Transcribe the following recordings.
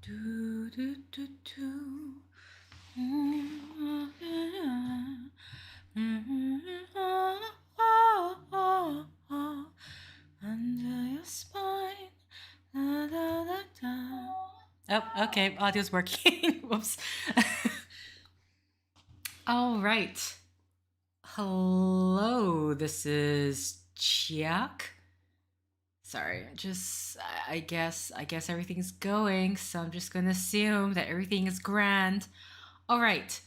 Do, do, do, do. Under your spine. Da, da, da, da. Oh, okay. Audio's working. Whoops. All right. Hello, this is Chiak. Sorry, I guess everything's going, so I'm just gonna assume that everything is grand. All right.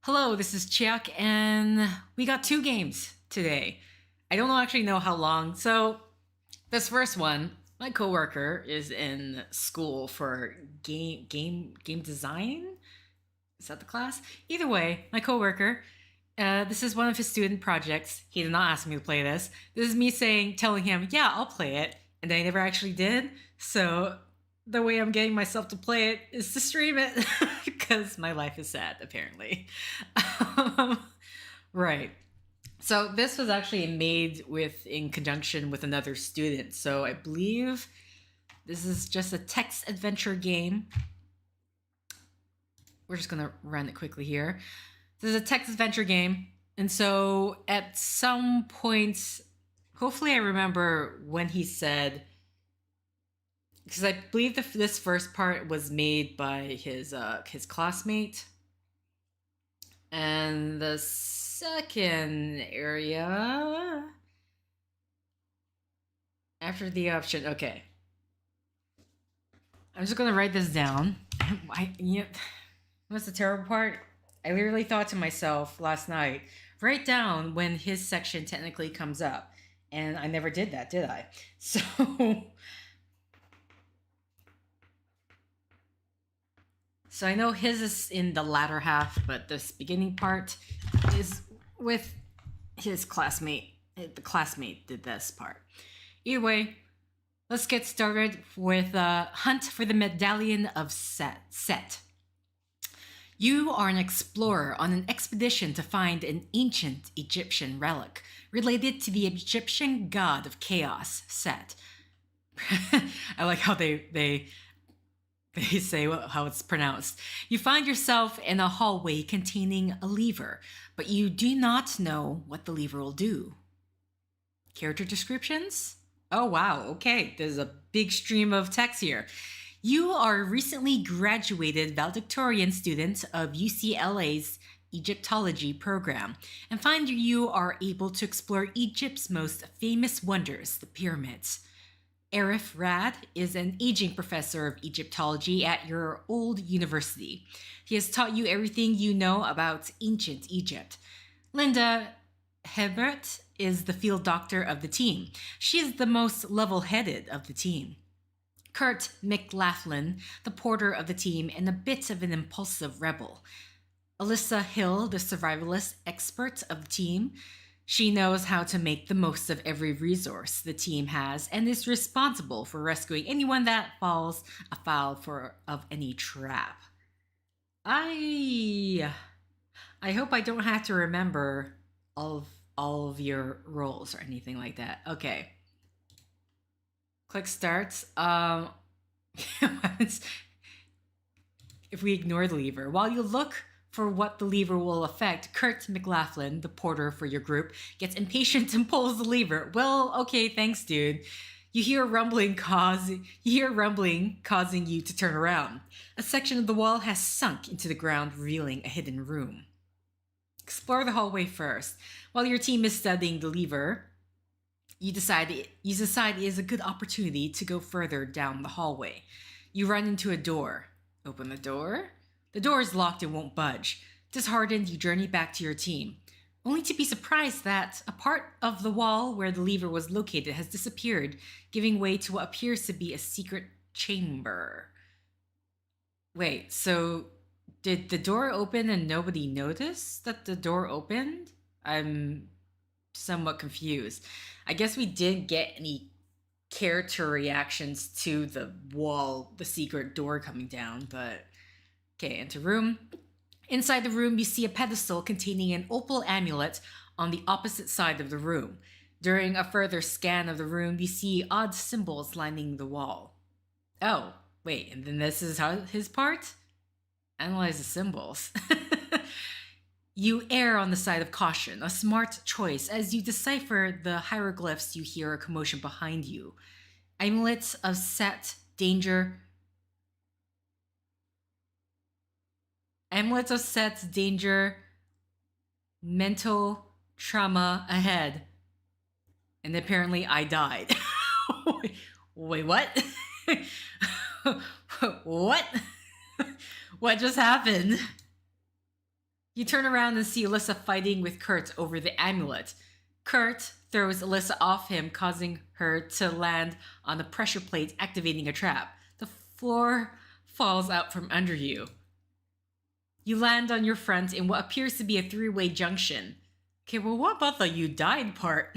Hello, this is Chiak, and we got 2 games today. I don't actually know how long. So this first one, my coworker is in school for game design. Is that the class? Either way, my coworker. This is one of his student projects. He did not ask me to play this. This is me telling him, yeah, I'll play it. And I never actually did. So the way I'm getting myself to play it is to stream it. Because my life is sad, apparently. Right. So this was actually made in conjunction with another student. So I believe this is just a text adventure game. We're just going to run it quickly here. This is a text adventure game. And so at some point, hopefully I remember when he said, because I believe this first part was made by his classmate. And the second area, after the option, okay. I'm just going to write this down. What's the terrible part? I literally thought to myself last night, write down when his section technically comes up. And I never did that, did I? So I know his is in the latter half, but this beginning part is with his classmate. The classmate did this part. Either way, let's get started with Hunt for the Medallion of Seth. You are an explorer on an expedition to find an ancient Egyptian relic related to the Egyptian god of chaos, Set. I like how they say how it's pronounced. You find yourself in a hallway containing a lever, but you do not know what the lever will do. Character descriptions? Oh wow, okay, there's a big stream of text here. You are a recently graduated valedictorian student of UCLA's Egyptology program, and find you are able to explore Egypt's most famous wonders, the pyramids. Arif Rad is an aging professor of Egyptology at your old university. He has taught you everything you know about ancient Egypt. Linda Hebert is the field doctor of the team. She is the most level-headed of the team. Kurt McLaughlin, the porter of the team and a bit of an impulsive rebel. Alyssa Hill, the survivalist expert of the team. She knows how to make the most of every resource the team has and is responsible for rescuing anyone that falls afoul of any trap. I hope I don't have to remember all of your roles or anything like that. Okay. Click start. If we ignore the lever, while you look for what the lever will affect, Kurt McLaughlin, the porter for your group, gets impatient and pulls the lever. Well, okay, thanks, dude. You hear rumbling causing you to turn around. A section of the wall has sunk into the ground, revealing a hidden room. Explore the hallway first. While your team is studying the lever, you decide it is a good opportunity to go further down the hallway. You run into a door. Open the door. The door is locked and won't budge. Disheartened, you journey back to your team, only to be surprised that a part of the wall where the lever was located has disappeared, giving way to what appears to be a secret chamber. Wait, so did the door open and nobody noticed that the door opened? I'm somewhat confused. I guess we didn't get any character reactions to the wall, the secret door coming down, but okay, enter room. Inside the room, you see a pedestal containing an opal amulet on the opposite side of the room. During a further scan of the room, you see odd symbols lining the wall. Oh, Wait, and then this is how his part? Analyze the symbols. You err on the side of caution, a smart choice. As you decipher the hieroglyphs, you hear a commotion behind you. Amulets of Seth, danger. Amulets of Seth's danger, mental trauma ahead. And apparently I died. Wait, what? What? What just happened? You turn around and see Alyssa fighting with Kurt over the amulet. Kurt throws Alyssa off him, causing her to land on the pressure plate, activating a trap. The floor falls out from under you. You land on your front in what appears to be a three-way junction. Okay, well, what about the you died part?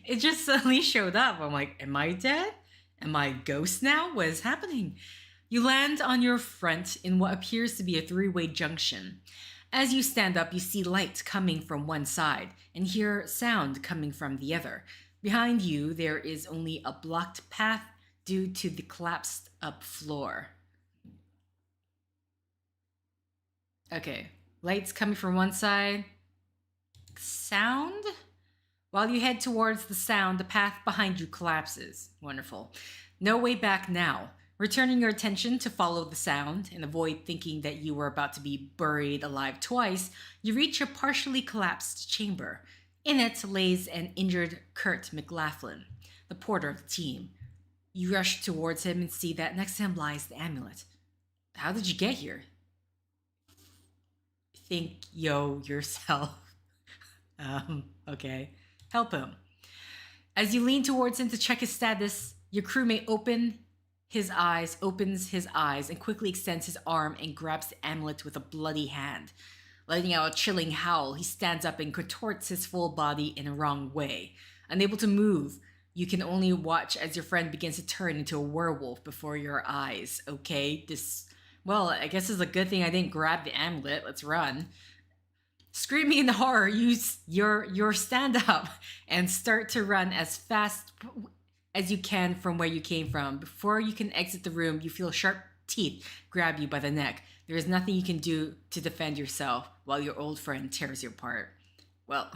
It just suddenly showed up. I'm like, am I dead? Am I a ghost now? What is happening? You land on your front in what appears to be a three-way junction. As you stand up, you see light coming from one side and hear sound coming from the other. Behind you, there is only a blocked path due to the collapsed up floor. Okay, lights coming from one side. Sound? While you head towards the sound, the path behind you collapses. Wonderful. No way back now. Returning your attention to follow the sound and avoid thinking that you were about to be buried alive twice, you reach a partially collapsed chamber. In it lays an injured Kurt McLaughlin, the porter of the team. You rush towards him and see that next to him lies the amulet. How did you get here? Think yo yourself. Okay. Help him. As you lean towards him to check his status, your crewmate opens his eyes, and quickly extends his arm and grabs the amulet with a bloody hand. Letting out a chilling howl, he stands up and contorts his full body in a wrong way. Unable to move, you can only watch as your friend begins to turn into a werewolf before your eyes. Okay, well, I guess it's a good thing I didn't grab the amulet. Let's run. Screaming in horror, use your stand up and start to run as fast as you can from where you came from. Before you can exit the room, you feel sharp teeth grab you by the neck. There is nothing you can do to defend yourself while your old friend tears you apart. Well,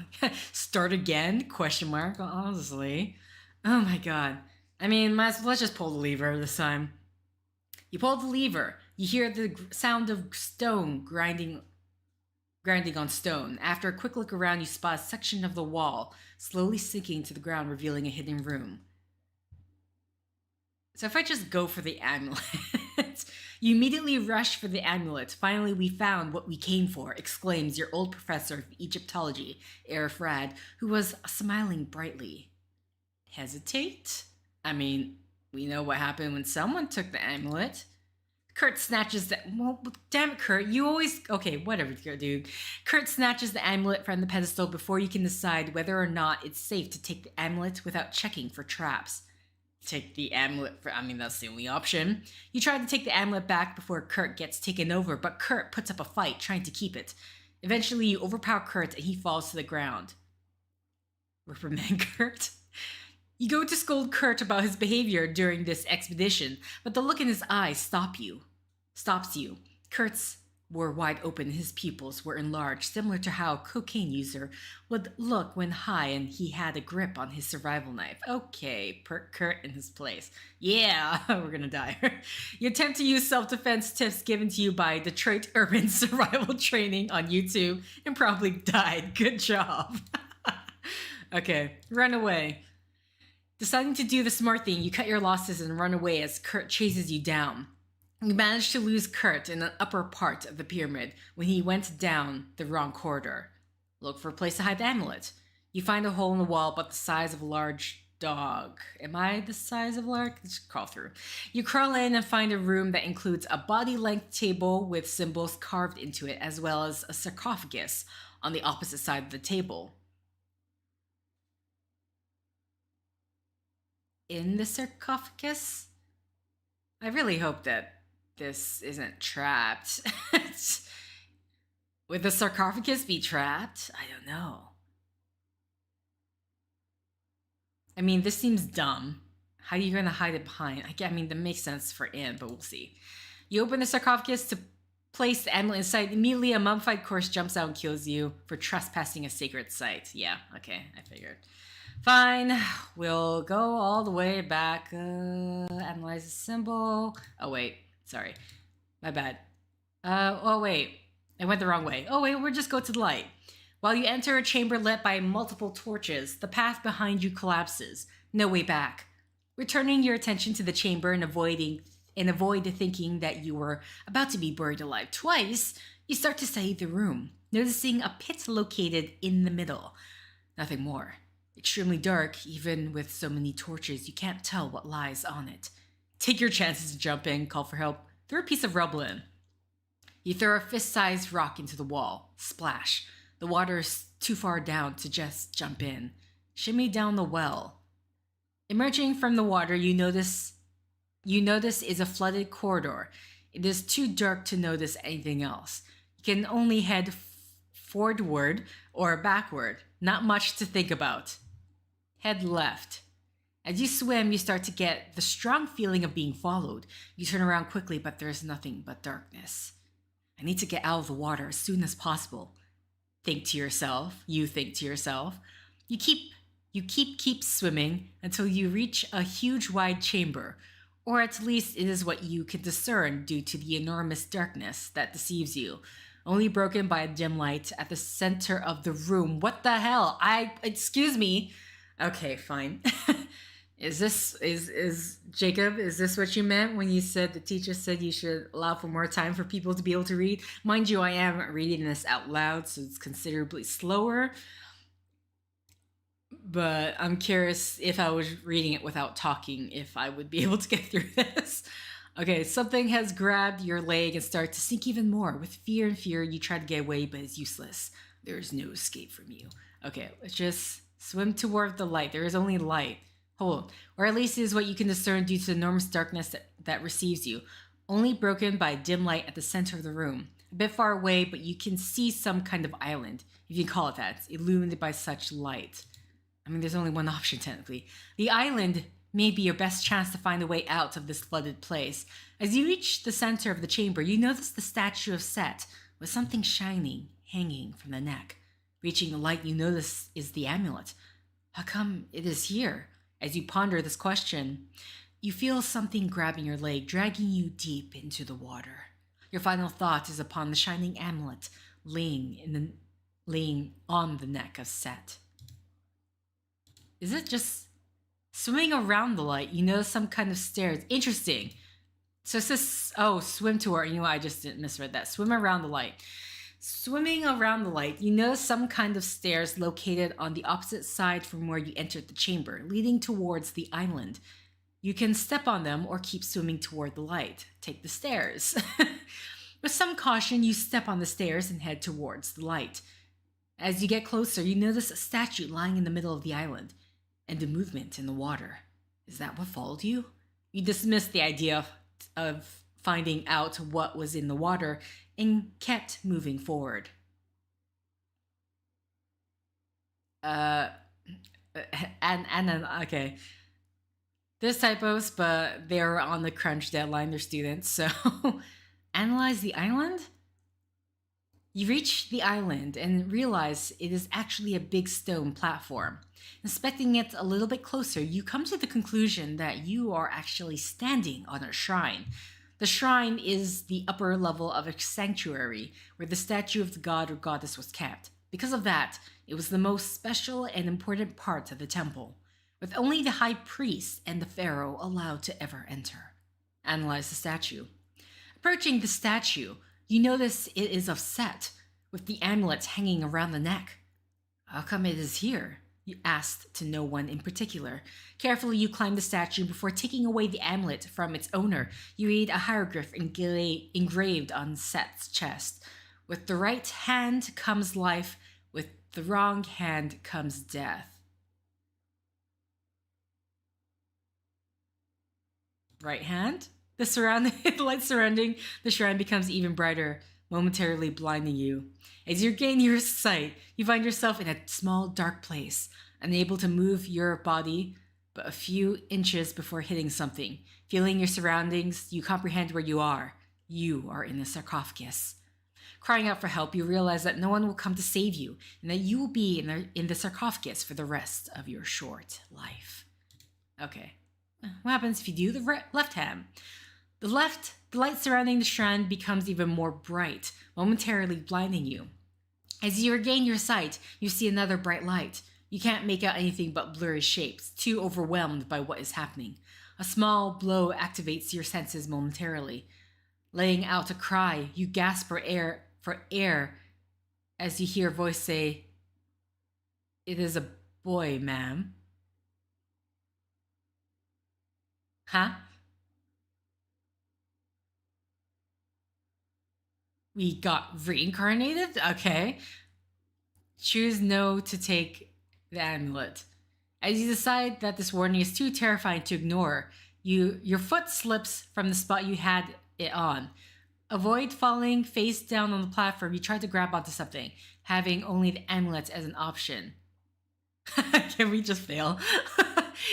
start again? Question mark, honestly. Oh my god. I mean, let's just pull the lever this time. You pull the lever. You hear the sound of stone grinding on stone. After a quick look around, you spot a section of the wall slowly sinking to the ground, revealing a hidden room. So if I just go for the amulet, you immediately rush for the amulet. Finally, we found what we came for, exclaims your old professor of Egyptology, Arifrad, who was smiling brightly. Hesitate? I mean, we know what happened when someone took the amulet. Kurt snatches the... Well, damn it, Kurt. You always... Okay, whatever, dude. Kurt snatches the amulet from the pedestal before you can decide whether or not it's safe to take the amulet without checking for traps. Take the amulet for... I mean, that's the only option. You try to take the amulet back before Kurt gets taken over, but Kurt puts up a fight, trying to keep it. Eventually, you overpower Kurt and he falls to the ground. Reprimand Kurt? You go to scold Kurt about his behavior during this expedition, but the look in his eyes stops you. Kurt's were wide open, his pupils were enlarged, similar to how a cocaine user would look when high and he had a grip on his survival knife. Okay, put Kurt in his place. Yeah, we're gonna die. You attempt to use self-defense tips given to you by Detroit Urban Survival Training on YouTube and probably died. Good job. Okay, run away. Deciding to do the smart thing, you cut your losses and run away as Kurt chases you down. You managed to lose Kurt in the upper part of the pyramid when he went down the wrong corridor. Look for a place to hide the amulet. You find a hole in the wall about the size of a large dog. Am I the size of a large? Just crawl through. You crawl in and find a room that includes a body-length table with symbols carved into it, as well as a sarcophagus on the opposite side of the table. In the sarcophagus? I really hope that this isn't trapped. Would the sarcophagus be trapped? I don't know. I mean, this seems dumb. How are you going to hide it behind? I mean, that makes sense for in, but we'll see. You open the sarcophagus to place the amulet inside. Immediately, a mummified corpse jumps out and kills you for trespassing a sacred site. Yeah, okay, I figured. Fine, we'll go all the way back. Analyze the symbol. Oh, wait, sorry. My bad. Oh, wait. I went the wrong way. Oh, wait, we'll just go to the light. While you enter a chamber lit by multiple torches, the path behind you collapses. No way back. Returning your attention to the chamber and avoid thinking that you were about to be buried alive twice, you start to study the room, noticing a pit located in the middle. Nothing more. Extremely dark, even with so many torches, you can't tell what lies on it. Take your chances to jump in, call for help, throw a piece of rubble in. You throw a fist-sized rock into the wall. Splash. The water is too far down to just jump in. Shimmy down the well. Emerging from the water, you notice is a flooded corridor. It is too dark to notice anything else. You can only head forward or backward. Not much to think about. Head left. As you swim, you start to get the strong feeling of being followed. You turn around quickly, but there's nothing but darkness. I need to get out of the water as soon as possible. You think to yourself. You keep swimming until you reach a huge wide chamber, or at least it is what you can discern due to the enormous darkness that deceives you, only broken by a dim light at the center of the room. What the hell? Excuse me. Okay, fine. Is Jacob, is this what you meant when you said the teacher said you should allow for more time for people to be able to read? Mind you, I am reading this out loud, so it's considerably slower. But I'm curious if I was reading it without talking, if I would be able to get through this. Okay, something has grabbed your leg and start to sink even more. With fear and fear, you try to get away, but it's useless. There is no escape from you. Okay, let's just swim toward the light. There is only light. Hold on. Or at least it is what you can discern due to the enormous darkness that receives you. Only broken by a dim light at the center of the room. A bit far away, but you can see some kind of island, if you can call it that. It's illuminated by such light. I mean, there's only one option, technically. The island may be your best chance to find a way out of this flooded place. As you reach the center of the chamber, you notice the statue of Seth with something shining hanging from the neck. Reaching the light, you notice is the amulet. How come it is here? As you ponder this question, you feel something grabbing your leg, dragging you deep into the water. Your final thought is upon the shining amulet laying on the neck of Seth. Is it just swimming around the light? You notice some kind of stairs. Interesting. So it says, swim toward. You know what? I just didn't misread that. Swim around the light. Swimming around the light, you notice some kind of stairs located on the opposite side from where you entered the chamber, leading towards the island. You can step on them or keep swimming toward the light. Take the stairs. With some caution, you step on the stairs and head towards the light. As you get closer, you notice a statue lying in the middle of the island and a movement in the water. Is that what followed you? You dismissed the idea of finding out what was in the water and kept moving forward. Okay. There's typos, but they're on the crunch deadline, they're students, so analyze the island? You reach the island and realize it is actually a big stone platform. Inspecting it a little bit closer, you come to the conclusion that you are actually standing on a shrine. The shrine is the upper level of a sanctuary where the statue of the god or goddess was kept. Because of that, it was the most special and important part of the temple, with only the high priest and the pharaoh allowed to ever enter. Analyze the statue. Approaching the statue, you notice it is of Seth, with the amulet hanging around the neck. How come it is here? You asked to no one in particular. Carefully, you climb the statue before taking away the amulet from its owner. You read a hieroglyph engraved on Seth's chest. With the right hand comes life, with the wrong hand comes death. Right hand? The light surrounding the shrine becomes even brighter, momentarily blinding you. As you gain your sight, you find yourself in a small, dark place, unable to move your body. but a few inches before hitting something. Feeling your surroundings, you comprehend where you are. You are in the sarcophagus. Crying out for help, you realize that no one will come to save you, and that you will be in the sarcophagus for the rest of your short life. Okay. What happens if you do the left hand? The light surrounding the strand becomes even more bright, momentarily blinding you. As you regain your sight, you see another bright light. You can't make out anything but blurry shapes, too overwhelmed by what is happening. A small blow activates your senses momentarily. Letting out a cry, you gasp for air as you hear a voice say, "It is a boy, ma'am." Huh? We got reincarnated? Okay. Choose no to take the amulet. As you decide that this warning is too terrifying to ignore, your foot slips from the spot you had it on. Avoid falling face down on the platform. You try to grab onto something, having only the amulet as an option. Can we just fail?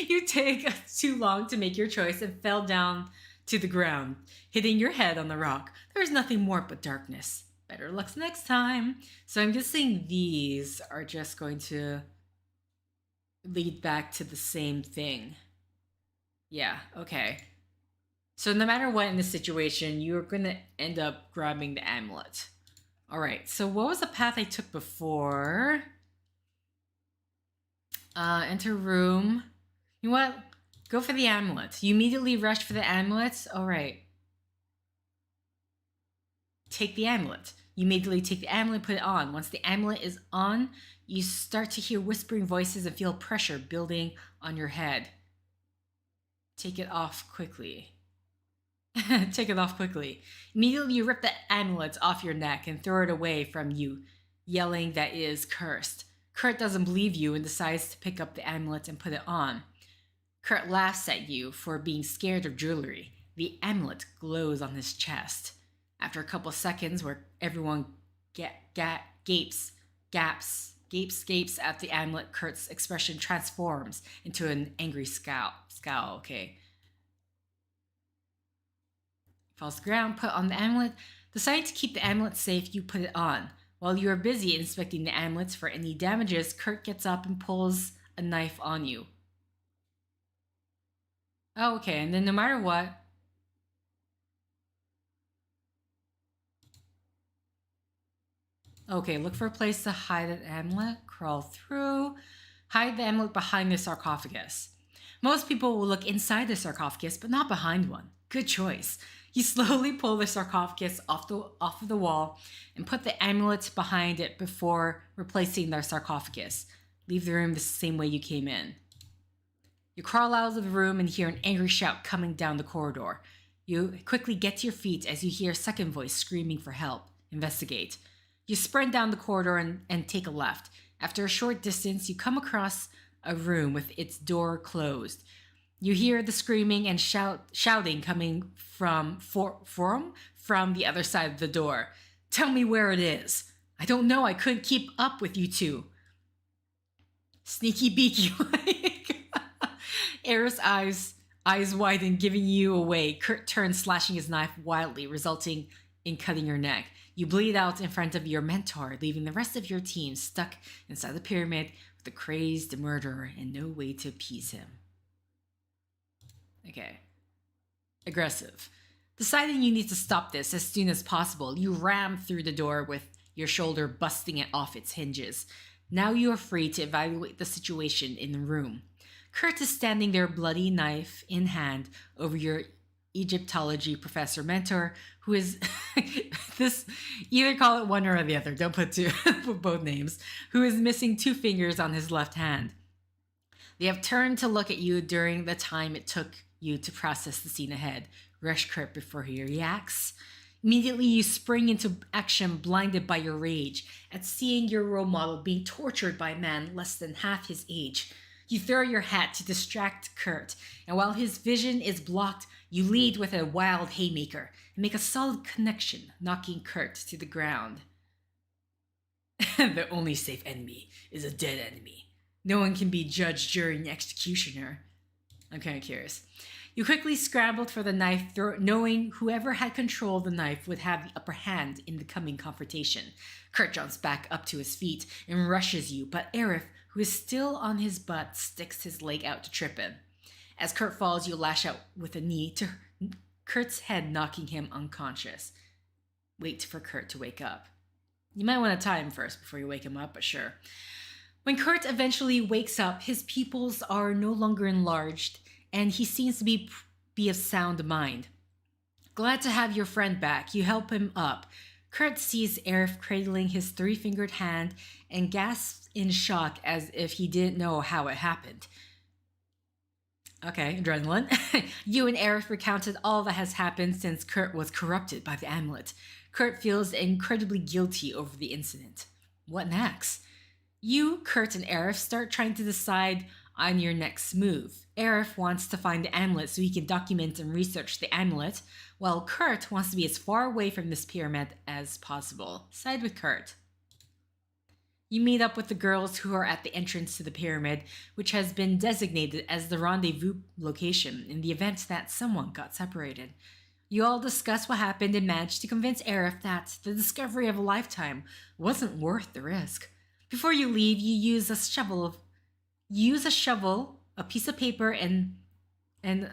You take too long to make your choice and fell down to the ground, hitting your head on the rock. There's nothing more but darkness. Better luck next time. So I'm guessing these are just going to lead back to the same thing. Yeah, okay. So no matter what in this situation, you're going to end up grabbing the amulet. All right, so what was the path I took before? Enter room. You know what? Go for the amulet. You immediately rush for the amulet. All right. Take the amulet. You immediately take the amulet, put it on. Once the amulet is on, you start to hear whispering voices and feel pressure building on your head. Take it off quickly. Take it off quickly. Immediately, you rip the amulet off your neck and throw it away from you, yelling that it is cursed. Kurt doesn't believe you and decides to pick up the amulet and put it on. Kurt laughs at you for being scared of jewelry. The amulet glows on his chest. After a couple of seconds where everyone gapes at the amulet, Kurt's expression transforms into an angry scowl. Okay. Falls to the ground, put on the amulet. Deciding to keep the amulet safe, you put it on. While you are busy inspecting the amulets for any damages, Kurt gets up and pulls a knife on you. Oh, okay, and then no matter what... Okay, look for a place to hide an amulet, crawl through, hide the amulet behind the sarcophagus. Most people will look inside the sarcophagus, but not behind one. Good choice. You slowly pull the sarcophagus off of the wall and put the amulet behind it before replacing the sarcophagus. Leave the room the same way you came in. You crawl out of the room and hear an angry shout coming down the corridor. You quickly get to your feet as you hear a second voice screaming for help. Investigate. You sprint down the corridor and take a left. After a short distance, you come across a room with its door closed. You hear the screaming and shouting coming from the other side of the door. Tell me where it is. I don't know. I couldn't keep up with you two. Sneaky beaky like. Aerith's eyes widen, giving you away. Kurt turns, slashing his knife wildly, resulting in cutting your neck. You bleed out in front of your mentor, leaving the rest of your team stuck inside the pyramid with the crazed murderer and no way to appease him. Okay. Aggressive. Deciding you need to stop this as soon as possible, you ram through the door with your shoulder busting it off its hinges. Now you are free to evaluate the situation in the room. Kurt is standing there, bloody knife in hand, over your Egyptology professor mentor, who is this, either call it one or the other, don't put both names, who is missing 2 fingers on his left hand. They have turned to look at you during the time it took you to process the scene ahead. Rush Kurt before he reacts. Immediately, you spring into action, blinded by your rage at seeing your role model being tortured by a man less than half his age. You throw your hat to distract Kurt, and while his vision is blocked, you lead with a wild haymaker and make a solid connection, knocking Kurt to the ground. The only safe enemy is a dead enemy. No one can be judge, jury, and executioner. I'm kind of curious. You quickly scrambled for the knife, knowing whoever had control of the knife would have the upper hand in the coming confrontation. Kurt jumps back up to his feet and rushes you, but Arif, who is still on his butt, sticks his leg out to trip him. As Kurt falls, you lash out with a knee to Kurt's head, knocking him unconscious. Wait for Kurt to wake up. You might want to tie him first before you wake him up, but sure. When Kurt eventually wakes up, his pupils are no longer enlarged, and he seems to be of sound mind. Glad to have your friend back. You help him up. Kurt sees Arif cradling his three-fingered hand and gasps in shock as if he didn't know how it happened. Okay, adrenaline. You and Arif recounted all that has happened since Kurt was corrupted by the amulet. Kurt feels incredibly guilty over the incident. What next? You, Kurt, and Arif start trying to decide on your next move. Arif wants to find the amulet so he can document and research the amulet, while Kurt wants to be as far away from this pyramid as possible. Side with Kurt. You meet up with the girls who are at the entrance to the pyramid, which has been designated as the rendezvous location in the event that someone got separated. You all discuss what happened and manage to convince Arif that the discovery of a lifetime wasn't worth the risk. Before you leave, you use a shovel, a piece of paper, and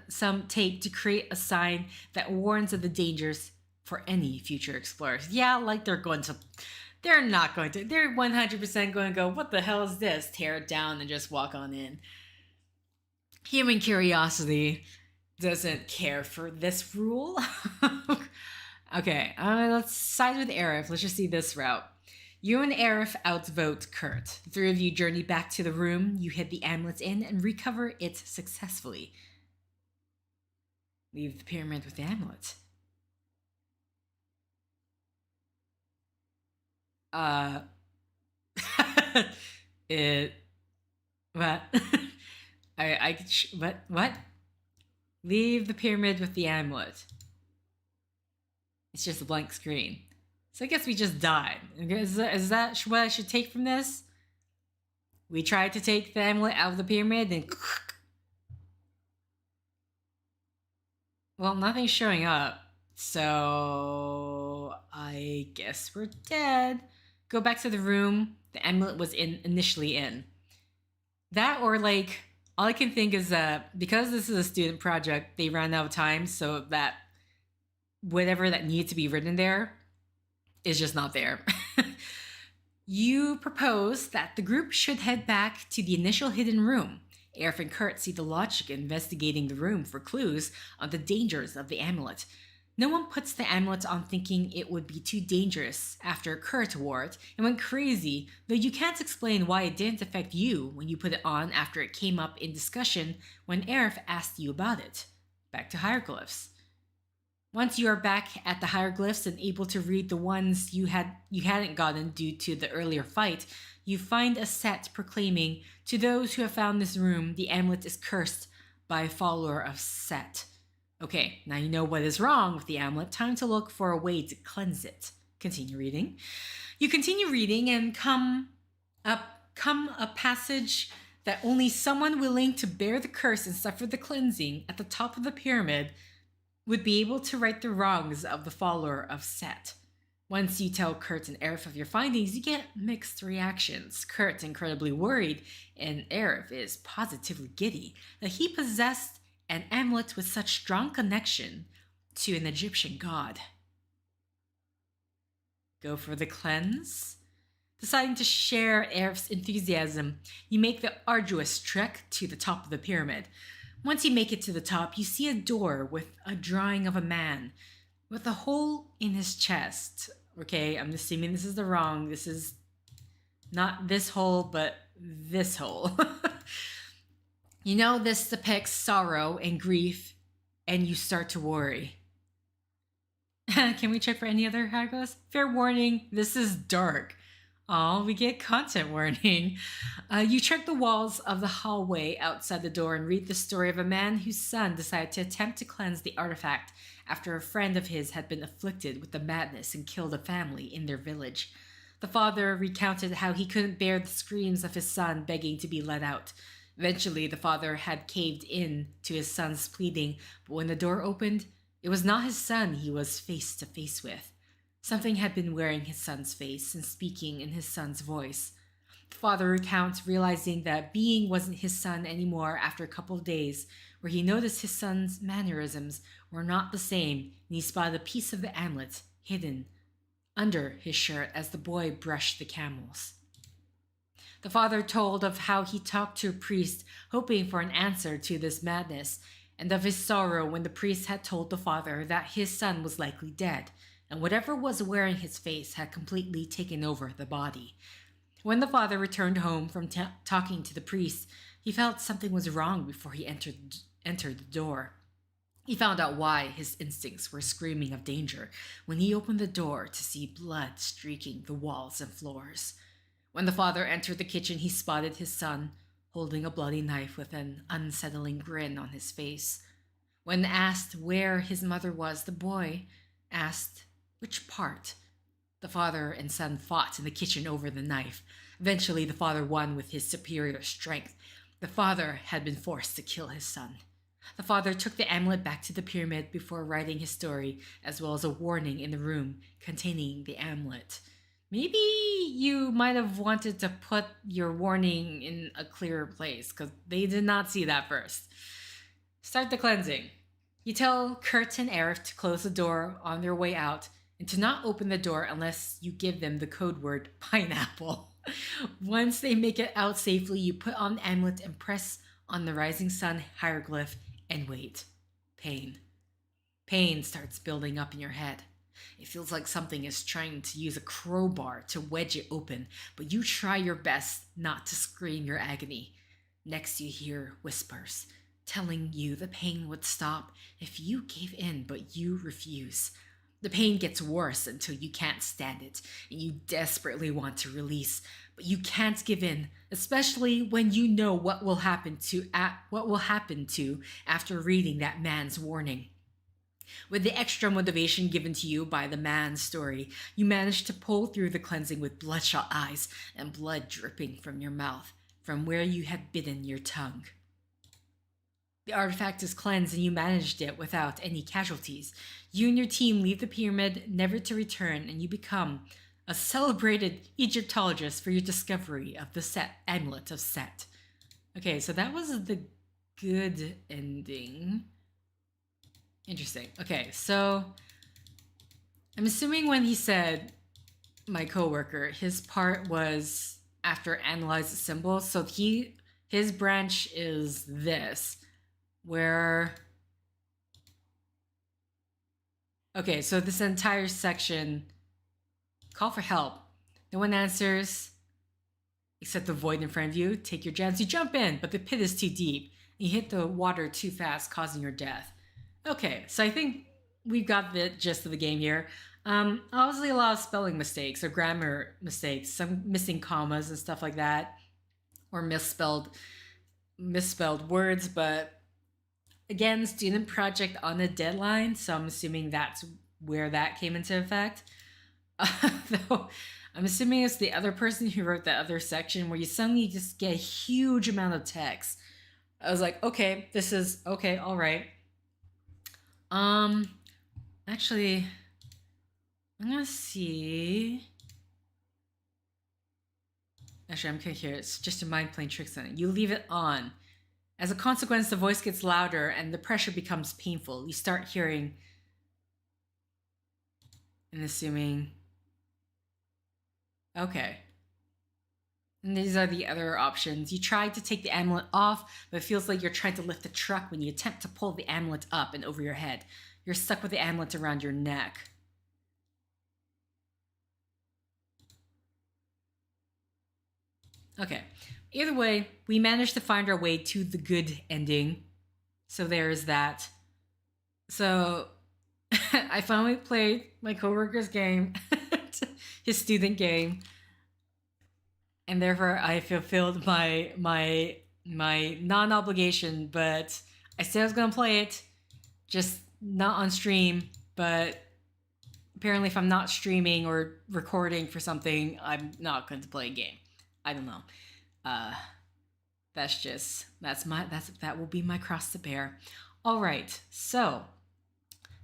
some tape to create a sign that warns of the dangers for any future explorers. Yeah, like they're not going to. They're 100% going to go, what the hell is this? Tear it down and just walk on in. Human curiosity doesn't care for this rule. Okay, let's side with Arif. Let's just see this route. You and Arif outvote Kurt. The three of you journey back to the room you hid the amulet in and recover it successfully. Leave the pyramid with the amulet. What? What? Leave the pyramid with the amulet. It's just a blank screen. So I guess we just died. Is that what I should take from this? We tried to take the amulet out of the pyramid and... Well, nothing's showing up. So... I guess we're dead. Go back to the room the amulet was initially in. That, or like... All I can think is that because this is a student project, they ran out of time, so that whatever that needed to be written there is just not there. You propose that the group should head back to the initial hidden room. Arif and Kurt see the logic in investigating the room for clues on the dangers of the amulet. No one puts the amulet on thinking it would be too dangerous after Kurt wore it and went crazy, though you can't explain why it didn't affect you when you put it on after it came up in discussion when Arif asked you about it. Back to hieroglyphs. Once you are back at the hieroglyphs and able to read the ones you hadn't gotten due to the earlier fight, you find a set proclaiming, "To those who have found this room, the amulet is cursed by a follower of Seth." Okay, now you know what is wrong with the amulet. Time to look for a way to cleanse it. Continue reading. You continue reading and come a passage that only someone willing to bear the curse and suffer the cleansing at the top of the pyramid would be able to right the wrongs of the follower of Seth. Once you tell Kurt and Arif of your findings, you get mixed reactions. Kurt's incredibly worried, and Arif is positively giddy that he possessed an amulet with such strong connection to an Egyptian god. Go for the cleanse? Deciding to share Arif's enthusiasm, you make the arduous trek to the top of the pyramid. Once you make it to the top, you see a door with a drawing of a man with a hole in his chest. Okay, I'm assuming this is this is not this hole, but this hole. You know this depicts sorrow and grief, and you start to worry. Can we check for any other hieroglyphs? Fair warning, this is dark. Oh, we get content warning. You check the walls of the hallway outside the door and read the story of a man whose son decided to attempt to cleanse the artifact after a friend of his had been afflicted with the madness and killed a family in their village. The father recounted how he couldn't bear the screams of his son begging to be let out. Eventually, the father had caved in to his son's pleading, but when the door opened, it was not his son he was face to face with. Something had been wearing his son's face and speaking in his son's voice. The father recounts realizing that being wasn't his son anymore after a couple of days, where he noticed his son's mannerisms were not the same, and he spotted a piece of the amulet hidden under his shirt as the boy brushed the camels. The father told of how he talked to a priest hoping for an answer to this madness, and of his sorrow when the priest had told the father that his son was likely dead, and whatever was wearing his face had completely taken over the body. When the father returned home from talking to the priest, he felt something was wrong before he entered the door. He found out why his instincts were screaming of danger when he opened the door to see blood streaking the walls and floors. When the father entered the kitchen, he spotted his son holding a bloody knife with an unsettling grin on his face. When asked where his mother was, the boy asked which part. The father and son fought in the kitchen over the knife. Eventually, the father won with his superior strength. The father had been forced to kill his son. The father took the amulet back to the pyramid before writing his story, as well as a warning in the room containing the amulet. Maybe you might have wanted to put your warning in a clearer place, because they did not see that first. Start the cleansing. You tell Kurt and Arif to close the door on their way out, and to not open the door unless you give them the code word pineapple. Once they make it out safely, you put on the amulet and press on the rising sun hieroglyph and wait. Pain. Pain starts building up in your head. It feels like something is trying to use a crowbar to wedge it open, but you try your best not to scream your agony. Next you hear whispers, telling you the pain would stop if you gave in, but you refuse. The pain gets worse until you can't stand it, and you desperately want to release, but you can't give in, especially when you know what will happen to after reading that man's warning. With the extra motivation given to you by the man's story, you manage to pull through the cleansing with bloodshot eyes and blood dripping from your mouth, from where you had bitten your tongue. The artifact is cleansed and you managed it without any casualties. You and your team leave the pyramid, never to return, and you become a celebrated Egyptologist for your discovery of the amulet of Seth. Okay, so that was the good ending. Interesting. Okay, so I'm assuming when he said my coworker, his part was after analyze the symbols. So his branch is this, where okay, so this entire section, call for help. No one answers except the void in front of you. Take your chance. You jump in, but the pit is too deep. You hit the water too fast, causing your death. Okay, so I think we've got the gist of the game here. Obviously a lot of spelling mistakes or grammar mistakes, some missing commas and stuff like that, or misspelled words, but again, student project on a deadline, so I'm assuming that's where that came into effect. Though I'm assuming it's the other person who wrote that other section where you suddenly just get a huge amount of text. I was like, okay, this is okay, all right. Actually, I'm gonna see. Actually, I'm curious. It's just your mind playing tricks on it. You leave it on. As a consequence, the voice gets louder and the pressure becomes painful. You start hearing and assuming. Okay. And these are the other options. You try to take the amulet off, but it feels like you're trying to lift a truck when you attempt to pull the amulet up and over your head. You're stuck with the amulet around your neck. Okay. Either way, we managed to find our way to the good ending. So there's that. So I finally played my coworker's game, his student game. And therefore, I fulfilled my non-obligation, but I said I was gonna play it, just not on stream. But apparently, if I'm not streaming or recording for something, I'm not going to play a game. I don't know. that will be my cross to bear. All right, so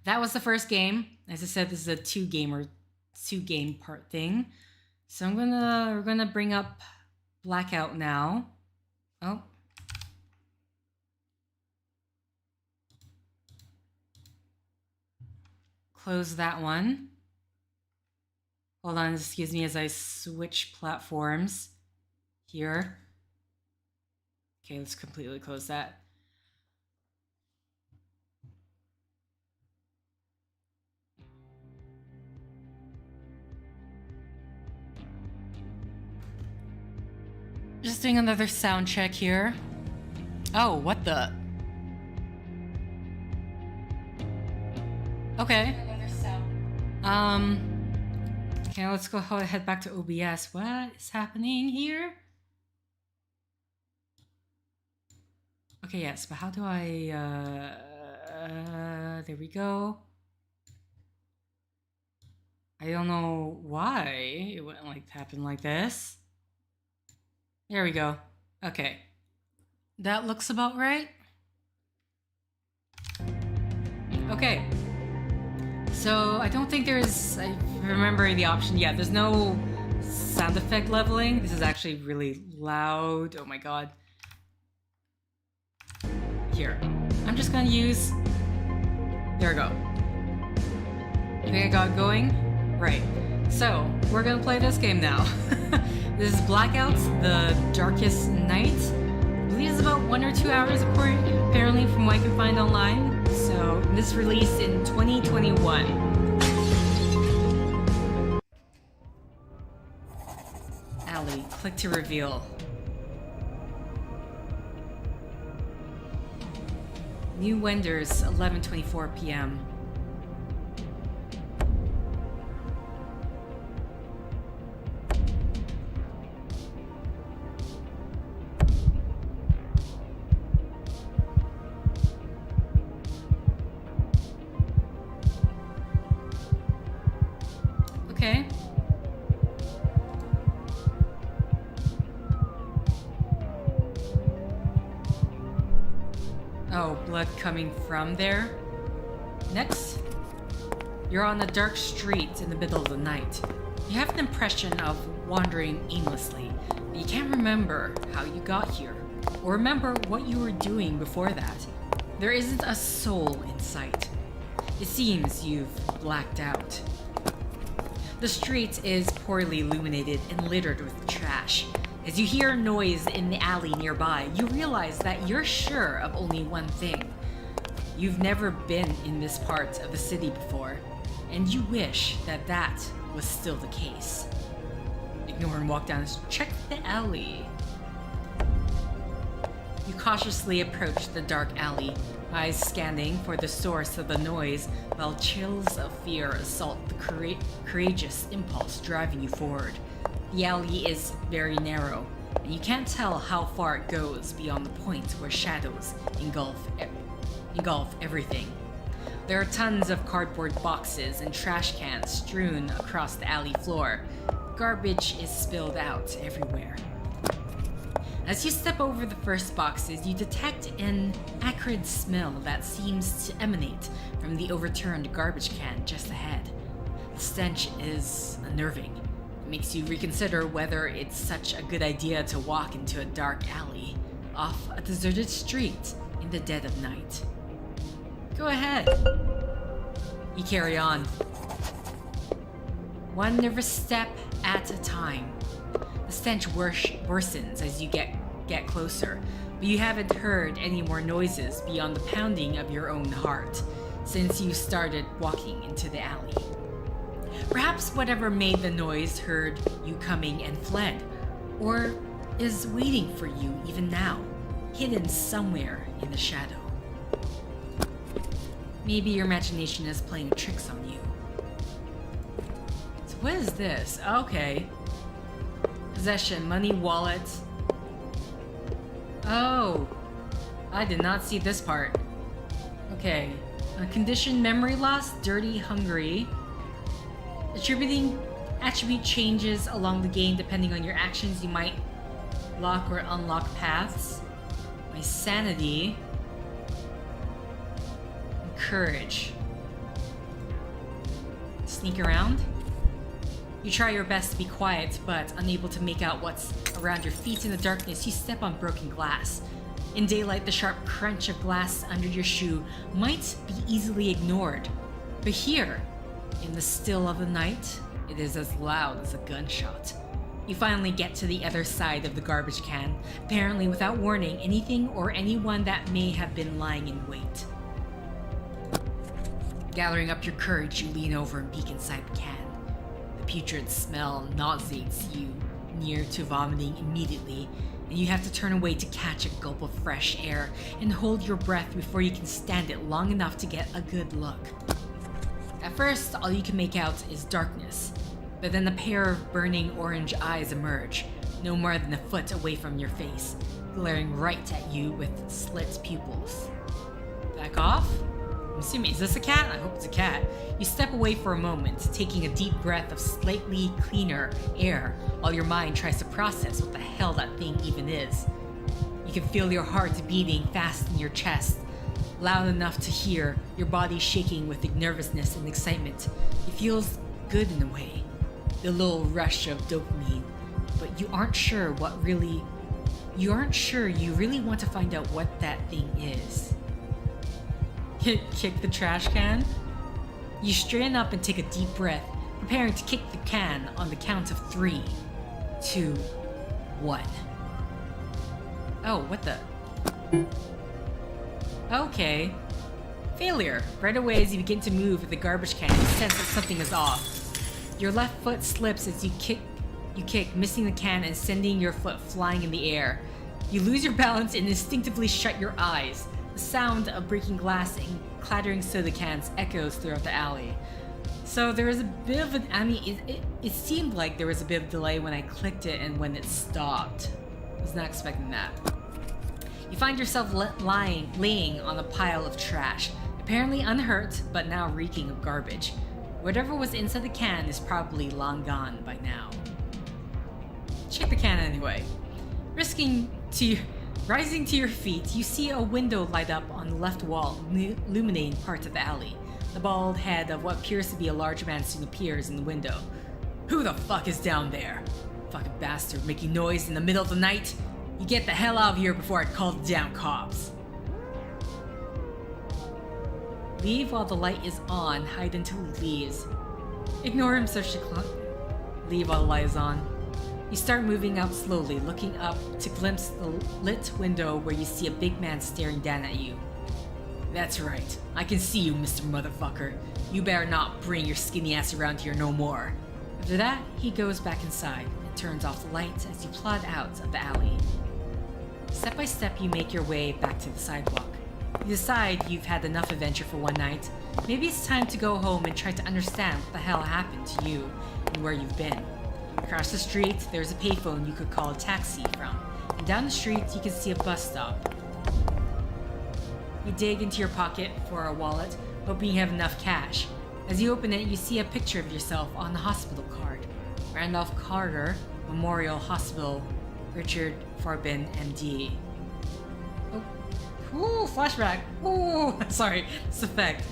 that was the first game. As I said, this is a two game part thing. So we're gonna bring up Blackout now. Oh. Close that one. Hold on, excuse me as I switch platforms here. Okay, let's completely close that. Just doing another sound check here. Oh, what the? Okay. Okay, let's go head back to OBS. What is happening here? Okay, yes, but how do I, there we go. I don't know why it wouldn't like happen like this. There we go. Okay. That looks about right. Okay. So I don't think there's, I remember the option, yeah, there's no sound effect leveling. This is actually really loud. Oh my god. Here. I'm just gonna use, there we go. I think I got it going? Right. So, we're gonna play this game now. This is Blackout, the Darkest Night. I believe it's about 1 or 2 hours apparently from what I can find online. So, this released in 2021. Alley, click to reveal. New vendors, 11:24 p.m. Okay. Oh, blood coming from there. Next, you're on a dark street in the middle of the night. You have an impression of wandering aimlessly, but you can't remember how you got here, or remember what you were doing before that. There isn't a soul in sight. It seems you've blacked out. The street is poorly illuminated and littered with trash. As you hear a noise in the alley nearby, you realize that you're sure of only one thing. You've never been in this part of the city before, and you wish that that was still the case. Ignore and walk down and check the alley. You cautiously approach the dark alley, eyes scanning for the source of the noise, while chills of fear assault the courageous impulse driving you forward. The alley is very narrow, and you can't tell how far it goes beyond the point where shadows engulf everything. There are tons of cardboard boxes and trash cans strewn across the alley floor. Garbage is spilled out everywhere. As you step over the first boxes, you detect an acrid smell that seems to emanate from the overturned garbage can just ahead. The stench is unnerving. It makes you reconsider whether it's such a good idea to walk into a dark alley off a deserted street in the dead of night. Go ahead. You carry on. One nervous step at a time. The stench worsens as you get closer, but you haven't heard any more noises beyond the pounding of your own heart since you started walking into the alley. Perhaps whatever made the noise heard you coming and fled, or is waiting for you even now, hidden somewhere in the shadow. Maybe your imagination is playing tricks on you. So what is this? Okay. Possession, money, wallet. Oh, I did not see this part. Okay. Condition, memory loss, dirty, hungry. Attribute changes along the game depending on your actions. You might lock or unlock paths. my sanity, and courage. Sneak around? You try your best to be quiet, but unable to make out what's around your feet in the darkness, you step on broken glass. In daylight, the sharp crunch of glass under your shoe might be easily ignored. But here, in the still of the night, it is as loud as a gunshot. You finally get to the other side of the garbage can, apparently without warning anything or anyone that may have been lying in wait. Gathering up your courage, you lean over and peek inside the can. The putrid smell nauseates you near to vomiting immediately, and you have to turn away to catch a gulp of fresh air and hold your breath before you can stand it long enough to get a good look. At first, all you can make out is darkness, but then a pair of burning orange eyes emerge, no more than a foot away from your face, glaring right at you with slit pupils. Back off? I'm assuming, is this a cat? I hope it's a cat. You step away for a moment, taking a deep breath of slightly cleaner air, while your mind tries to process what the hell that thing even is. You can feel your heart beating fast in your chest, loud enough to hear your body shaking with nervousness and excitement. It feels good in a way, the little rush of dopamine, but you aren't sure you really want to find out what that thing is. Kick the trash can? You straighten up and take a deep breath, preparing to kick the can on the count of 3, 2, 1. Oh, what the? Okay. Failure. Right away as you begin to move with the garbage can, you sense that something is off. Your left foot slips as you kick, missing the can and sending your foot flying in the air. You lose your balance and instinctively shut your eyes. The sound of breaking glass and clattering soda cans echoes throughout the alley. So there was a bit of an, it seemed like there was a bit of delay when I clicked it and when it stopped. I was not expecting that. You find yourself laying on a pile of trash, apparently unhurt, but now reeking of garbage. Whatever was inside the can is probably long gone by now. Check the can anyway. Rising to your feet, you see a window light up on the left wall, illuminating parts of the alley. The bald head of what appears to be a large man soon appears in the window. Who the fuck is down there? Fucking bastard making noise in the middle of the night? You get the hell out of here before I call the damn cops. Leave while the light is on, hide until he leaves. Ignore him, says Shiklan. Leave while the light is on. You start moving out slowly, looking up to glimpse the lit window where you see a big man staring down at you. That's right. I can see you, Mr. Motherfucker. You better not bring your skinny ass around here no more. After that, he goes back inside and turns off the lights as you plod out of the alley. Step by step, you make your way back to the sidewalk. You decide you've had enough adventure for one night. Maybe it's time to go home and try to understand what the hell happened to you and where you've been. Across the street, there's a payphone you could call a taxi from, and down the street you can see a bus stop. You dig into your pocket for a wallet, hoping you have enough cash. As you open it, you see a picture of yourself on the hospital card. Randolph Carter Memorial Hospital, Richard Farbin, MD. Oh, ooh, flashback. Ooh, sorry, this effect.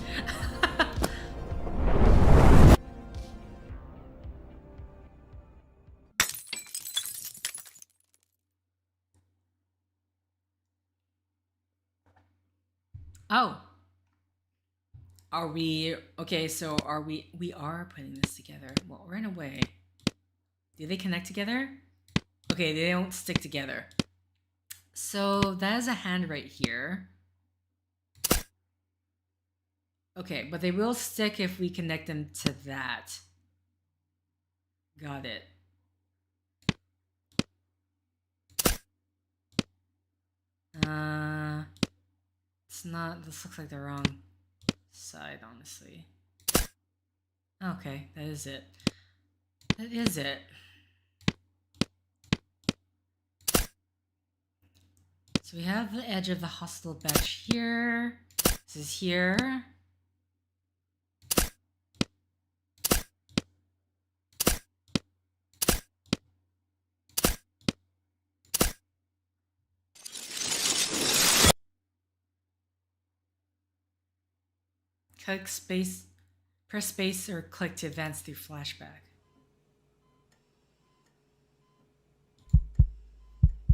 Oh. Are we... Okay, so are we... We are putting this together. Well, right away. Do they connect together? Okay, they don't stick together. So that is a hand right here. Okay, but they will stick if we connect them to that. Got it. It's not... This looks like the wrong side, honestly. Okay, that is it. That is it. So we have the edge of the hospital bench here. This is here. Click space, press space or click to advance through flashback.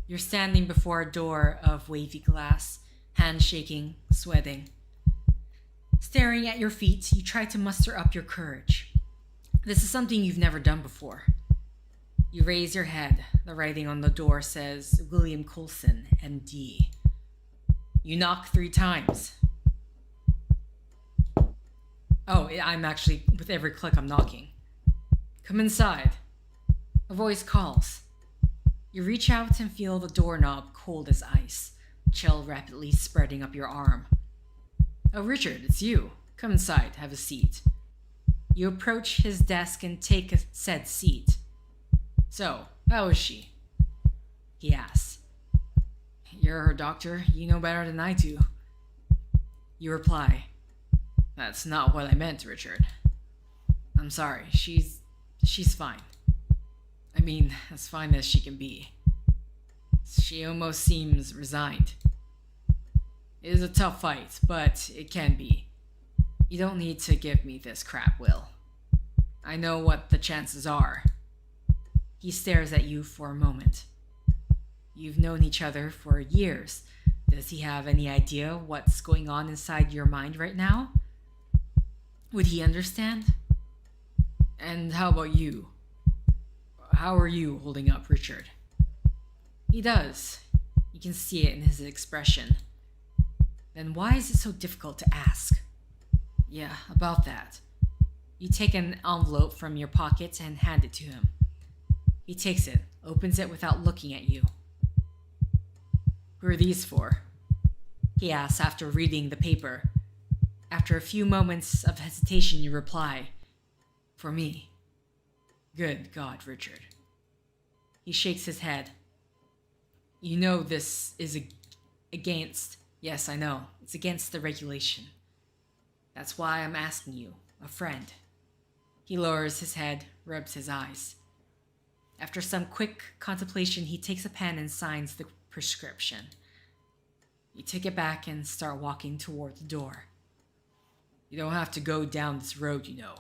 You're standing before a door of wavy glass, hands shaking, sweating. Staring at your feet, you try to muster up your courage. This is something you've never done before. You raise your head. The writing on the door says, William Coulson, MD. You knock 3 times. Oh, I'm actually, with every click I'm knocking. Come inside. A voice calls. You reach out and feel the doorknob cold as ice, chill rapidly spreading up your arm. Oh, Richard, it's you. Come inside, have a seat. You approach his desk and take a said seat. So, how is she? He asks. You're her doctor, you know better than I do. You reply, That's not what I meant, Richard. I'm sorry, she's fine. I mean, as fine as she can be. She almost seems resigned. It is a tough fight, but it can be. You don't need to give me this crap, Will. I know what the chances are. He stares at you for a moment. You've known each other for years. Does he have any idea what's going on inside your mind right now? Would he understand? And how about you? How are you holding up, Richard? He does. You can see it in his expression. Then why is it so difficult to ask? Yeah, about that. You take an envelope from your pocket and hand it to him. He takes it, opens it without looking at you. Who are these for? He asks after reading the paper. After a few moments of hesitation, you reply, For me. Good God, Richard. He shakes his head. You know this is against... Yes, I know. It's against the regulation. That's why I'm asking you, a friend. He lowers his head, rubs his eyes. After some quick contemplation, he takes a pen and signs the prescription. You take it back and start walking toward the door. You don't have to go down this road, you know.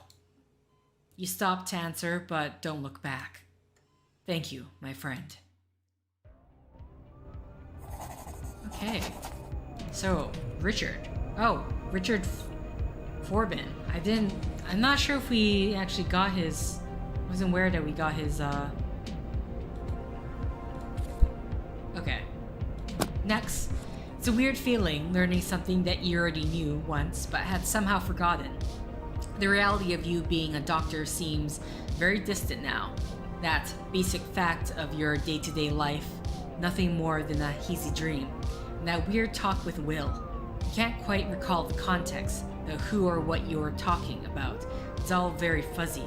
You stop to answer, but don't look back. Thank you, my friend. Okay. So, Richard. Oh, Richard Forbin. I'm not sure if we actually got his... I wasn't aware that we got his, Okay. Next. It's a weird feeling learning something that you already knew once, but had somehow forgotten. The reality of you being a doctor seems very distant now. That basic fact of your day-to-day life, nothing more than a hazy dream. And that weird talk with Will. You can't quite recall the context, the who or what you were talking about. It's all very fuzzy.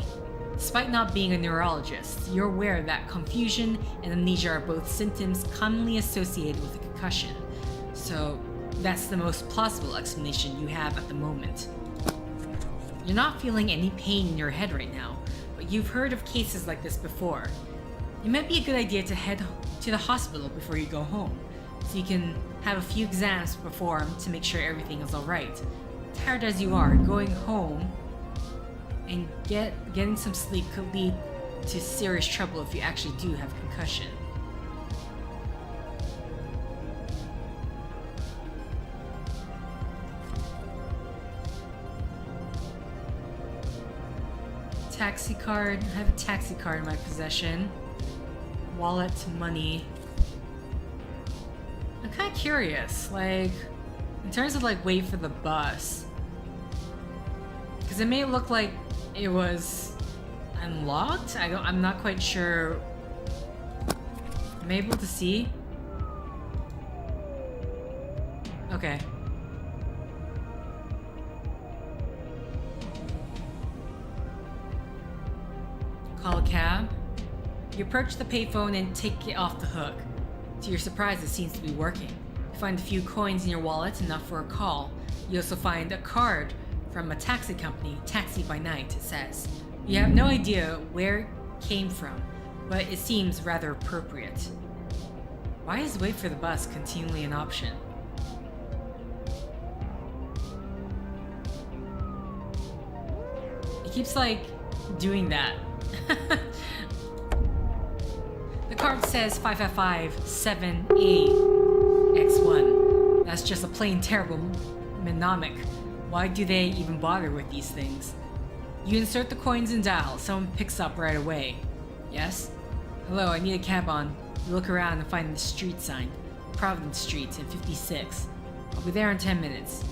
Despite not being a neurologist, you're aware that confusion and amnesia are both symptoms commonly associated with a concussion. So that's the most plausible explanation you have at the moment. You're not feeling any pain in your head right now, but you've heard of cases like this before. It might be a good idea to head to the hospital before you go home, so you can have a few exams performed to make sure everything is alright. Tired as you are, going home and getting some sleep could lead to serious trouble if you actually do have concussion. Taxi card. I have a taxi card in my possession. Wallet, money. I'm kind of curious, like, in terms of like wait for the bus, because it may look like it was unlocked. I'm not quite sure. I'm able to see. Okay. Call a cab. You approach the payphone and take it off the hook. To your surprise, it seems to be working. You find a few coins in your wallet, enough for a call. You also find a card from a taxi company, Taxi by Night, it says. You have no idea where it came from, but it seems rather appropriate. Why is wait for the bus continually an option? keeps like doing that. The card says 5557A X1. That's just a plain terrible mnemonic. Why do they even bother with these things? You insert the coins and dial. Someone picks up right away. Yes? Hello, I need a cab on. You look around and find the street sign. Providence Street in 56. I'll be there in 10 minutes.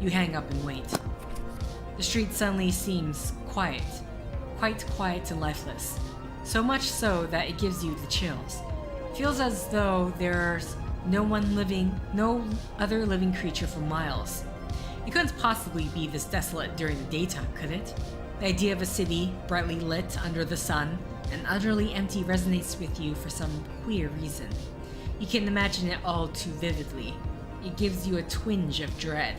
You hang up and wait. The street suddenly seems quiet. Quite quiet and lifeless. So much so that it gives you the chills. Feels as though there's no other living creature for miles. It couldn't possibly be this desolate during the daytime, could it? The idea of a city, brightly lit under the sun, and utterly empty resonates with you for some queer reason. You can imagine it all too vividly. It gives you a twinge of dread.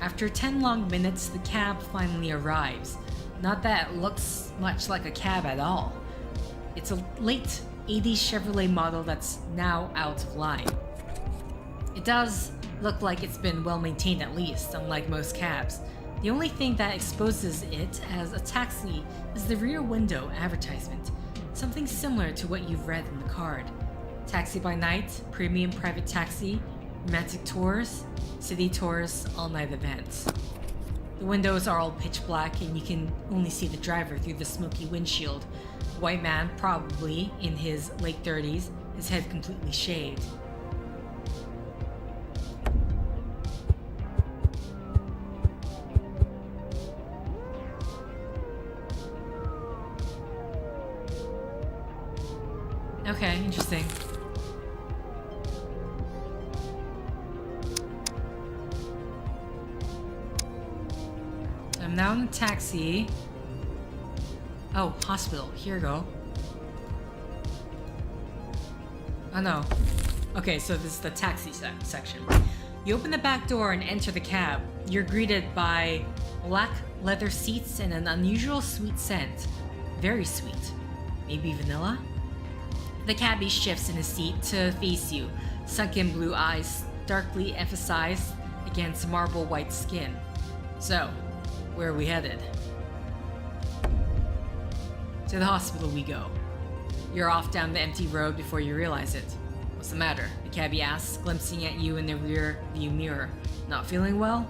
After 10 long minutes, the cab finally arrives. Not that it looks much like a cab at all. It's a late 80s Chevrolet model that's now out of line. It does look like it's been well maintained at least, unlike most cabs. The only thing that exposes it as a taxi is the rear window advertisement, something similar to what you've read in the card. Taxi by night, premium private taxi, romantic tours, city tours, all-night events. The windows are all pitch black and you can only see the driver through the smoky windshield. A white man, probably in his late 30s, his head completely shaved. Okay, interesting. I'm now in the taxi. Oh, hospital. Here we go. Oh no. Okay, so this is the taxi section. You open the back door and enter the cab. You're greeted by black leather seats and an unusual sweet scent. Very sweet. Maybe vanilla? The cabbie shifts in his seat to face you, sunken blue eyes darkly emphasized against marble white skin. So, where are we headed? To the hospital we go. You're off down the empty road before you realize it. What's the matter? The cabbie asks, glimpsing at you in the rear view mirror. Not feeling well?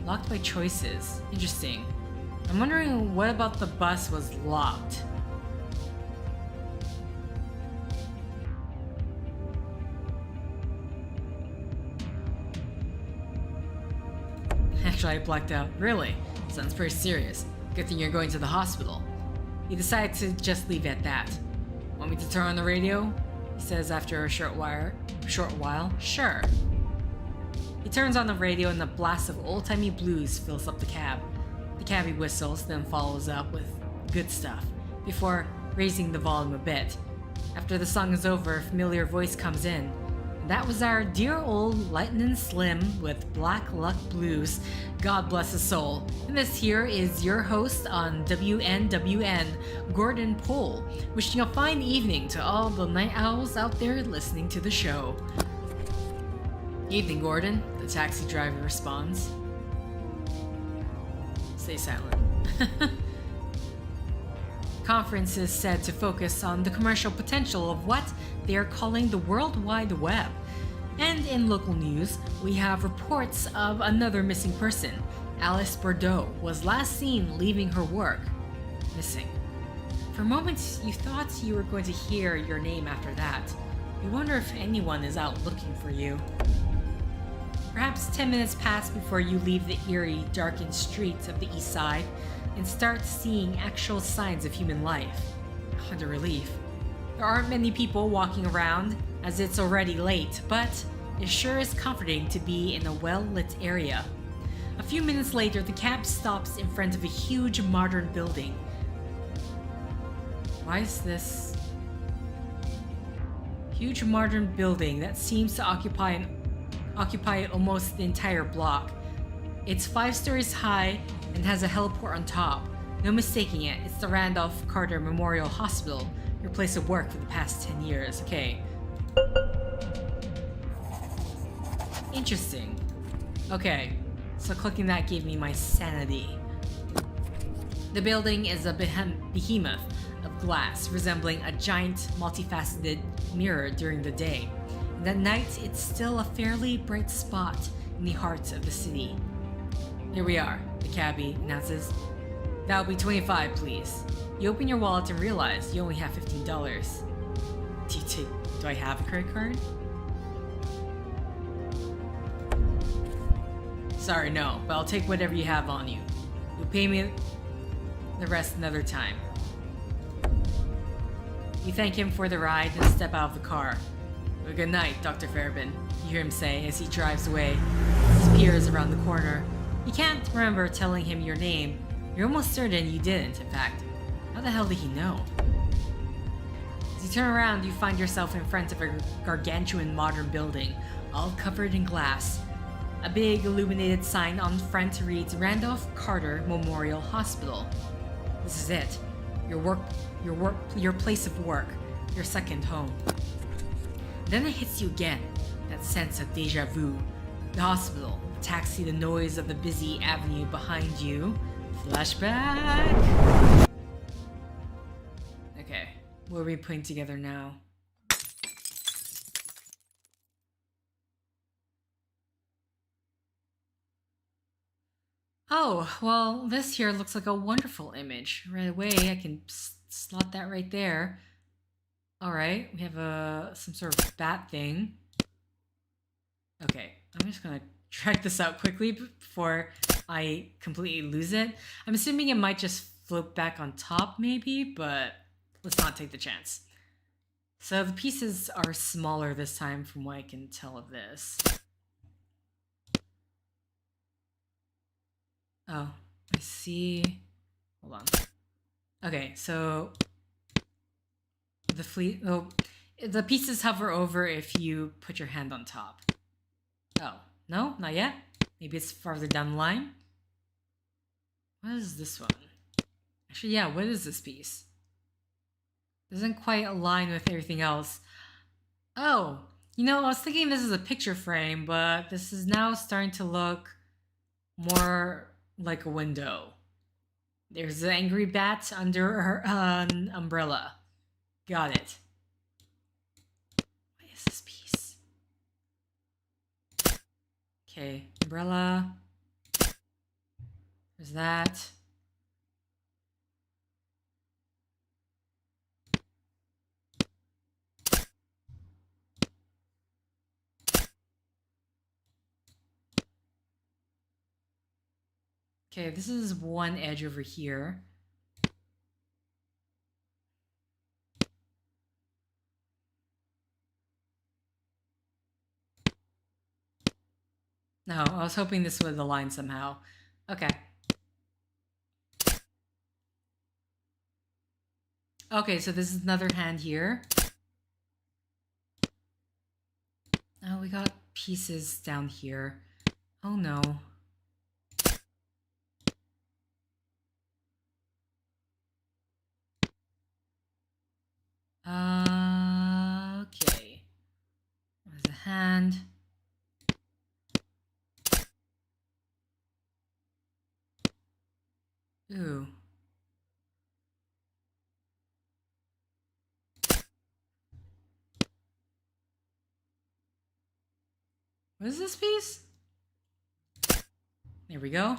Locked by choices. Interesting. I'm wondering what about the bus was locked? Actually, I blacked out. Really? Sounds pretty serious. Good thing you're going to the hospital. You decide to just leave it at that. Want me to turn on the radio? He says after a short while. Sure. He turns on the radio and a blast of old-timey blues fills up the cab. The cabbie whistles, then follows up with good stuff, before raising the volume a bit. After the song is over, a familiar voice comes in. That was our dear old Lightning Slim with Black Luck Blues. God bless his soul. And this here is your host on WNWN, Gordon Pohl, wishing a fine evening to all the night owls out there listening to the show. Evening, Gordon, the taxi driver responds. Stay silent. Conference is said to focus on the commercial potential of what they are calling the World Wide Web. And in local news, we have reports of another missing person. Alice Bordeaux was last seen leaving her work. Missing. For a moment, you thought you were going to hear your name after that. You wonder if anyone is out looking for you. Perhaps 10 minutes pass before you leave the eerie, darkened streets of the east side and start seeing actual signs of human life. What a relief. There aren't many people walking around, as it's already late, but it sure is comforting to be in a well-lit area. A few minutes later, the cab stops in front of a huge modern building. Why is this huge modern building that seems to occupy almost the entire block? It's 5 stories high and has a heliport on top. No mistaking it, it's the Randolph Carter Memorial Hospital, your place of work for the past 10 years. Okay. Interesting. Okay, so clicking that gave me my sanity. The building is a behemoth of glass, resembling a giant, multifaceted mirror during the day. And at night, it's still a fairly bright spot in the heart of the city. Here we are, the cabbie announces. That'll be $25, please. You open your wallet and realize you only have $15. Do I have a credit card? Sorry, no, but I'll take whatever you have on you. You'll pay me the rest another time. You thank him for the ride and step out of the car. Well, good night, Dr. Fairbairn, you hear him say as he drives away, disappears around the corner. You can't remember telling him your name. You're almost certain you didn't, in fact. How the hell did he know? As you turn around, you find yourself in front of a gargantuan modern building, all covered in glass. A big illuminated sign on front reads Randolph Carter Memorial Hospital. This is it. Your place of work. Your second home. Then it hits you again. That sense of deja vu. The hospital. The taxi, the noise of the busy avenue behind you. Flashback! Okay, what are we putting together now? Oh, well, this here looks like a wonderful image. Right away, I can slot that right there. Alright, we have some sort of bat thing. Okay, I'm just gonna track this out quickly before I completely lose it. I'm assuming it might just float back on top maybe, but let's not take the chance. So the pieces are smaller this time from what I can tell of this. Oh, I see. Hold on. Okay, so the pieces hover over if you put your hand on top. Oh, no, not yet. Maybe it's farther down the line. What is this one? Actually, yeah, what is this piece? Doesn't quite align with everything else. Oh, you know, I was thinking this is a picture frame, but this is now starting to look more like a window. There's an angry bat under an umbrella. Got it. What is this piece? Okay, umbrella. There's that. Okay, this is one edge over here. No, I was hoping this would align somehow. Okay. Okay, so this is another hand here. Oh, we got pieces down here. Oh no. Okay. There's a hand. Ooh. What is this piece? There we go.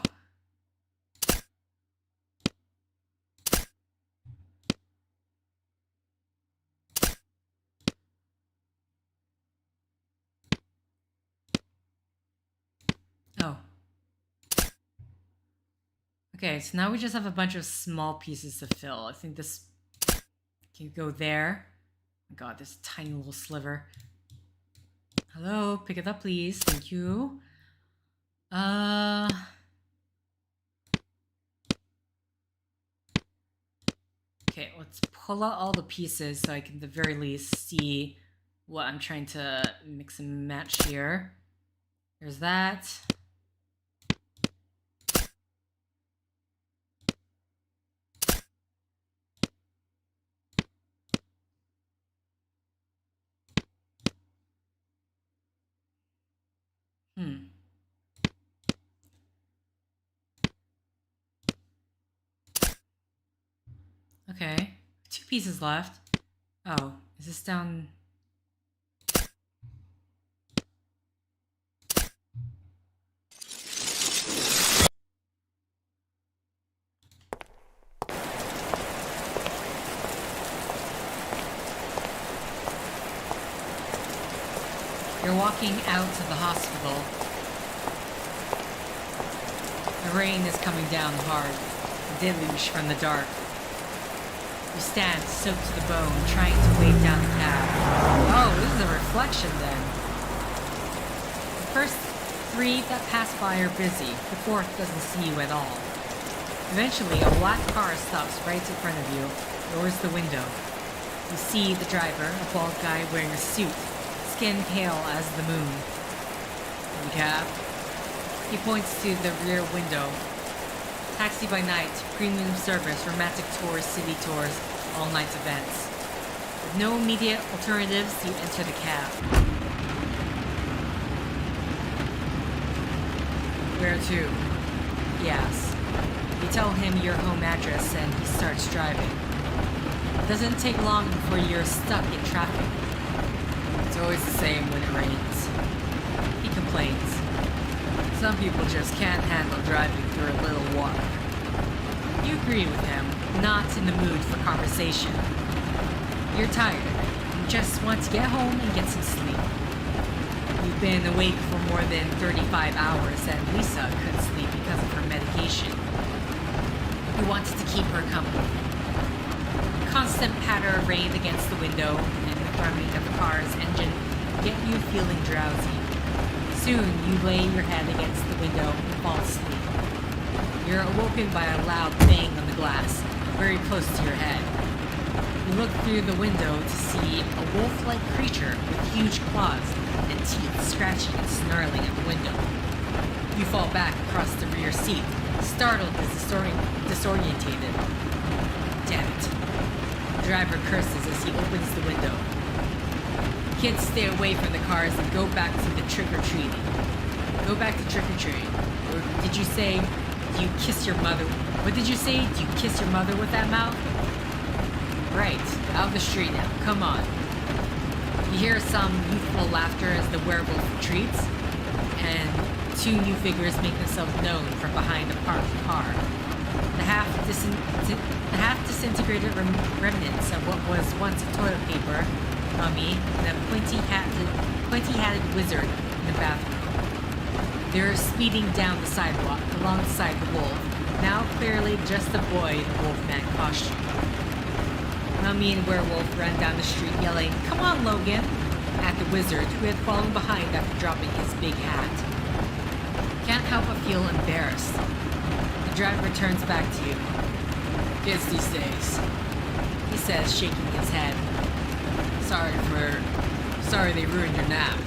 Oh. Okay, so now we just have a bunch of small pieces to fill. I think this can go there. Oh my god, this tiny little sliver. Hello, pick it up please. Thank you. Okay, let's pull out all the pieces so I can at the very least see what I'm trying to mix and match here. There's that. Hmm. Okay. 2 pieces left. Oh, is this down... You're walking out to the hospital. The rain is coming down hard, a deluge from the dark. You stand, soaked to the bone, trying to wave down the cab. Oh, this is a reflection then. The first 3 that pass by are busy. The 4th doesn't see you at all. Eventually, a black car stops right in front of you, lowers the window. You see the driver, a bald guy wearing a suit, skin pale as the moon. In the cab. He points to the rear window. Taxi by night, premium service, romantic tours, city tours, all-night events. With no immediate alternatives, you enter the cab. Where to? He asks. You tell him your home address and he starts driving. It doesn't take long before you're stuck in traffic. It's always the same when it rains. He complains. Some people just can't handle driving through a little water. You agree with him, not in the mood for conversation. You're tired. You just want to get home and get some sleep. You've been awake for more than 35 hours and Lisa couldn't sleep because of her medication. You wanted to keep her company. Constant patter of rain against the window and the thrumming of the car's engine get you feeling drowsy. Soon, you lay your head against the window and fall asleep. You're awoken by a loud bang on the glass, very close to your head. You look through the window to see a wolf-like creature with huge claws and teeth scratching and snarling at the window. You fall back across the rear seat, startled and disorientated. Damn it. The driver curses as he opens the window. Kids stay away from the cars and go back to the trick-or-treating. Go back to trick-or-treating. Or did you say, do you kiss your mother? What did you say? Do you kiss your mother with that mouth? Right, out of the street now. Come on. You hear some youthful laughter as the werewolf retreats, and 2 new figures make themselves known from behind a parked car. The half-disintegrated remnants of what was once a toilet paper mummy and a pointy-hatted wizard in the bathroom. They're speeding down the sidewalk alongside the wolf, now clearly just a boy in a wolfman costume. Mummy and werewolf ran down the street yelling, "Come on, Logan!" at the wizard who had fallen behind after dropping his big hat. Can't help but feel embarrassed. The driver turns back to you. "Kids these days," he says, shaking his head. Sorry they ruined your nap."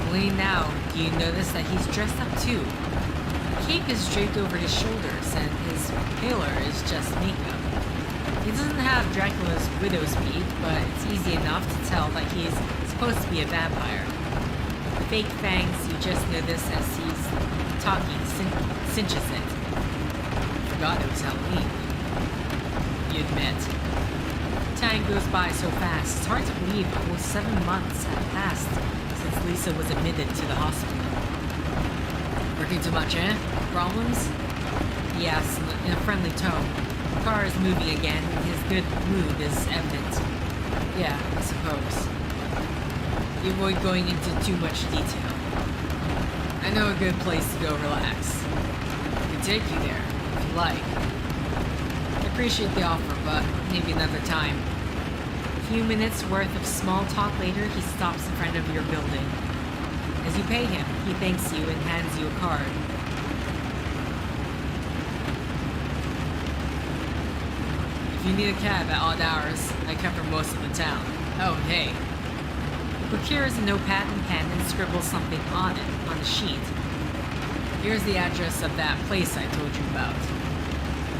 Only now do you notice that he's dressed up too. The cape is draped over his shoulders and his paler is just makeup. He doesn't have Dracula's widow's peak, but it's easy enough to tell that he's supposed to be a vampire. The fake fangs you just notice as he's talking cinches it. Forgot it was Halloween. You admit. Time goes by so fast, it's hard to believe almost 7 months have passed since Lisa was admitted to the hospital. Working too much, eh? Problems? He asks in a friendly tone. The car is moving again, and his good mood is evident. Yeah, I suppose. You avoid going into too much detail. I know a good place to go relax. I can take you there, if you like. I appreciate the offer, but maybe another time. A few minutes worth of small talk later, he stops in front of your building. As you pay him, he thanks you and hands you a card. If you need a cab at odd hours, I cover most of the town. Oh, hey. He procures a notepad and pen and scribbles something on it, on a sheet. Here's the address of that place I told you about.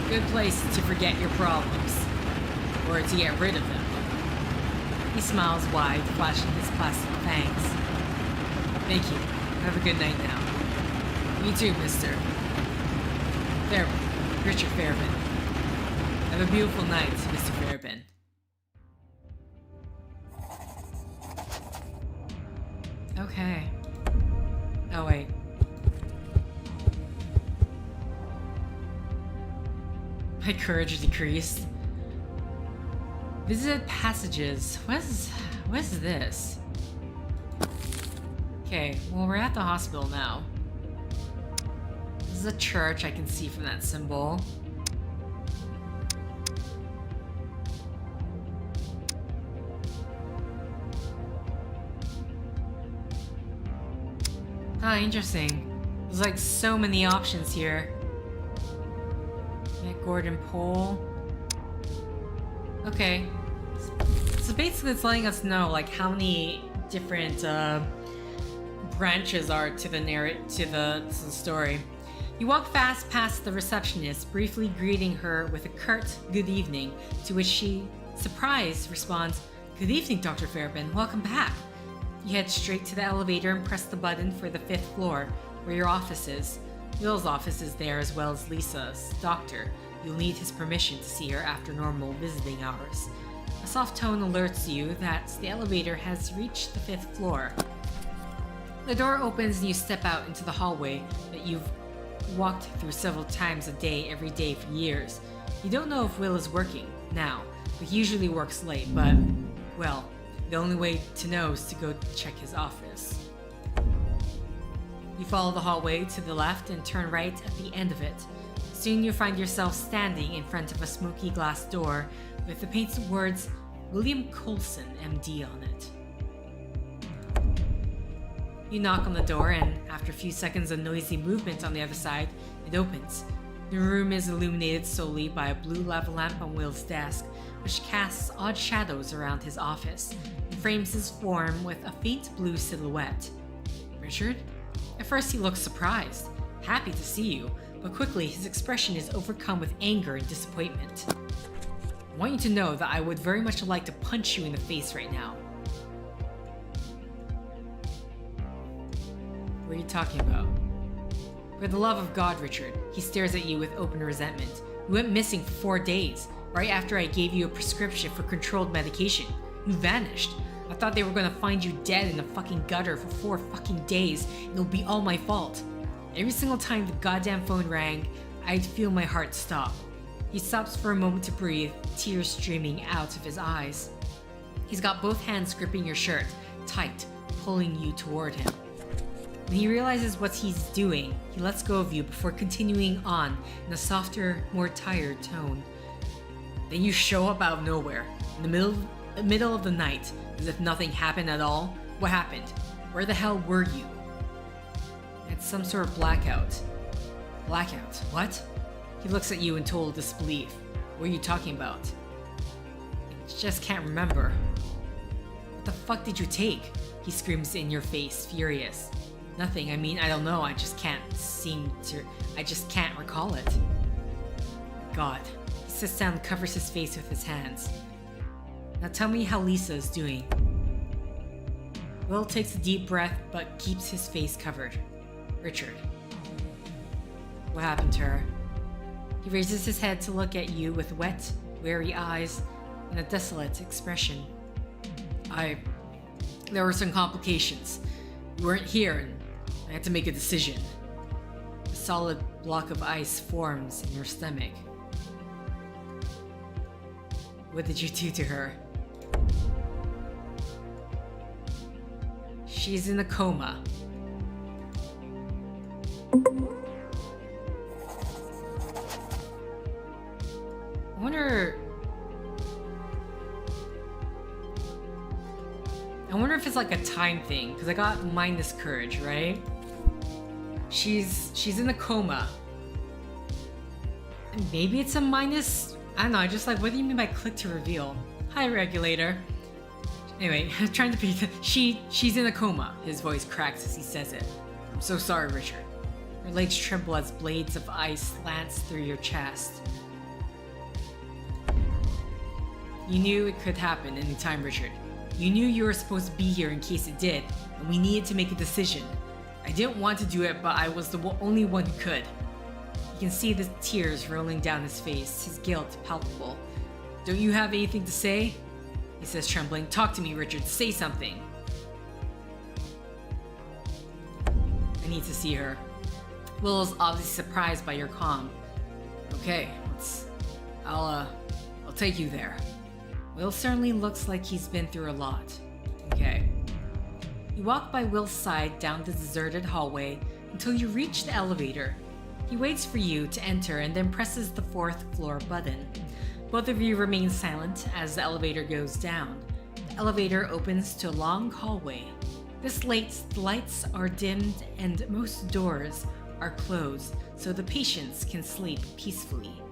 Good place to forget your problems. Or to get rid of them. He smiles wide, flashing his plastic fangs. Thank you. Have a good night now. You too, mister. Fairman. Richard Fairman. Have a beautiful night, Mr. Fairbairn. Okay. Oh, wait. My courage decreased. Visited passages. What is this? Okay, well, we're at the hospital now. This is a church, I can see from that symbol. Ah, interesting. There's like so many options here. Gordon Pole. Okay. So basically it's letting us know like how many different branches are to the story. You walk fast past the receptionist, briefly greeting her with a curt good evening, to which she, surprised, responds, "Good evening, Dr. Fairbairn. Welcome back." You head straight to the elevator and press the button for the 5th floor, where your office is. Will's office is there, as well as Lisa's doctor. You'll need his permission to see her after normal visiting hours. A soft tone alerts you that the elevator has reached the 5th floor. The door opens and you step out into the hallway that you've walked through several times a day every day for years. You don't know if Will is working now, but he usually works late, but, well, the only way to know is to go check his office. You follow the hallway to the left and turn right at the end of it. Soon you find yourself standing in front of a smoky glass door with the painted words William Coulson, MD on it. You knock on the door and, after a few seconds of noisy movement on the other side, it opens. The room is illuminated solely by a blue lava lamp on Will's desk, which casts odd shadows around his office and frames his form with a faint blue silhouette. "Richard?" At first he looks surprised, happy to see you, but quickly his expression is overcome with anger and disappointment. "I want you to know that I would very much like to punch you in the face right now." "What are you talking about?" "For the love of God, Richard," he stares at you with open resentment. "You went missing for 4 days, right after I gave you a prescription for controlled medication. You vanished. I thought they were gonna find you dead in the fucking gutter for 4 fucking days, and it'll be all my fault. Every single time the goddamn phone rang, I'd feel my heart stop." He stops for a moment to breathe, tears streaming out of his eyes. He's got both hands gripping your shirt, tight, pulling you toward him. When he realizes what he's doing, he lets go of you before continuing on in a softer, more tired tone. "Then you show up out of nowhere, in the middle of the night, as if nothing happened at all. What happened? Where the hell were you?" "It's some sort of blackout." "Blackout? What?" He looks at you in total disbelief. "What are you talking about?" "I just can't remember." "What the fuck did you take?" He screams in your face, furious. "Nothing, I don't know, I just can't recall it." God. He sits down and covers his face with his hands. "Now tell me how Lisa is doing." Will takes a deep breath but keeps his face covered. "Richard." "What happened to her?" He raises his head to look at you with wet, weary eyes and a desolate expression. There were some complications. You weren't here and I had to make a decision." A solid block of ice forms in your stomach. "What did you do to her?" "She's in a coma." I wonder if it's like a time thing, because I got minus courage, right? She's in a coma. And maybe it's a minus. I don't know. I just like, what do you mean by click to reveal? Hi, regulator. Anyway, trying to be. She's in a coma. His voice cracks as he says it. "I'm so sorry, Richard." Your legs tremble as blades of ice lance through your chest. "You knew it could happen anytime, Richard. You knew you were supposed to be here in case it did, and we needed to make a decision. I didn't want to do it, but I was the only one who could." can see the tears rolling down his face, his guilt palpable. "Don't you have anything to say?" he says, trembling. "Talk to me, Richard. Say something." "I need to see her." Will is obviously surprised by your calm. "Okay, I'll take you there." Will certainly looks like he's been through a lot. "Okay." You walk by Will's side down the deserted hallway until you reach the elevator. He waits for you to enter and then presses the 4th floor button. Both of you remain silent as the elevator goes down. The elevator opens to a long hallway. This late, the lights are dimmed and most doors are closed so the patients can sleep peacefully.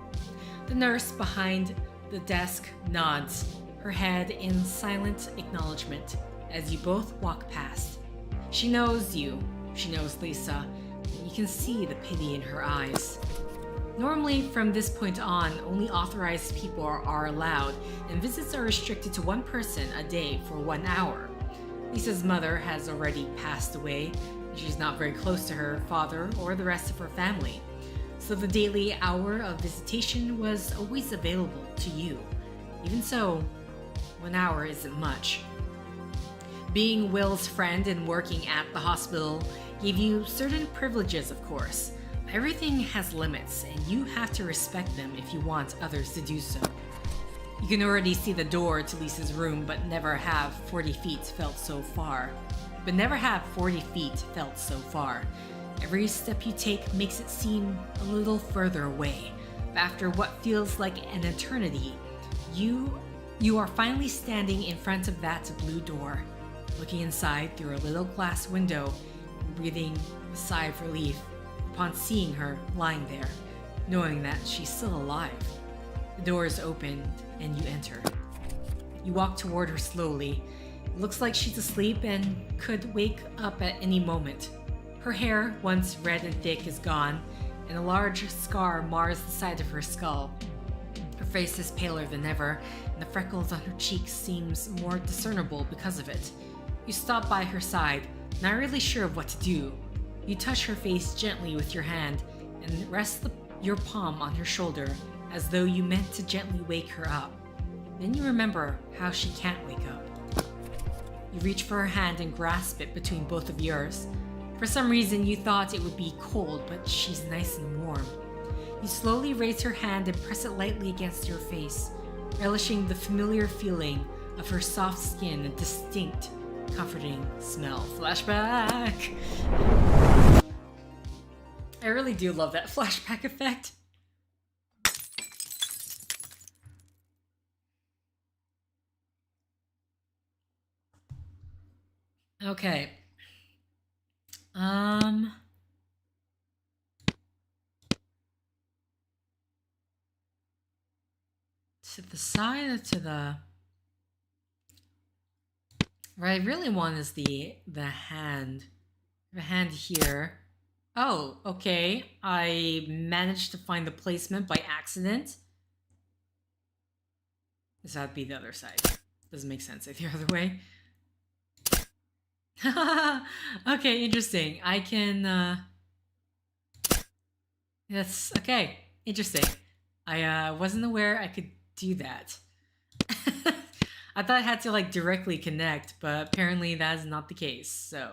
The nurse behind the desk nods her head in silent acknowledgement as you both walk past. She knows you. She knows Lisa. You can see the pity in her eyes. Normally, from this point on, only authorized people are allowed, and visits are restricted to one person a day for 1 hour. Lisa's mother has already passed away, and she's not very close to her father or the rest of her family, so the daily hour of visitation was always available to you. Even so, 1 hour isn't much. Being Will's friend and working at the hospital gave you certain privileges, of course. Everything has limits, and you have to respect them if you want others to do so. You can already see the door to Lisa's room, but never have 40 feet felt so far. Every step you take makes it seem a little further away. But after what feels like an eternity, you are finally standing in front of that blue door, looking inside through a little glass window and breathing a sigh of relief upon seeing her lying there, knowing that she's still alive. The door is opened and you enter. You walk toward her slowly. It looks like she's asleep and could wake up at any moment. Her hair, once red and thick, is gone, and a large scar mars the side of her skull. Her face is paler than ever, and the freckles on her cheeks seems more discernible because of it. You stop by her side, not really sure of what to do. You touch her face gently with your hand and rest your palm on her shoulder as though you meant to gently wake her up. Then you remember how she can't wake up. You reach for her hand and grasp it between both of yours. For some reason, you thought it would be cold, but she's nice and warm. You slowly raise her hand and press it lightly against your face, relishing the familiar feeling of her soft skin and distinct, comforting smell. Flashback! I really do love that flashback effect. Okay. To the side or to the... What I really want is the hand. The hand here. Oh, okay. I managed to find the placement by accident. This would be the other side. Doesn't make sense the other way. Okay, interesting. I can, That's, okay, interesting. I wasn't aware I could do that. I thought I had to, like, directly connect, but apparently that is not the case, so.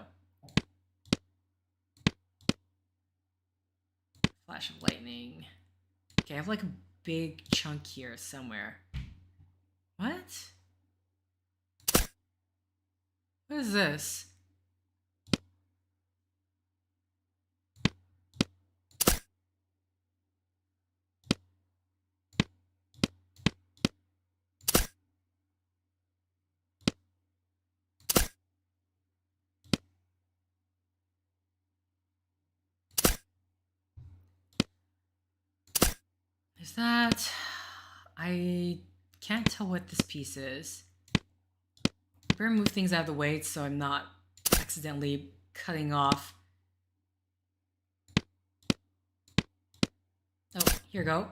Flash of lightning. Okay, I have, like, a big chunk here somewhere. What? What is this? Is that... I can't tell what this piece is. I better move things out of the way so I'm not accidentally cutting off. Oh, here we go.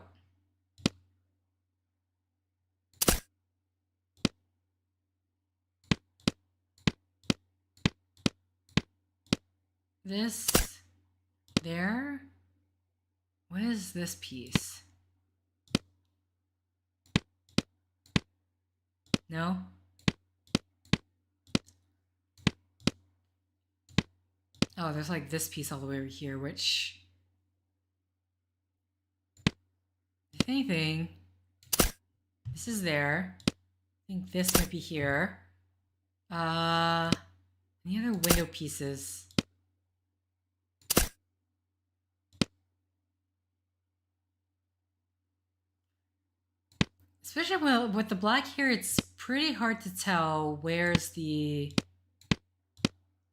This... there... What is this piece? No? Oh, there's like this piece all the way over here, which... if anything, this is there. I think this might be here. Any other window pieces? Especially with the black here, it's pretty hard to tell where's the...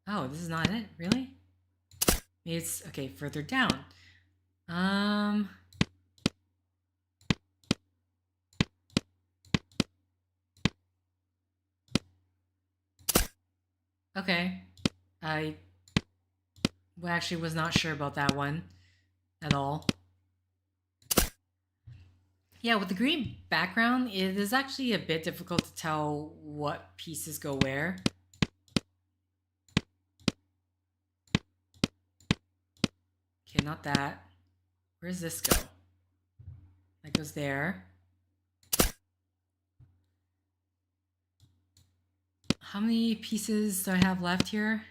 oh, this is not it? Really? Maybe it's... okay, further down. Okay. I actually was not sure about that one at all. Yeah, with the green background, it is actually a bit difficult to tell what pieces go where. Okay, not that. Where does this go? That goes there. How many pieces do I have left here?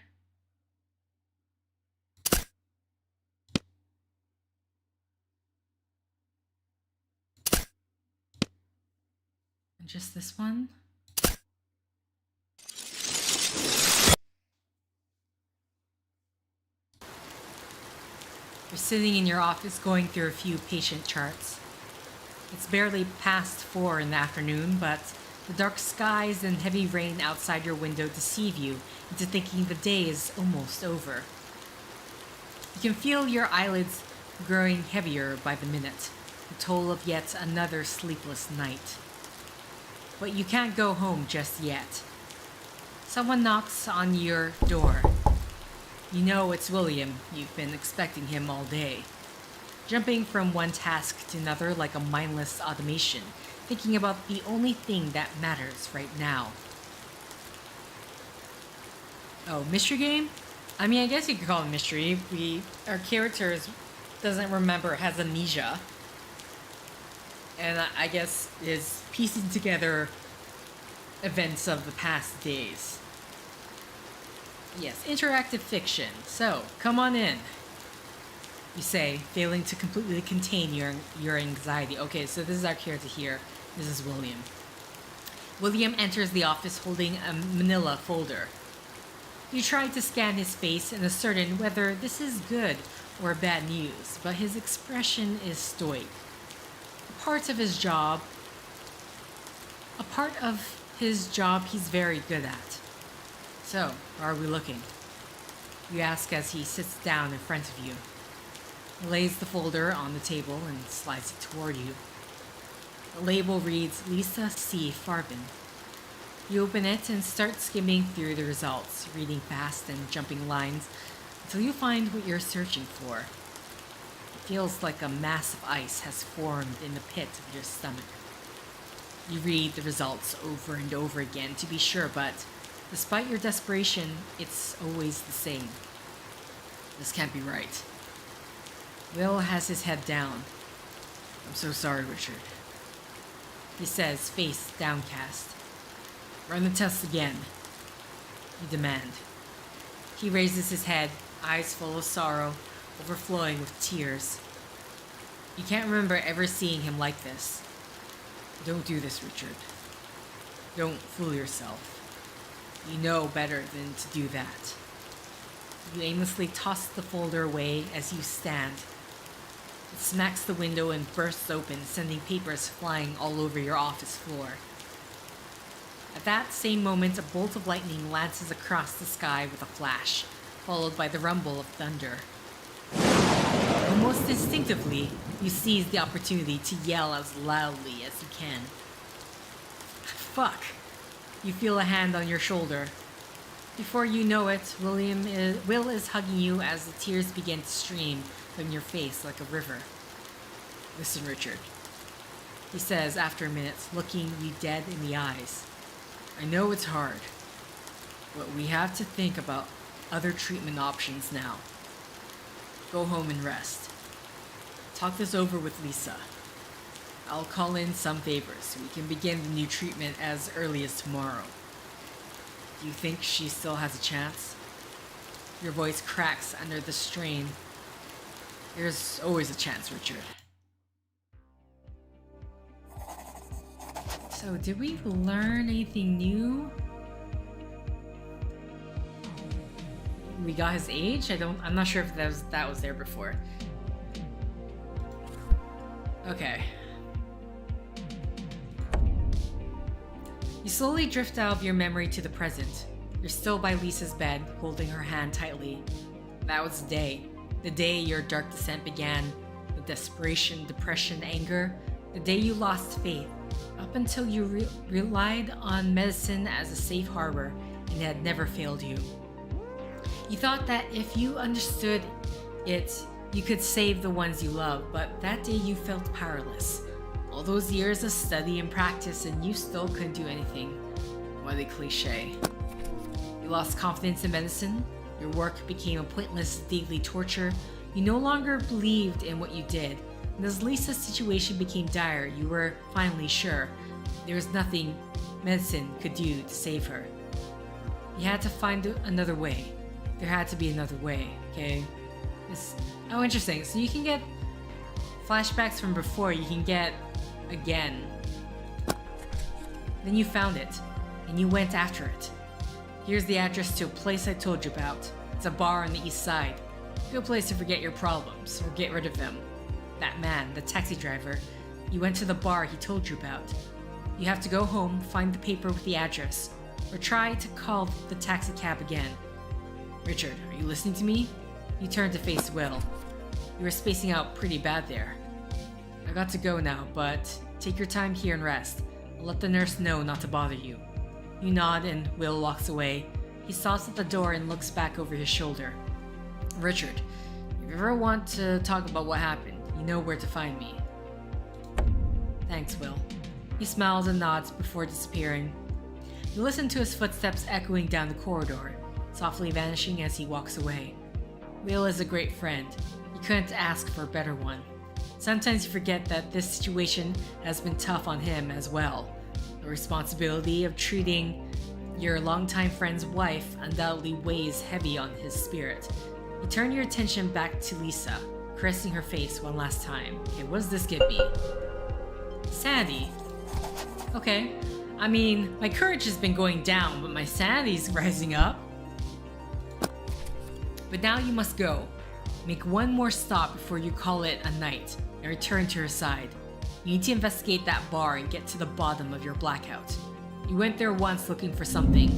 And just this one? You're sitting in your office going through a few patient charts. It's barely past 4 in the afternoon, but the dark skies and heavy rain outside your window deceive you into thinking the day is almost over. You can feel your eyelids growing heavier by the minute, the toll of yet another sleepless night. But you can't go home just yet. Someone knocks on your door. You know it's William. You've been expecting him all day. Jumping from one task to another like a mindless automation, thinking about the only thing that matters right now. Oh, mystery game? I mean, I guess you could call it mystery. Our character doesn't remember, has amnesia. And I guess is piecing together events of the past days. Yes, interactive fiction. So, come on in. You say, failing to completely contain your anxiety. Okay, so this is our character here. This is William. William enters the office holding a manila folder. You try to scan his face and ascertain whether this is good or bad news, but his expression is stoic. A part of his job he's very good at. So, are we looking? You ask as he sits down in front of you. He lays the folder on the table and slides it toward you. The label reads Lisa C. Farben. You open it and start skimming through the results, reading fast and jumping lines until you find what you're searching for. It feels like a mass of ice has formed in the pit of your stomach. You read the results over and over again to be sure, but despite your desperation, it's always the same. This can't be right. Will has his head down. I'm so sorry, Richard. He says, face downcast. Run the test again. You demand. He raises his head, eyes full of sorrow, overflowing with tears. You can't remember ever seeing him like this. Don't do this, Richard. Don't fool yourself. You know better than to do that. You aimlessly toss the folder away as you stand. It smacks the window and bursts open, sending papers flying all over your office floor. At that same moment, a bolt of lightning lances across the sky with a flash, followed by the rumble of thunder. Almost instinctively, you seize the opportunity to yell as loudly as you can. Fuck! You feel a hand on your shoulder. Before you know it, Will is hugging you as the tears begin to stream from your face like a river. Listen, Richard, he says after a minute, looking you dead in the eyes. I know it's hard, but we have to think about other treatment options now. Go home and rest. talk this over with Lisa. I'll call in some favors so we can begin the new treatment as early as tomorrow. Do you think she still has a chance? Your voice cracks under the strain. There's always a chance, Richard. So, did we learn anything new? We got his age? I'm not sure if that was there before. Okay. You slowly drift out of your memory to the present. You're still by Lisa's bed, holding her hand tightly. That was the day your dark descent began. The desperation, depression, anger. The day you lost faith. Up until you relied on medicine as a safe harbor, and it had never failed you. You thought that if you understood it, you could save the ones you love, but that day you felt powerless. All those years of study and practice, and you still couldn't do anything. What a cliche. You lost confidence in medicine. Your work became a pointless daily torture. You no longer believed in what you did. And as Lisa's situation became dire, you were finally sure there was nothing medicine could do to save her. You had to find another way. There had to be another way, okay? Oh, interesting. So you can get flashbacks from before, you can get again. Then you found it, and you went after it. Here's the address to a place I told you about. It's a bar on the east side. Good place to forget your problems, or get rid of them. That man, the taxi driver, you went to the bar he told you about. You have to go home, find the paper with the address, or try to call the taxi cab again. Richard, are you listening to me? You turned to face Will. You were spacing out pretty bad there. I got to go now, but take your time here and rest. I'll let the nurse know not to bother you. You nod and Will walks away. He stops at the door and looks back over his shoulder. Richard, if you ever want to talk about what happened, you know where to find me. Thanks, Will. He smiles and nods before disappearing. You listen to his footsteps echoing down the corridor, softly vanishing as he walks away. Will is a great friend. You couldn't ask for a better one. Sometimes you forget that this situation has been tough on him as well. The responsibility of treating your longtime friend's wife undoubtedly weighs heavy on his spirit. You turn your attention back to Lisa, caressing her face one last time. Okay, what does this give me? Sanity. Okay. I mean, my courage has been going down, but my sanity's rising up. But now you must go. Make one more stop before you call it a night, and return to her side. You need to investigate that bar and get to the bottom of your blackout. You went there once looking for something.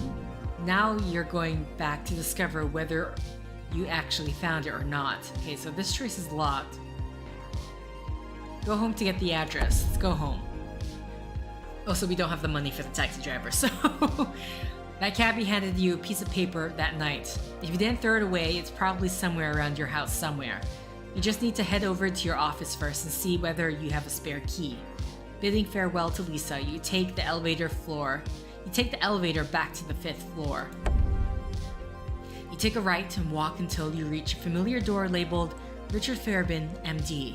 Now you're going back to discover whether you actually found it or not. Okay, so this choice is locked. Go home to get the address. Let's go home. Also, we don't have the money for the taxi driver, so... That cabbie handed you a piece of paper that night. If you didn't throw it away, it's probably somewhere around your house somewhere. You just need to head over to your office first and see whether you have a spare key. Bidding farewell to Lisa, you take the elevator back to the 5th floor. You take a right and walk until you reach a familiar door labeled Richard Farabin, MD.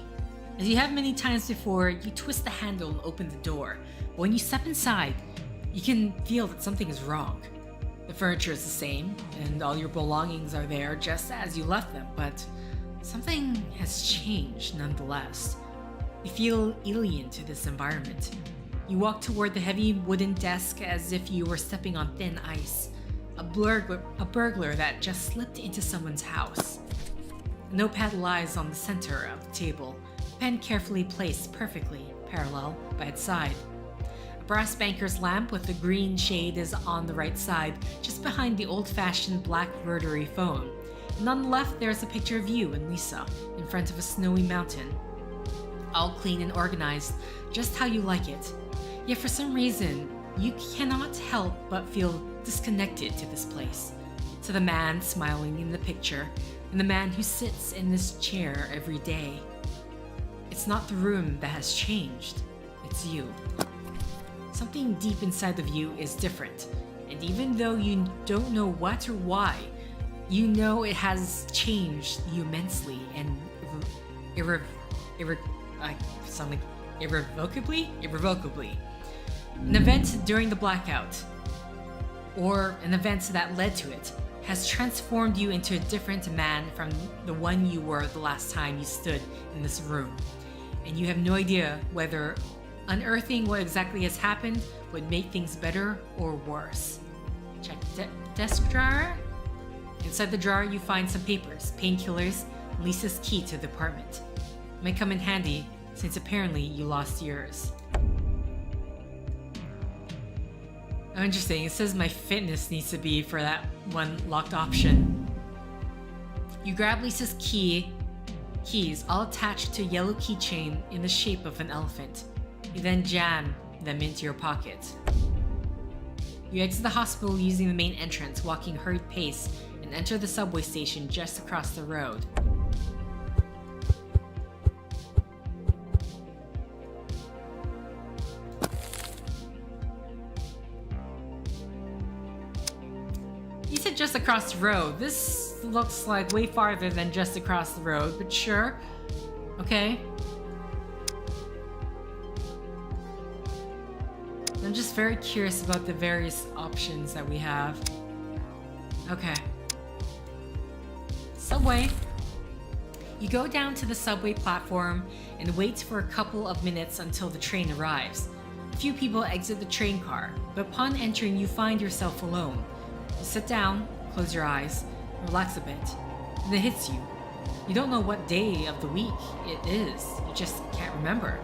As you have many times before, you twist the handle and open the door. But when you step inside, you can feel that something is wrong. The furniture is the same, and all your belongings are there just as you left them, but something has changed nonetheless. You feel alien to this environment. You walk toward the heavy wooden desk as if you were stepping on thin ice. A burglar that just slipped into someone's house. A notepad lies on the center of the table, a pen carefully placed perfectly parallel by its side. Brass banker's lamp with the green shade is on the right side, just behind the old-fashioned black rotary phone. And on the left, there's a picture of you and Lisa, in front of a snowy mountain. All clean and organized, just how you like it. Yet for some reason, you cannot help but feel disconnected to this place. To the man smiling in the picture, and the man who sits in this chair every day. It's not the room that has changed, it's you. Something deep inside of you is different, and even though you don't know what or why, you know it has changed you immensely and Something irrevocably? An event during the blackout, or an event that led to it, has transformed you into a different man from the one you were the last time you stood in this room. And you have no idea whether unearthing what exactly has happened would make things better or worse. Check desk drawer. Inside the drawer, you find some papers, painkillers, and Lisa's key to the apartment. It may come in handy, since apparently you lost yours. Oh, interesting. It says my fitness needs to be for that one locked option. You grab Lisa's keys, all attached to a yellow keychain in the shape of an elephant. You then jam them into your pocket. You exit the hospital using the main entrance, walking hurried pace, and enter the subway station just across the road. You said just across the road. This looks like way farther than just across the road, but sure. Okay. I'm just very curious about the various options that we have. Okay. Subway. You go down to the subway platform and wait for a couple of minutes until the train arrives. A few people exit the train car, but upon entering you find yourself alone. You sit down, close your eyes, relax a bit, and it hits you. You don't know what day of the week it is, you just can't remember.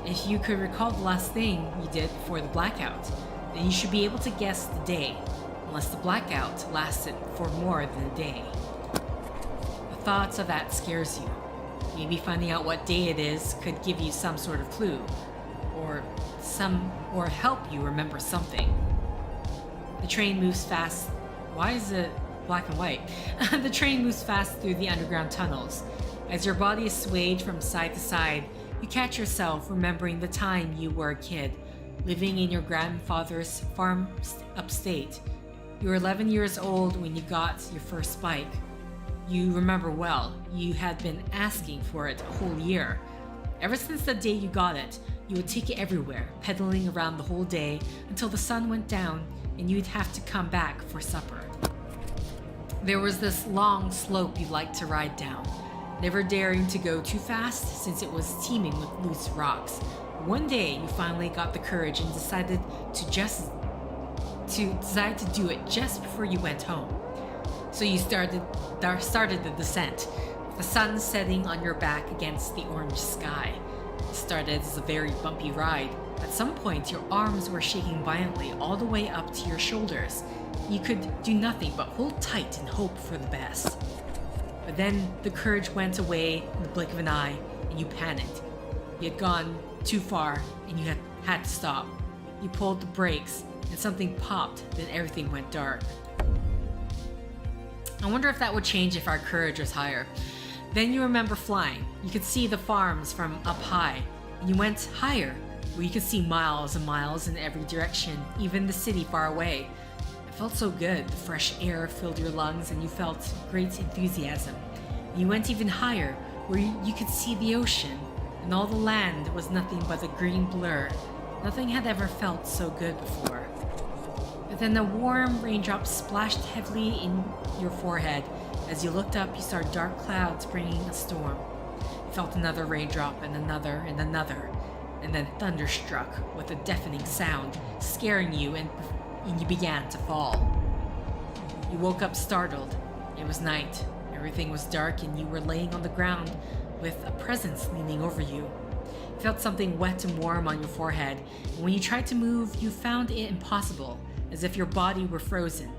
If you could recall the last thing you did before the blackout, then you should be able to guess the day, unless the blackout lasted for more than a day. The thoughts of that scares you. Maybe finding out what day it is could give you some sort of clue, or help you remember something. The train moves fast. Why is it black and white? The train moves fast through the underground tunnels. As your body is swayed from side to side, you catch yourself remembering the time you were a kid, living in your grandfather's farm upstate. You were 11 years old when you got your first bike. You remember well, you had been asking for it a whole year. Ever since the day you got it, you would take it everywhere, pedaling around the whole day until the sun went down and you'd have to come back for supper. There was this long slope you liked to ride down, never daring to go too fast since it was teeming with loose rocks. One day you finally got the courage and decided to do it just before you went home. So you started the descent, the sun setting on your back against the orange sky. It started as a very bumpy ride. At some point, your arms were shaking violently all the way up to your shoulders. You could do nothing but hold tight and hope for the best. But then the courage went away in the blink of an eye, and you panicked. You had gone too far, and you had to stop. You pulled the brakes, and something popped, then everything went dark. I wonder if that would change if our courage was higher. Then you remember flying. You could see the farms from up high, and you went higher, where you could see miles and miles in every direction, even the city far away. It felt so good. The fresh air filled your lungs, and you felt great enthusiasm. And you went even higher, where you could see the ocean, and all the land was nothing but a green blur. Nothing had ever felt so good before. But then a warm raindrop splashed heavily in your forehead. As you looked up, you saw dark clouds bringing a storm. You felt another raindrop and another and another, and then thunder struck with a deafening sound, scaring you, and you began to fall. You woke up startled. It was night. Everything was dark, and you were laying on the ground with a presence leaning over you. You felt something wet and warm on your forehead, and when you tried to move, you found it impossible, as if your body were frozen.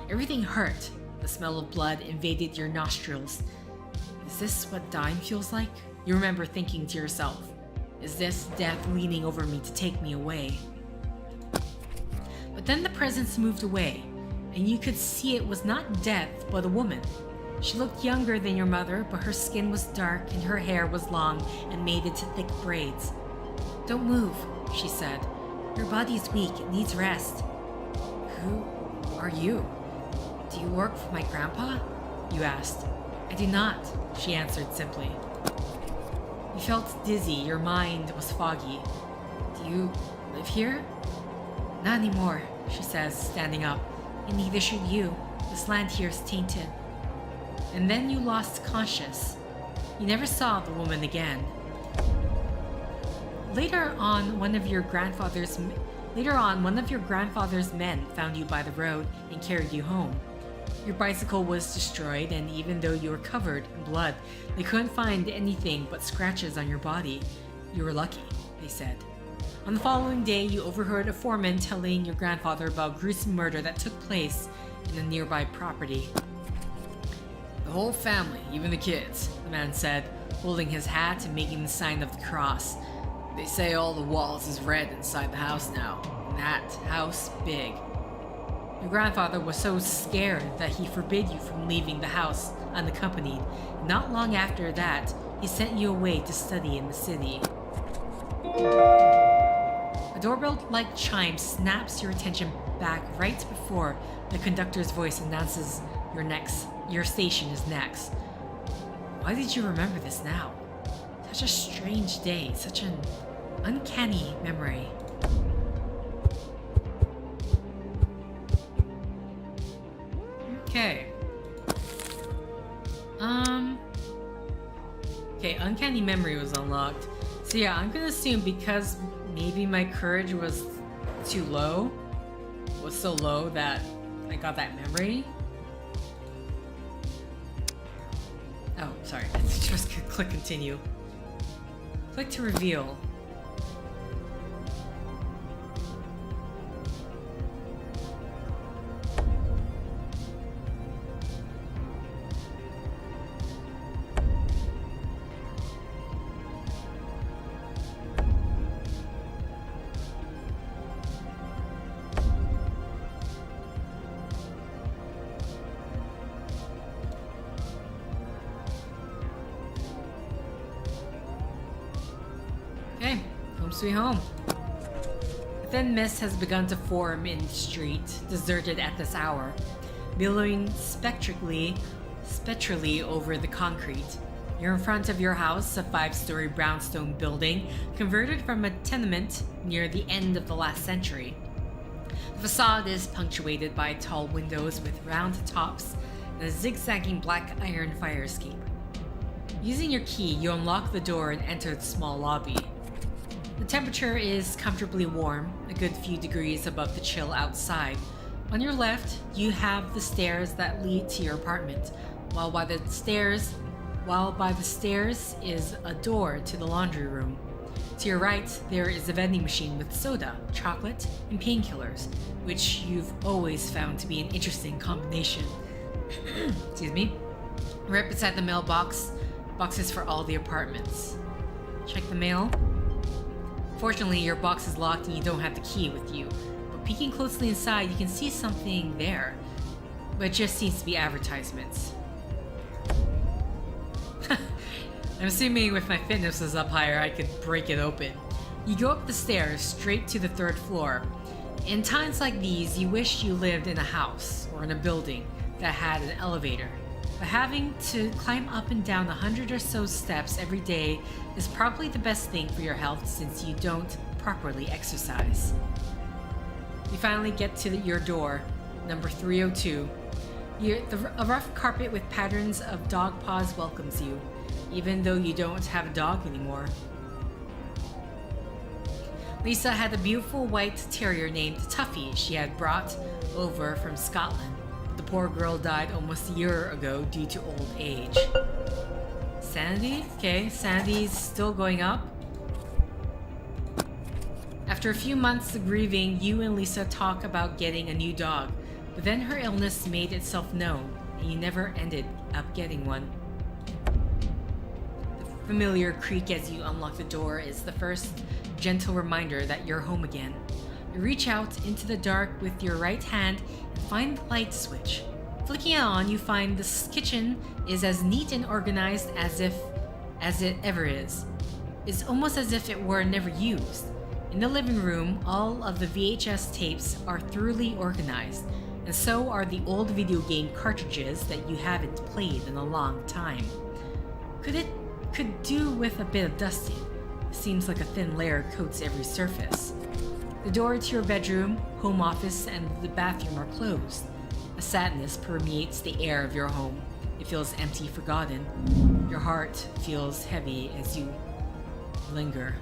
Everything hurt. The smell of blood invaded your nostrils. Is this what dying feels like? You remember thinking to yourself, is this death leaning over me to take me away? But then the presence moved away, and you could see it was not death, but a woman. She looked younger than your mother, but her skin was dark and her hair was long and made into thick braids. Don't move, she said. Your body is weak, it needs rest. Who are you? Do you work for my grandpa? You asked. I do not, she answered simply. You felt dizzy, your mind was foggy. Do you live here? Not anymore, she says, standing up. And neither should you. This land here is tainted. And then you lost conscious. You never saw the woman again. Later on, one of your grandfather's men found you by the road and carried you home. Your bicycle was destroyed, and even though you were covered in blood, they couldn't find anything but scratches on your body. You were lucky, they said. On the following day, you overheard a foreman telling your grandfather about a gruesome murder that took place in a nearby property. The whole family, even the kids, the man said, holding his hat and making the sign of the cross. They say all the walls is red inside the house now, and that house big. Your grandfather was so scared that he forbid you from leaving the house unaccompanied. Not long after that, he sent you away to study in the city. A doorbell-like chime snaps your attention back right before the conductor's voice announces your station is next. Why did you remember this now? Such a strange day, such an uncanny memory. Okay. Okay, uncanny memory was unlocked. So yeah, I'm gonna assume because maybe my courage was too low, was so low that I got that memory. Oh, sorry. Let's just click continue. Click to reveal. Okay, home sweet home. A thin mist has begun to form in the street, deserted at this hour, billowing spectrally over the concrete. You're in front of your house, a 5-story brownstone building converted from a tenement near the end of the last century. The facade is punctuated by tall windows with round tops and a zigzagging black iron fire escape. Using your key, you unlock the door and enter the small lobby. The temperature is comfortably warm, a good few degrees above the chill outside. On your left, you have the stairs that lead to your apartment, while by the stairs is a door to the laundry room. To your right, there is a vending machine with soda, chocolate, and painkillers, which you've always found to be an interesting combination. Excuse me. Right beside the mailbox, boxes for all the apartments. Check the mail. Fortunately, your box is locked and you don't have the key with you, but peeking closely inside, you can see something there, but it just seems to be advertisements. I'm assuming if my fitness was up higher, I could break it open. You go up the stairs straight to the 3rd floor. In times like these, you wish you lived in a house or in a building that had an elevator. But having to climb up and down 100 or so steps every day is probably the best thing for your health since you don't properly exercise. You finally get to your door, number 302. A rough carpet with patterns of dog paws welcomes you, even though you don't have a dog anymore. Lisa had a beautiful white terrier named Tuffy she had brought over from Scotland. The poor girl died almost a year ago due to old age. Sanity? Okay, sanity's still going up. After a few months of grieving, you and Lisa talk about getting a new dog, but then her illness made itself known, and you never ended up getting one. The familiar creak as you unlock the door is the first gentle reminder that you're home again. You reach out into the dark with your right hand and find the light switch. Flicking it on, you find the kitchen is as neat and organized as it ever is. It's almost as if it were never used. In the living room, all of the VHS tapes are thoroughly organized, and so are the old video game cartridges that you haven't played in a long time. Could could do with a bit of dusting. It seems like a thin layer coats every surface. The door to your bedroom, home office, and the bathroom are closed. A sadness permeates the air of your home. It feels empty, forgotten. Your heart feels heavy as you linger.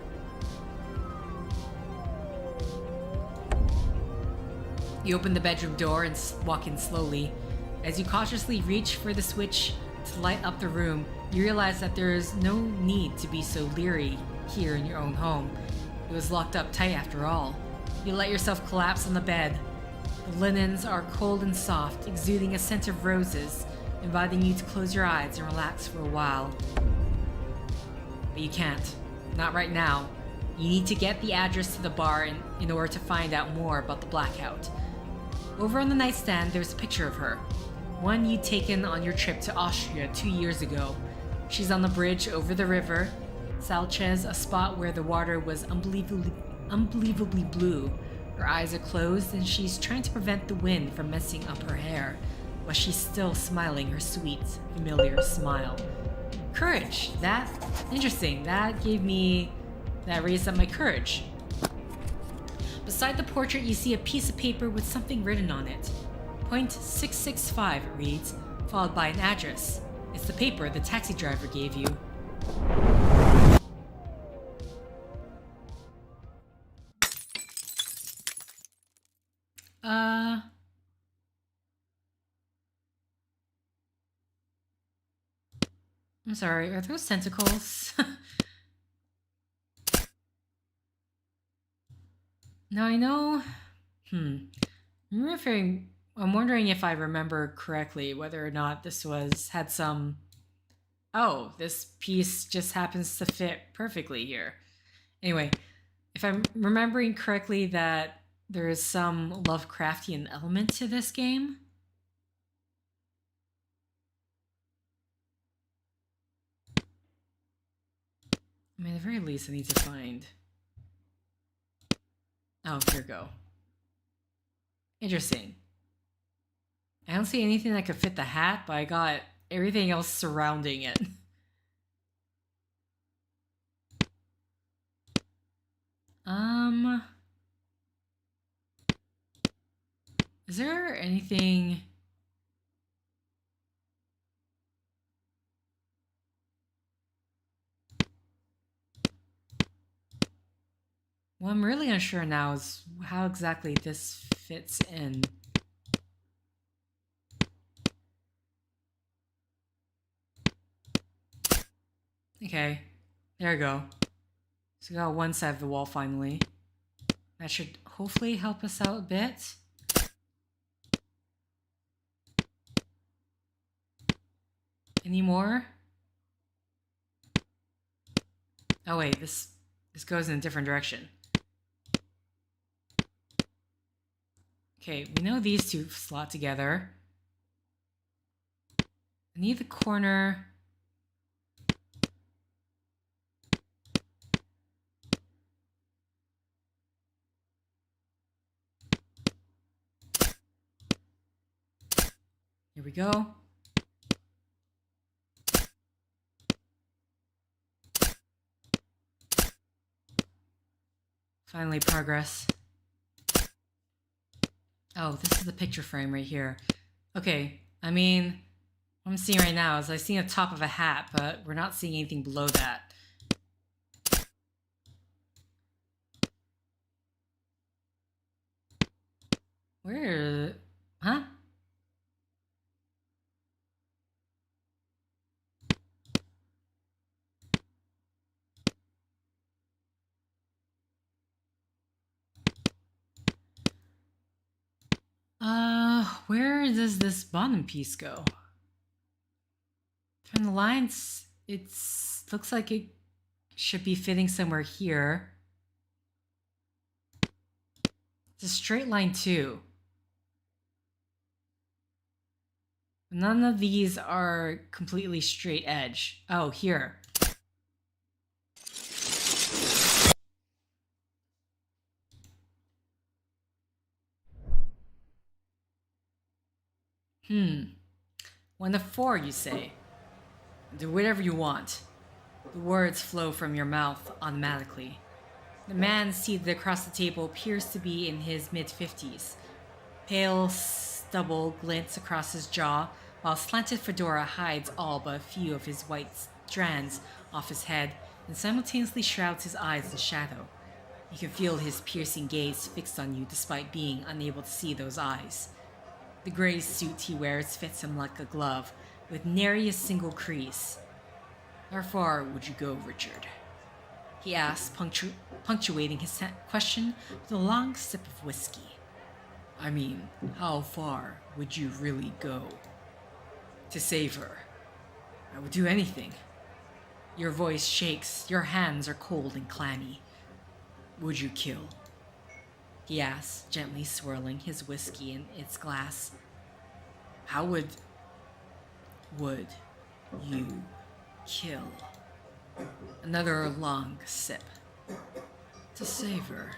You open the bedroom door and walk in slowly. As you cautiously reach for the switch to light up the room, you realize that there is no need to be so leery here in your own home. It was locked up tight after all. You let yourself collapse on the bed. The linens are cold and soft, exuding a scent of roses, inviting you to close your eyes and relax for a while. But you can't. Not right now. You need to get the address to the bar in order to find out more about the Blackout. Over on the nightstand, there's a picture of her. One you'd taken on your trip to Austria 2 years ago. She's on the bridge over the river, Salchez, a spot where the water was unbelievably blue. Her eyes are closed and she's trying to prevent the wind from messing up her hair, but she's still smiling her sweet, familiar smile. Courage! That's interesting. That raised up my courage. Beside the portrait, you see a piece of paper with something written on it. .665 it reads, followed by an address. It's the paper the taxi driver gave you. I'm sorry, are those tentacles? Now I know... I'm wondering if I remember correctly whether or not this had some... Oh, this piece just happens to fit perfectly here. Anyway, if I'm remembering correctly that there is some Lovecraftian element to this game. I mean, at the very least, I need to find... Oh, here we go. Interesting. I don't see anything that could fit the hat, but I got everything else surrounding it. Is there anything... What I'm really unsure now is how exactly this fits in. Okay, there we go. So we got one side of the wall finally. That should hopefully help us out a bit. Any more? Oh wait, this goes in a different direction. Okay, we know these two slot together. I need the corner. Here we go. Finally, progress. Oh, this is the picture frame right here. Okay, I mean, what I'm seeing right now is I see the top of a hat, but we're not seeing anything below that. Where? Huh? Where does this bottom piece go? From the lines, looks like it should be fitting somewhere here. It's a straight line too. None of these are completely straight edge. Oh, here. One of four, you say. Do whatever you want. The words flow from your mouth automatically. The man seated across the table appears to be in his mid-50s. Pale stubble glints across his jaw, while slanted fedora hides all but a few of his white strands off his head and simultaneously shrouds his eyes in shadow. You can feel his piercing gaze fixed on you despite being unable to see those eyes. The gray suit he wears fits him like a glove, with nary a single crease. How far would you go, Richard? He asks, punctuating his question with a long sip of whiskey. I mean, how far would you really go? To save her. I would do anything. Your voice shakes, your hands are cold and clammy. Would you kill? He asks, gently swirling his whiskey in its glass. How would you kill? Another long sip. To save her.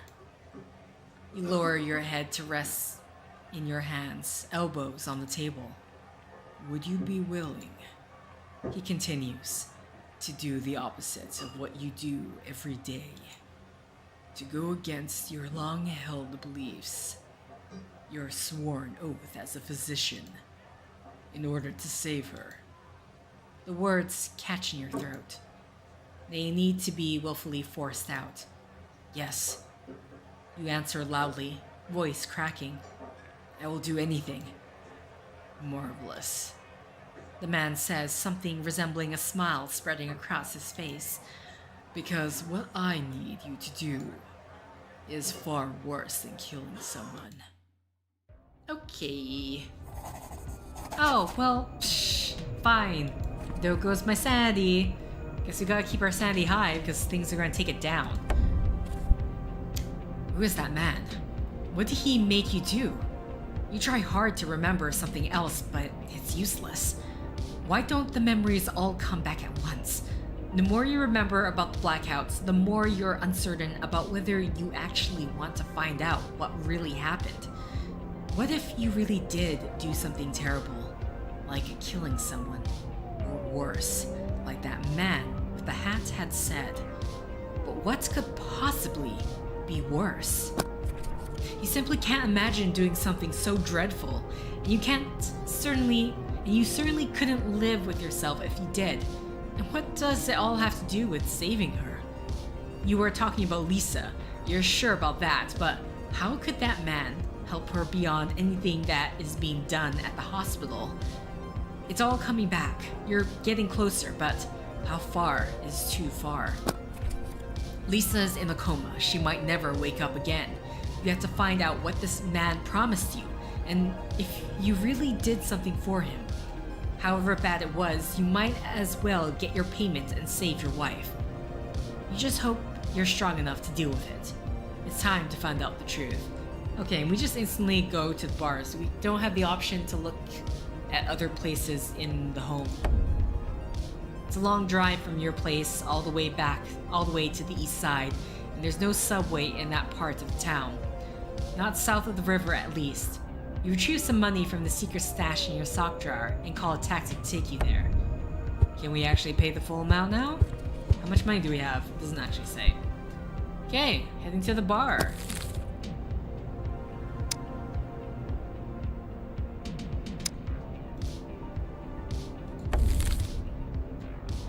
You lower your head to rest in your hands, elbows on the table. Would you be willing? He continues, to do the opposite of what you do every day. To go against your long-held beliefs, your sworn oath as a physician, in order to save her. The words catch in your throat. They need to be willfully forced out. Yes. You answer loudly, voice cracking. I will do anything. Marvelous. The man says, something resembling a smile spreading across his face. Because what I need you to do is far worse than killing someone. Okay. Oh, well, fine. There goes my sanity. Guess we gotta keep our sanity high because things are gonna take it down. Who is that man? What did he make you do? You try hard to remember something else, but it's useless. Why don't the memories all come back at once? The more you remember about the blackouts, the more you're uncertain about whether you actually want to find out what really happened. What if you really did do something terrible, like killing someone? Or worse, like that man with the hat had said. But what could possibly be worse? You simply can't imagine doing something so dreadful, and you certainly couldn't live with yourself if you did. And what does it all have to do with saving her? You were talking about Lisa, you're sure about that, but how could that man help her beyond anything that is being done at the hospital? It's all coming back. You're getting closer, but how far is too far? Lisa's in a coma. She might never wake up again. You have to find out what this man promised you, and if you really did something for him. However bad it was, you might as well get your payment and save your wife. You just hope you're strong enough to deal with it. It's time to find out the truth. Okay, and we just instantly go to the bars. We don't have the option to look at other places in the home. It's a long drive from your place all the way to the east side, and there's no subway in that part of town. Not south of the river, at least. You retrieve some money from the secret stash in your sock drawer and call a taxi to take you there. Can we actually pay the full amount now? How much money do we have? It doesn't actually say. Okay, heading to the bar.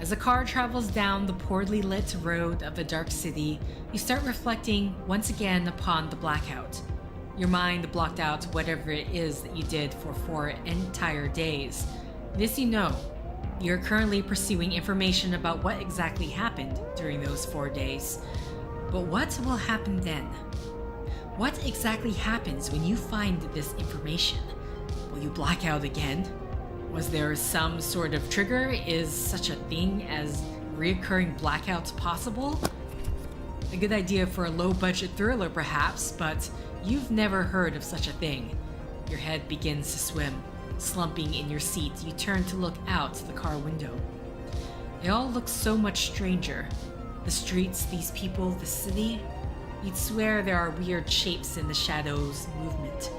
As the car travels down the poorly lit road of the dark city, you start reflecting once again upon the blackout. Your mind blocked out whatever it is that you did for 4 entire days. This you know. You're currently pursuing information about what exactly happened during those 4 days. But what will happen then? What exactly happens when you find this information? Will you black out again? Was there some sort of trigger? Is such a thing as reoccurring blackouts possible? A good idea for a low-budget thriller perhaps, but you've never heard of such a thing. Your head begins to swim. Slumping in your seat, you turn to look out the car window. It all looks so much stranger. The streets, these people, the city. You'd swear there are weird shapes in the shadows' movement.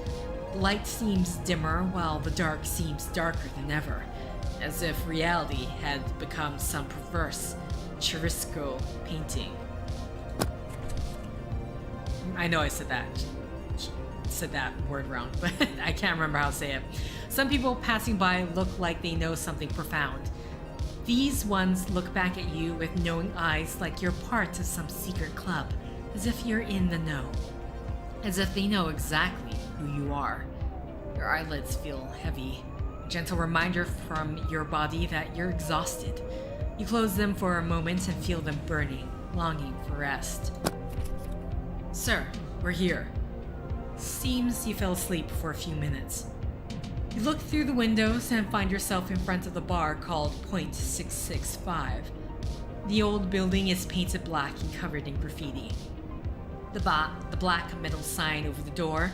The light seems dimmer while the dark seems darker than ever, as if reality had become some perverse Chirisco painting. I know I said that word wrong, but I can't remember how to say it. Some people passing by look like they know something profound. These ones look back at you with knowing eyes like you're part of some secret club, as if you're in the know. As if they know exactly who you are. Your eyelids feel heavy, a gentle reminder from your body that you're exhausted. You close them for a moment and feel them burning, longing for rest. Sir, we're here. Seems you fell asleep for a few minutes. You look through the windows and find yourself in front of the bar called Point 665. The old building is painted black and covered in graffiti. The black metal sign over the door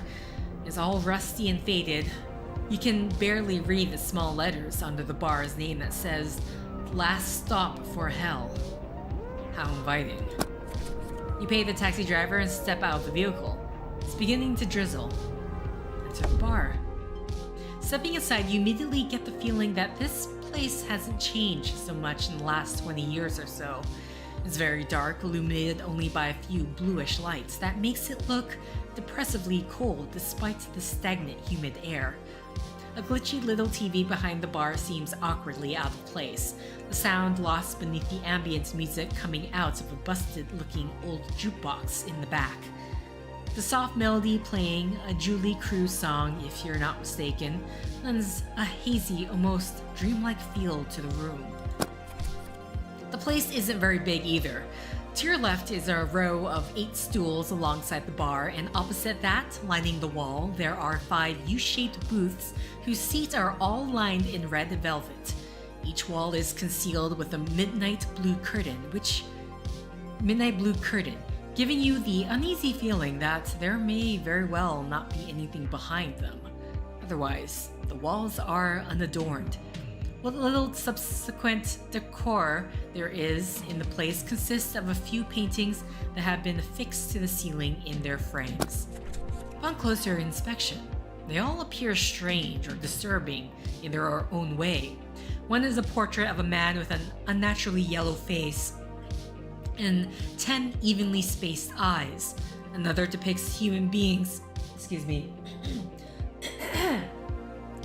is all rusty and faded. You can barely read the small letters under the bar's name that says, "Last stop for hell." How inviting. You pay the taxi driver and step out of the vehicle. It's beginning to drizzle. Enter the bar. Stepping inside, you immediately get the feeling that this place hasn't changed so much in the last 20 years or so. It's very dark, illuminated only by a few bluish lights that makes it look depressively cold despite the stagnant, humid air. A glitchy little TV behind the bar seems awkwardly out of place, the sound lost beneath the ambient music coming out of a busted-looking old jukebox in the back. The soft melody playing, a Julie Cruz song if you're not mistaken, lends a hazy, almost dreamlike feel to the room. The place isn't very big either. To your left is a row of 8 stools alongside the bar, and opposite that, lining the wall, there are 5 U-shaped booths whose seats are all lined in red velvet. Each wall is concealed with a midnight blue curtain, giving you the uneasy feeling that there may very well not be anything behind them. Otherwise, the walls are unadorned. What little subsequent decor there is in the place consists of a few paintings that have been affixed to the ceiling in their frames. Upon closer inspection, they all appear strange or disturbing in their own way. One is a portrait of a man with an unnaturally yellow face and 10 evenly spaced eyes. Another depicts human beings,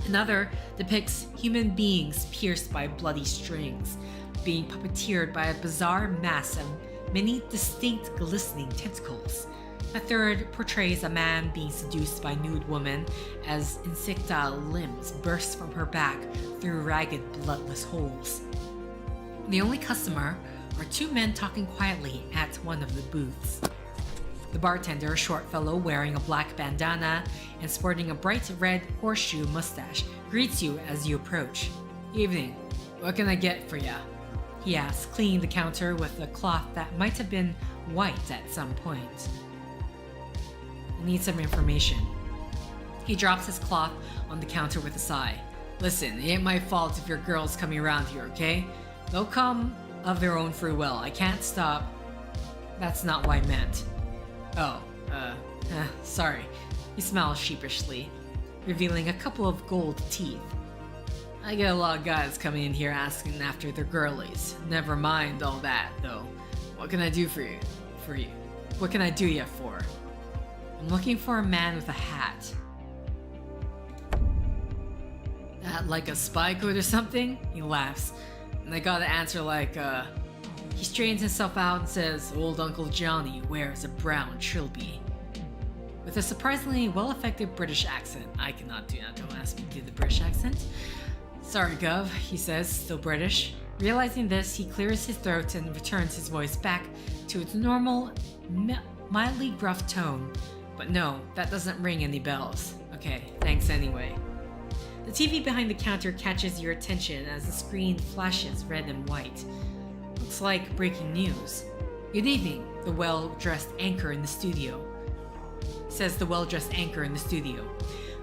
Another depicts human beings pierced by bloody strings, being puppeteered by a bizarre mass of many distinct glistening tentacles. A third portrays a man being seduced by a nude woman as insectile limbs burst from her back through ragged, bloodless holes. The only customer are 2 men talking quietly at one of the booths. The bartender, a short fellow wearing a black bandana and sporting a bright red horseshoe mustache, greets you as you approach. "Evening, what can I get for ya?" he asks, cleaning the counter with a cloth that might have been white at some point. "I need some information." He drops his cloth on the counter with a sigh. "Listen, it ain't my fault if your girl's coming around here, okay? They'll come of their own free will. I can't stop." "That's not what I meant." "Oh, sorry." He smiles sheepishly, revealing a couple of gold teeth. "I get a lot of guys coming in here asking after their girlies. Never mind all that, though. What can I do for you? What can I do ya for?" "I'm looking for a man with a hat." "That like a spy coat or something?" He laughs. "And I gotta answer like, He straightens himself out and says, "Old Uncle Johnny wears a brown trilby." With a surprisingly well-affected British accent. I cannot do that, don't ask me to do the British accent. "Sorry, Gov," he says, still British. Realizing this, he clears his throat and returns his voice back to its normal, mildly gruff tone. But no, that doesn't ring any bells. Okay, thanks anyway. The TV behind the counter catches your attention as the screen flashes red and white. Looks like breaking news. "Good evening," the well-dressed anchor in the studio. Says the well-dressed anchor in the studio.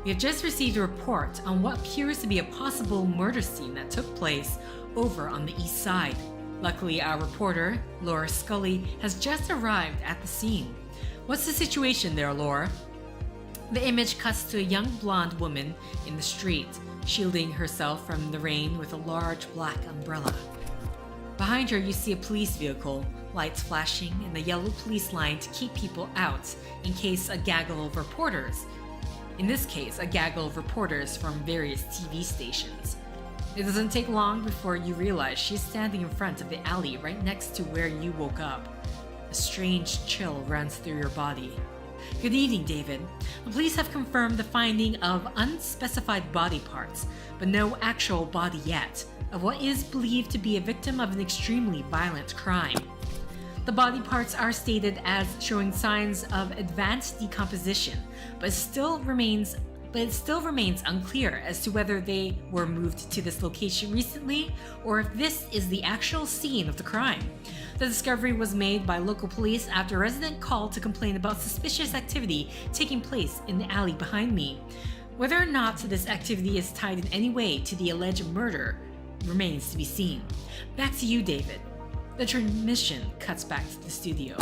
"We have just received a report on what appears to be a possible murder scene that took place over on the east side. Luckily, our reporter, Laura Scully, has just arrived at the scene. What's the situation there, Laura?" The image cuts to a young blonde woman in the street, shielding herself from the rain with a large black umbrella. Behind her, you see a police vehicle, lights flashing, and a yellow police line to keep people out in case a gaggle of reporters. In this case, a gaggle of reporters from various TV stations. It doesn't take long before you realize she's standing in front of the alley right next to where you woke up. A strange chill runs through your body. Good evening, David. The police have confirmed the finding of unspecified body parts, but no actual body yet, of what is believed to be a victim of an extremely violent crime. The body parts are stated as showing signs of advanced decomposition, but it still remains unclear as to whether they were moved to this location recently or if this is the actual scene of the crime. The discovery was made by local police after a resident called to complain about suspicious activity taking place in the alley behind me. Whether or not this activity is tied in any way to the alleged murder remains to be seen. Back to you, David. The transmission cuts back to the studio.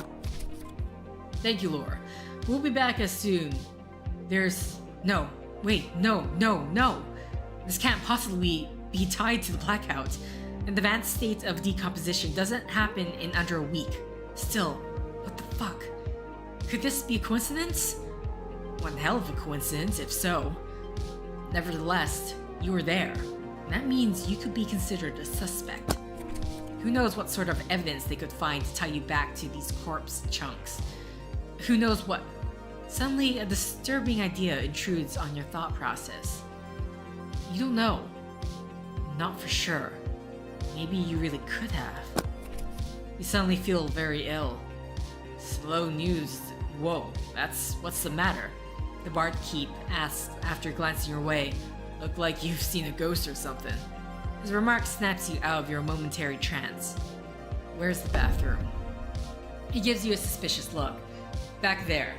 Thank you, Laura. We'll be back as soon. No. This can't possibly be tied to the blackout. An advanced state of decomposition doesn't happen in under a week. Still, what the fuck? Could this be a coincidence? One hell of a coincidence, if so. Nevertheless, you were there. And that means you could be considered a suspect. Who knows what sort of evidence they could find to tie you back to these corpse chunks? Who knows what? Suddenly, a disturbing idea intrudes on your thought process. You don't know. Not for sure. Maybe you really could have. You suddenly feel very ill. Slow news. Whoa, what's the matter? The barkeep asks after glancing your way. Look like you've seen a ghost or something. His remark snaps you out of your momentary trance. Where's the bathroom? He gives you a suspicious look. Back there.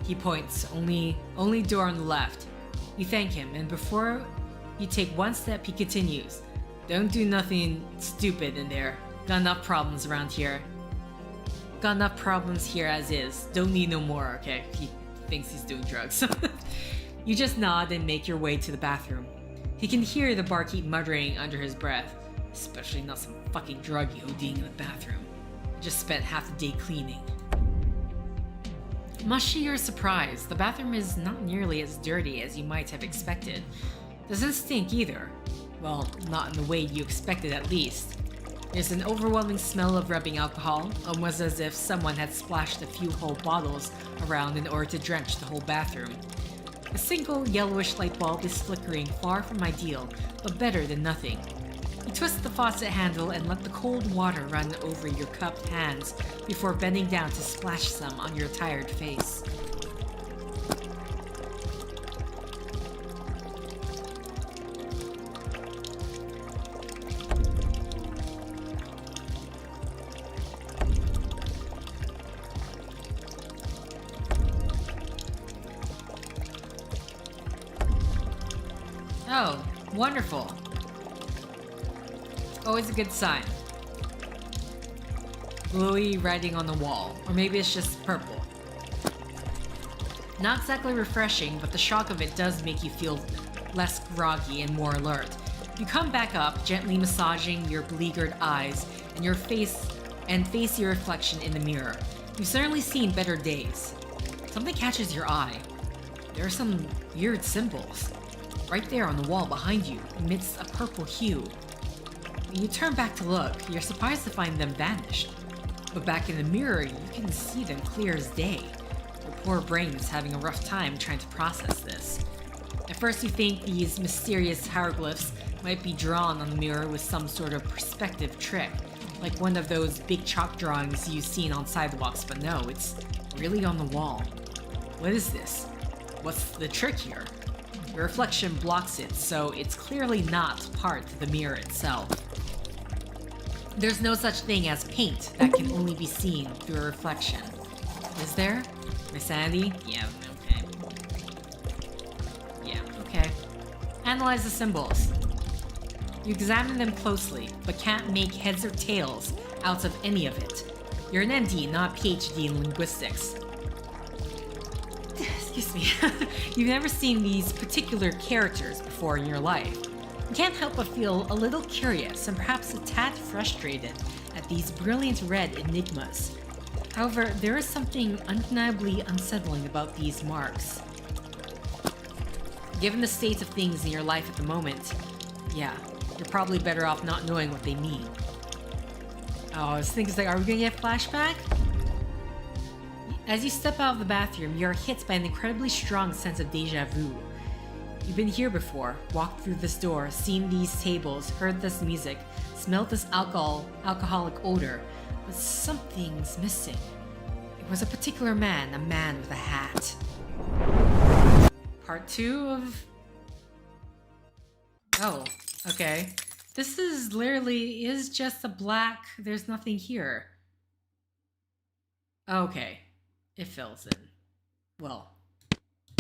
He points, only door on the left. You thank him, and before you take one step, he continues. Don't do nothing stupid in there. Got enough problems around here. Got enough problems here as is. Don't need no more, okay? He thinks he's doing drugs. You just nod and make your way to the bathroom. He can hear the barkeep muttering under his breath. Especially not some fucking druggie ODing in the bathroom. Just spent half the day cleaning. Much to your surprise, the bathroom is not nearly as dirty as you might have expected. Doesn't stink either. Well, not in the way you expected at least. There's an overwhelming smell of rubbing alcohol, almost as if someone had splashed a few whole bottles around in order to drench the whole bathroom. A single yellowish light bulb is flickering, far from ideal, but better than nothing. You twist the faucet handle and let the cold water run over your cupped hands before bending down to splash some on your tired face. Oh, wonderful. Always a good sign. Bluey writing on the wall, or maybe it's just purple. Not exactly refreshing, but the shock of it does make you feel less groggy and more alert. You come back up, gently massaging your beleaguered eyes and face your reflection in the mirror. You've certainly seen better days. Something catches your eye. There are some weird symbols. Right there on the wall behind you, amidst a purple hue. When you turn back to look, you're surprised to find them vanished. But back in the mirror, you can see them clear as day. Your poor brain is having a rough time trying to process this. At first you think these mysterious hieroglyphs might be drawn on the mirror with some sort of perspective trick, like one of those big chalk drawings you've seen on sidewalks, but no, it's really on the wall. What is this? What's the trick here? The reflection blocks it, so it's clearly not part of the mirror itself. There's no such thing as paint that can only be seen through a reflection. Is there? My sanity? Yeah, okay. Yeah, okay. Analyze the symbols. You examine them closely, but can't make heads or tails out of any of it. You're an ND, not a PhD in linguistics. Excuse me. You've never seen these particular characters before in your life. You can't help but feel a little curious and perhaps a tad frustrated at these brilliant red enigmas. However, there is something undeniably unsettling about these marks. Given the state of things in your life at the moment, yeah, you're probably better off not knowing what they mean. Oh, I was thinking, like, are we gonna get a flashback? As you step out of the bathroom, you are hit by an incredibly strong sense of deja vu. You've been here before, walked through this door, seen these tables, heard this music, smelled this alcoholic odor, but something's missing. It was a particular man, a man with a hat. Part 2 of... Oh, okay. This is literally just a black, there's nothing here. Okay, it fills in. Well,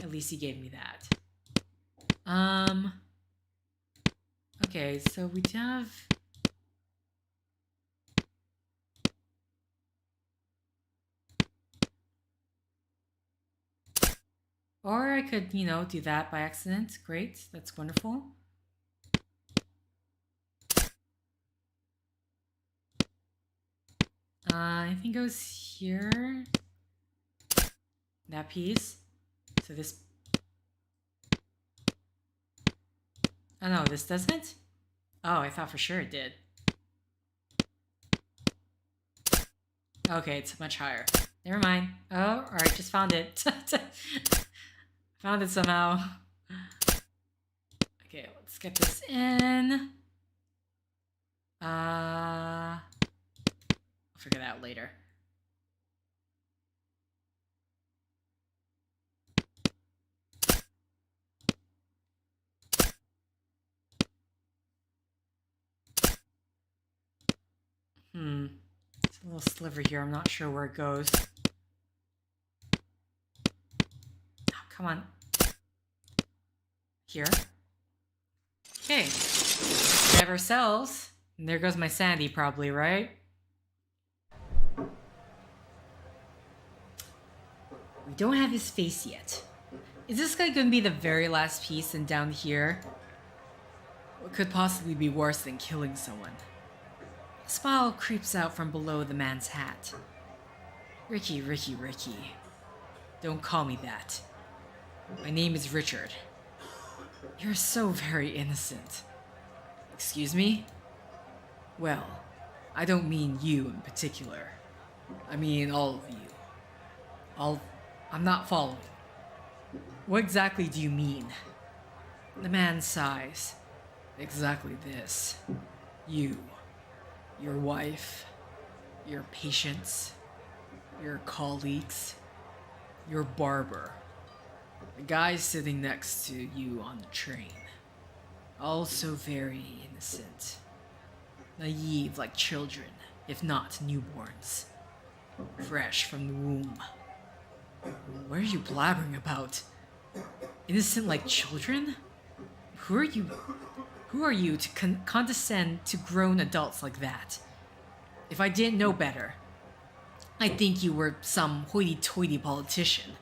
at least he gave me that. Okay, so we have... Or I could, you know, do that by accident. Great, that's wonderful. I think it goes here. That piece. So this... Oh no, this doesn't? Oh, I thought for sure it did. Okay, it's much higher. Never mind. Oh, alright, just found it. Found it somehow. Okay, let's get this in. I'll figure that out later. It's a little sliver here. I'm not sure where it goes. Oh, come on. Here. Okay. Grab ourselves. And there goes my sandy, probably, right? We don't have his face yet. Is this guy gonna be the very last piece and down here? What could possibly be worse than killing someone? A smile creeps out from below the man's hat. Ricky, Ricky, Ricky. Don't call me that. My name is Richard. You're so very innocent. Excuse me? Well, I don't mean you in particular. I mean all of you. I'm not following. What exactly do you mean? The man sighs. Exactly this. You. Your wife. Your patients. Your colleagues. Your barber. The guy sitting next to you on the train. Also very innocent. Naive like children, if not newborns. Fresh from the womb. What are you blabbering about? Innocent like children? Who are you to condescend to grown adults like that? If I didn't know better, I'd think you were some hoity-toity politician.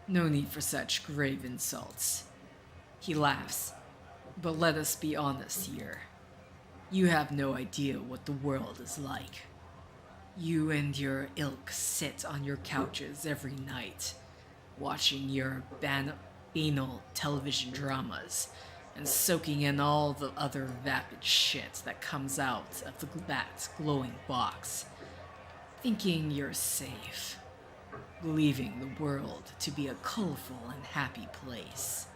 No need for such grave insults. He laughs. But let us be honest here. You have no idea what the world is like. You and your ilk sit on your couches every night, watching your banal television dramas, and soaking in all the other vapid shit that comes out of that glowing box, thinking you're safe, believing the world to be a colorful and happy place,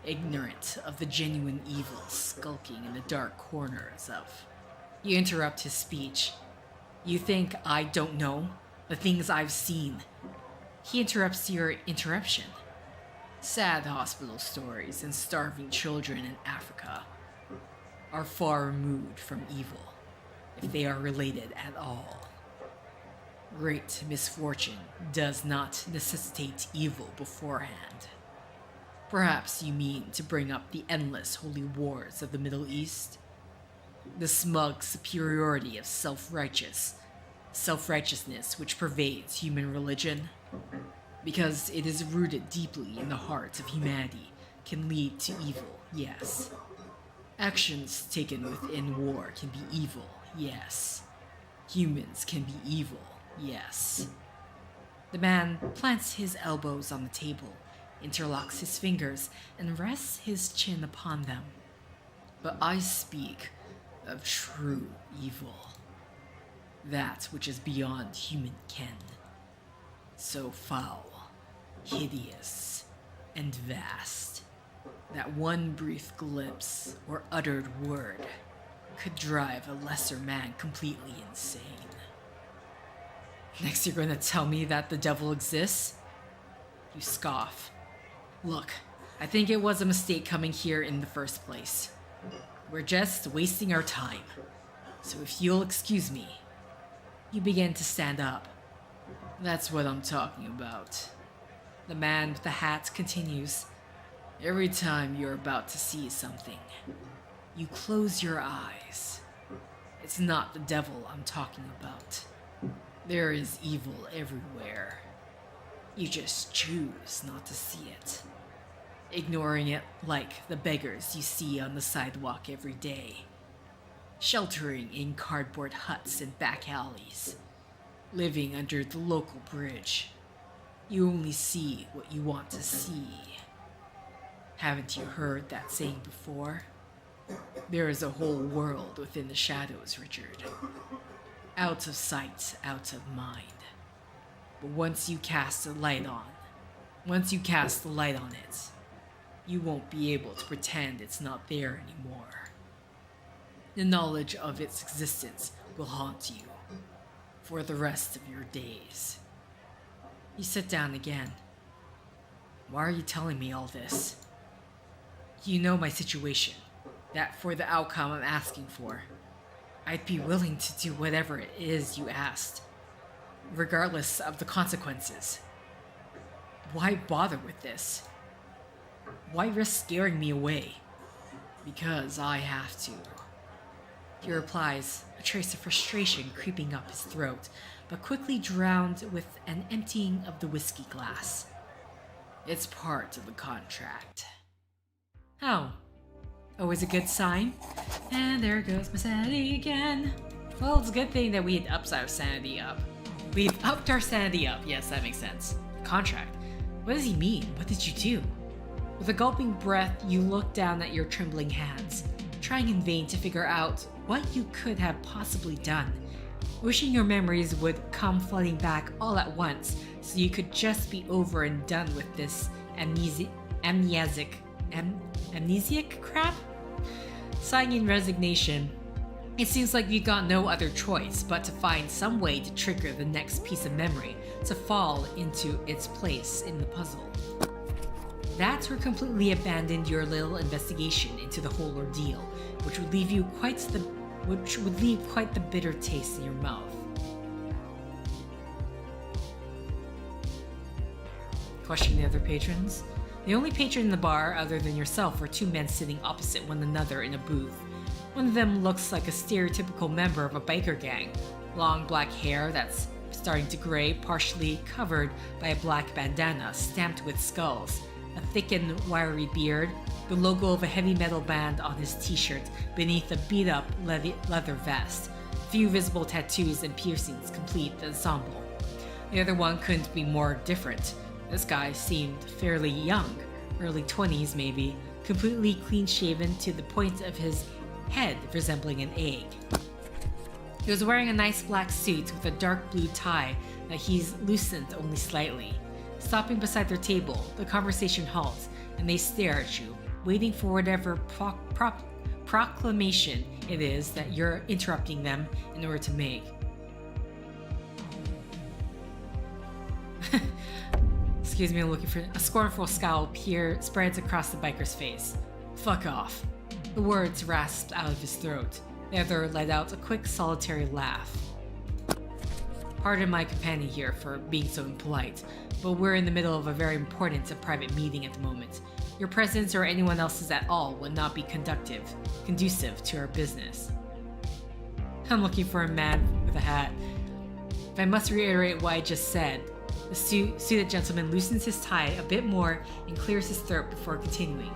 ignorant of the genuine evil skulking in the dark corners of... You interrupt his speech. You think I don't know the things I've seen. He interrupts your interruption. Sad hospital stories and starving children in Africa are far removed from evil, if they are related at all. Great misfortune does not necessitate evil beforehand. Perhaps you mean to bring up the endless holy wars of the Middle East? The smug superiority of self-righteousness which pervades human religion? Because it is rooted deeply in the heart of humanity, can lead to evil, yes. Actions taken within war can be evil, yes. Humans can be evil, yes. The man plants his elbows on the table, interlocks his fingers, and rests his chin upon them. But I speak of true evil. That which is beyond human ken. So foul, hideous, and vast, that one brief glimpse or uttered word could drive a lesser man completely insane. Next you're gonna tell me that the devil exists? You scoff. Look, I think it was a mistake coming here in the first place. We're just wasting our time. So if you'll excuse me. You begin to stand up. That's what I'm talking about. The man with the hat continues. Every time you're about to see something, you close your eyes. It's not the devil I'm talking about. There is evil everywhere. You just choose not to see it. Ignoring it like the beggars you see on the sidewalk every day. Sheltering in cardboard huts and back alleys. Living under the local bridge. You only see what you want to see. Haven't you heard that saying before? There is a whole world within the shadows, Richard. Out of sight, out of mind. But once you cast the light on it, you won't be able to pretend it's not there anymore. The knowledge of its existence will haunt you for the rest of your days. You sit down again. Why are you telling me all this? You know my situation, that for the outcome I'm asking for, I'd be willing to do whatever it is you asked, regardless of the consequences. Why bother with this? Why risk scaring me away? Because I have to. He replies, a trace of frustration creeping up his throat, but quickly drowned with an emptying of the whiskey glass. It's part of the contract. Oh. Always a good sign. And there goes my sanity again. Well, it's a good thing that we had upped our sanity up. We've upped our sanity up. Yes, that makes sense. Contract. What does he mean? What did you do? With a gulping breath, you look down at your trembling hands, trying in vain to figure out what you could have possibly done. Wishing your memories would come flooding back all at once so you could just be over and done with this amnesiac crap? Sighing in resignation, it seems like you got no other choice but to find some way to trigger the next piece of memory to fall into its place in the puzzle. That's where completely abandoned your little investigation into the whole ordeal, which would leave quite the bitter taste in your mouth. Questioning the other patrons. The only patron in the bar other than yourself were two men sitting opposite one another in a booth. One of them looks like a stereotypical member of a biker gang. Long black hair that's starting to gray, partially covered by a black bandana stamped with skulls. A thick and wiry beard, the logo of a heavy metal band on his t-shirt beneath a beat-up leather vest. Few visible tattoos and piercings complete the ensemble. The other one couldn't be more different. This guy seemed fairly young, early 20s maybe, completely clean-shaven to the point of his head resembling an egg. He was wearing a nice black suit with a dark blue tie that he's loosened only slightly. Stopping beside their table, the conversation halts, and they stare at you, waiting for whatever proclamation it is that you're interrupting them in order to make. Excuse me, I'm looking for a scornful scowl spreads across the biker's face. Fuck off. The words rasped out of his throat. The other let out a quick, solitary laugh. Pardon my companion here for being so impolite, but we're in the middle of a very important and private meeting at the moment. Your presence or anyone else's at all would not be conducive to our business. I'm looking for a man with a hat. If I must reiterate what I just said, the suited gentleman loosens his tie a bit more and clears his throat before continuing.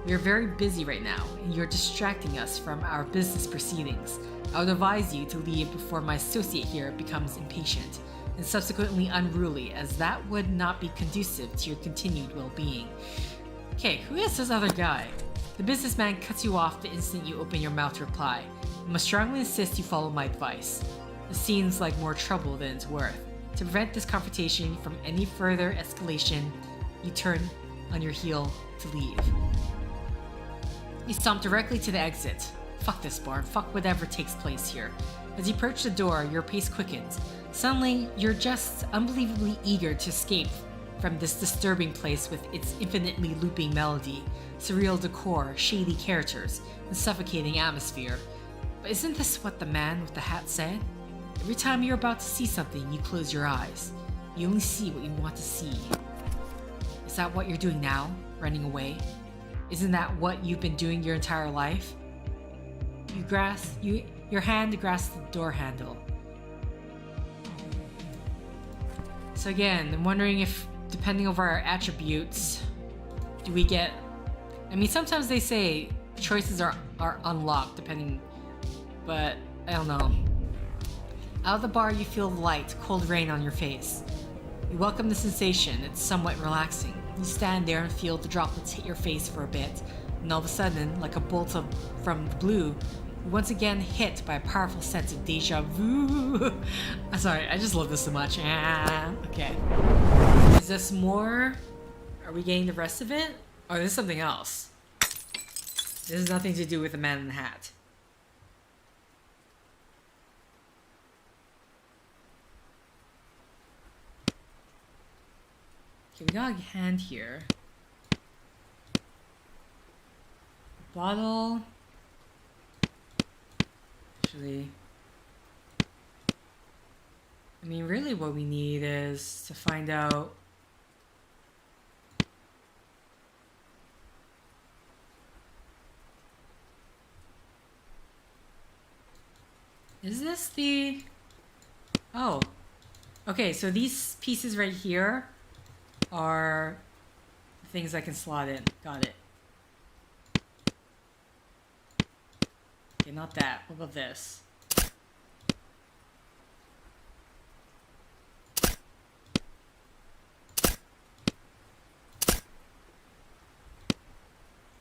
We are very busy right now, and you're distracting us from our business proceedings. I would advise you to leave before my associate here becomes impatient and subsequently unruly, as that would not be conducive to your continued well-being. Okay, who is this other guy? The businessman cuts you off the instant you open your mouth to reply. I must strongly insist you follow my advice. This seems like more trouble than it's worth. To prevent this confrontation from any further escalation, you turn on your heel to leave. You stomp directly to the exit. Fuck this bar, fuck whatever takes place here. As you approach the door, your pace quickens. Suddenly, you're just unbelievably eager to escape from this disturbing place with its infinitely looping melody, surreal decor, shady characters, and suffocating atmosphere. But isn't this what the man with the hat said? Every time you're about to see something, you close your eyes. You only see what you want to see. Is that what you're doing now? Running away? Isn't that what you've been doing your entire life? Your hand grasps the door handle. So again, I'm wondering if, depending on our attributes, do we get... I mean, sometimes they say choices are unlocked, depending... But, I don't know. Out of the bar, you feel light, cold rain on your face. You welcome the sensation, it's somewhat relaxing. You stand there and feel the droplets hit your face for a bit, and all of a sudden, like a bolt from the blue, you're once again hit by a powerful sense of deja vu. I'm sorry, I just love this so much. Okay. Is this more? Are we getting the rest of it? Oh, this is something else. This has nothing to do with the man in the hat. Okay, we got a hand here. Bottle. Actually, I mean, really what we need is to find out is this the... Oh. Okay, so these pieces right here are things I can slot in. Got it. Okay, not that. What about this?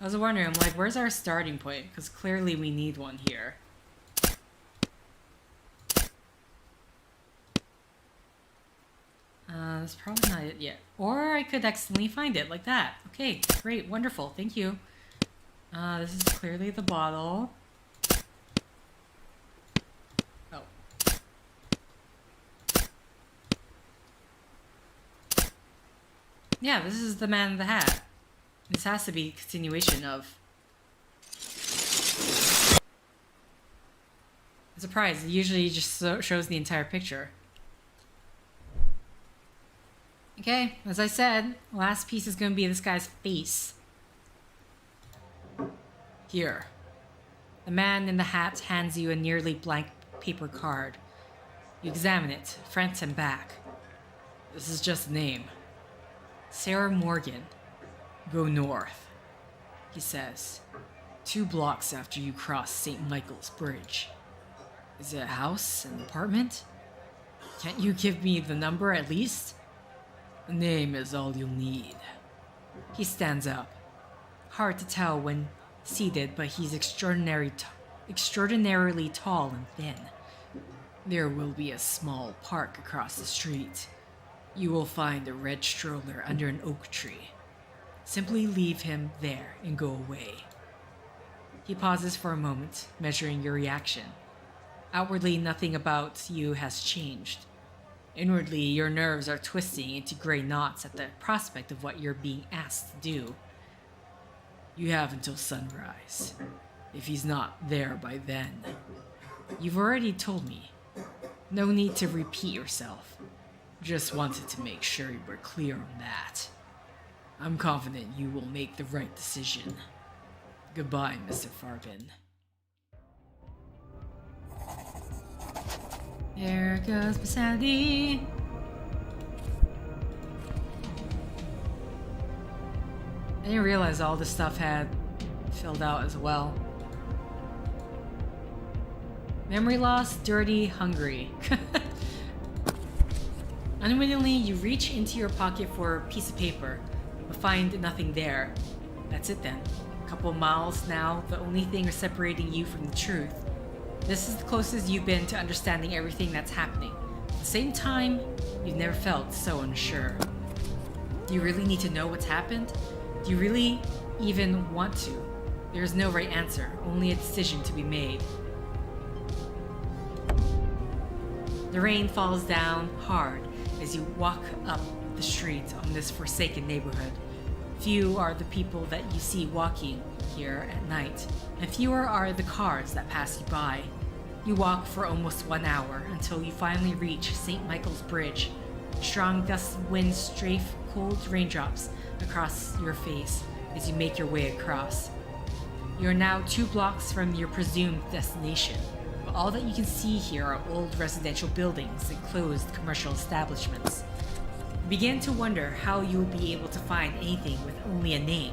I was wondering, I'm like, where's our starting point? Because clearly we need one here. That's probably not it yet. Or I could accidentally find it like that. Okay, great, wonderful, thank you. This is clearly the bottle. Oh. Yeah, this is the man in the hat. This has to be a continuation of... I'm surprised, it usually just shows the entire picture. Okay, as I said, last piece is going to be this guy's face. Here. The man in the hat hands you a nearly blank paper card. You examine it, front and back. This is just a name. Sarah Morgan. Go north, he says. 2 blocks after you cross St. Michael's Bridge. Is it a house, an apartment? Can't you give me the number at least? The name is all you'll need. He stands up. Hard to tell when seated, but he's extraordinarily tall and thin. There will be a small park across the street. You will find a red stroller under an oak tree. Simply leave him there and go away. He pauses for a moment, measuring your reaction. Outwardly, nothing about you has changed. Inwardly, your nerves are twisting into gray knots at the prospect of what you're being asked to do. You have until sunrise, if he's not there by then. You've already told me. No need to repeat yourself. Just wanted to make sure you were clear on that. I'm confident you will make the right decision. Goodbye, Mr. Farben. There goes my sanity. I didn't realize all this stuff had filled out as well. Memory loss, dirty, hungry. Unwittingly, you reach into your pocket for a piece of paper, but find nothing there. That's it then. A couple miles now, the only thing separating you from the truth. This is the closest you've been to understanding everything that's happening. At the same time, you've never felt so unsure. Do you really need to know what's happened? Do you really even want to? There is no right answer, only a decision to be made. The rain falls down hard as you walk up the street on this forsaken neighborhood. Few are the people that you see walking here at night, and fewer are the cars that pass you by. You walk for almost 1 hour until you finally reach St. Michael's Bridge. Strong gust of wind strafe cold raindrops across your face as you make your way across. You are now 2 blocks from your presumed destination, but all that you can see here are old residential buildings and closed commercial establishments. You begin to wonder how you'll be able to find anything with only a name.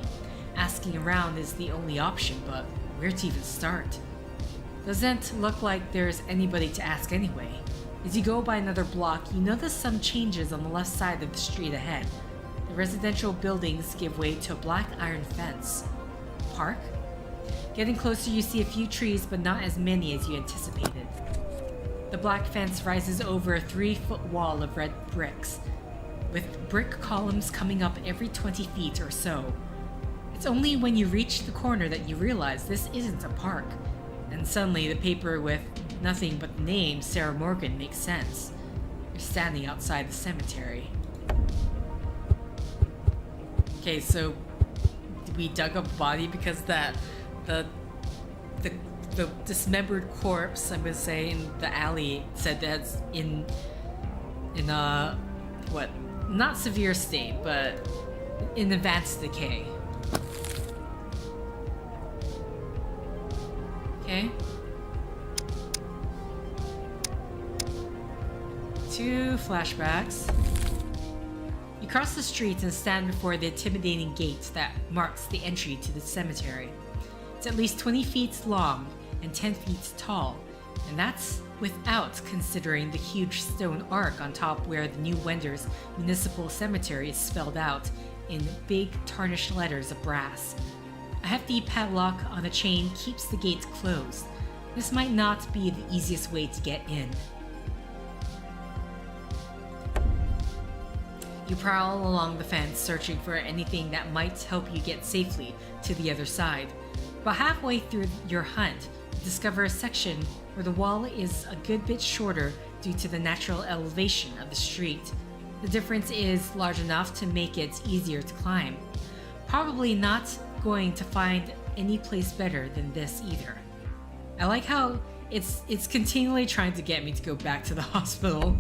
Asking around is the only option, but where to even start? Doesn't look like there's anybody to ask anyway. As you go by another block, you notice some changes on the left side of the street ahead. The residential buildings give way to a black iron fence. Park? Getting closer, you see a few trees, but not as many as you anticipated. The black fence rises over a 3-foot wall of red bricks, with brick columns coming up every 20 feet or so. It's only when you reach the corner that you realize this isn't a park, and suddenly the paper with nothing but the name Sarah Morgan makes sense. You're standing outside the cemetery. Okay, so we dug up a body because the dismembered corpse, I'm gonna say, in the alley said that's in a what? Not severe state, but in advanced decay. Okay. 2 flashbacks. You cross the street and stand before the intimidating gate that marks the entry to the cemetery. It's at least 20 feet long and 10 feet tall, and that's without considering the huge stone arch on top where the New Wenders Municipal Cemetery is spelled out in big tarnished letters of brass. A hefty padlock on a chain keeps the gate closed. This might not be the easiest way to get in. You prowl along the fence, searching for anything that might help you get safely to the other side. About halfway through your hunt, you discover a section where the wall is a good bit shorter due to the natural elevation of the street. The difference is large enough to make it easier to climb. Probably not going to find any place better than this either. I like how it's continually trying to get me to go back to the hospital.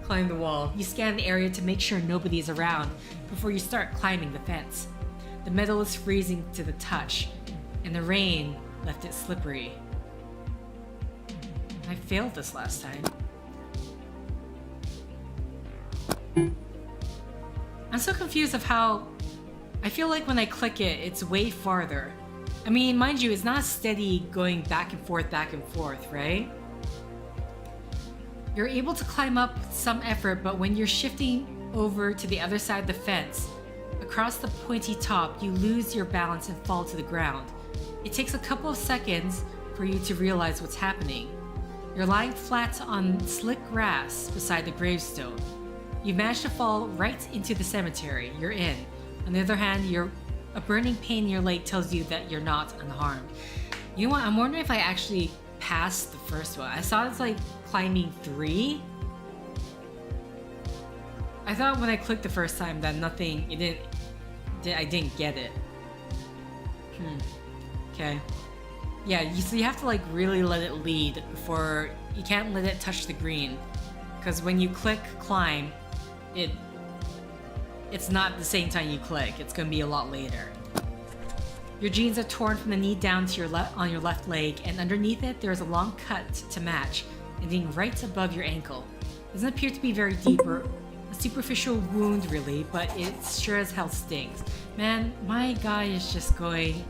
Climb the wall. You scan the area to make sure nobody is around before you start climbing the fence. The metal is freezing to the touch, and the rain left it slippery. I failed this last time. I'm so confused of how I feel like when I click it, it's way farther. I mean, mind you, it's not steady going back and forth, right? You're able to climb up with some effort, but when you're shifting over to the other side of the fence, across the pointy top, you lose your balance and fall to the ground. It takes a couple of seconds for you to realize what's happening. You're lying flat on slick grass beside the gravestone. You managed to fall right into the cemetery. You're in. On the other hand, a burning pain in your leg tells you that you're not unharmed. You know what? I'm wondering if I actually passed the first one. I saw it's like climbing 3. I thought when I clicked the first time that I didn't get it. Okay. Yeah, so you have to like really let it lead before you can't let it touch the green, because when you click climb, it's not the same time you click. It's gonna be a lot later. Your jeans are torn from the knee down to on your left leg, and underneath it there is a long cut to match, ending right above your ankle. It doesn't appear to be very deep or a superficial wound really, but it sure as hell stings. Man, my guy is just going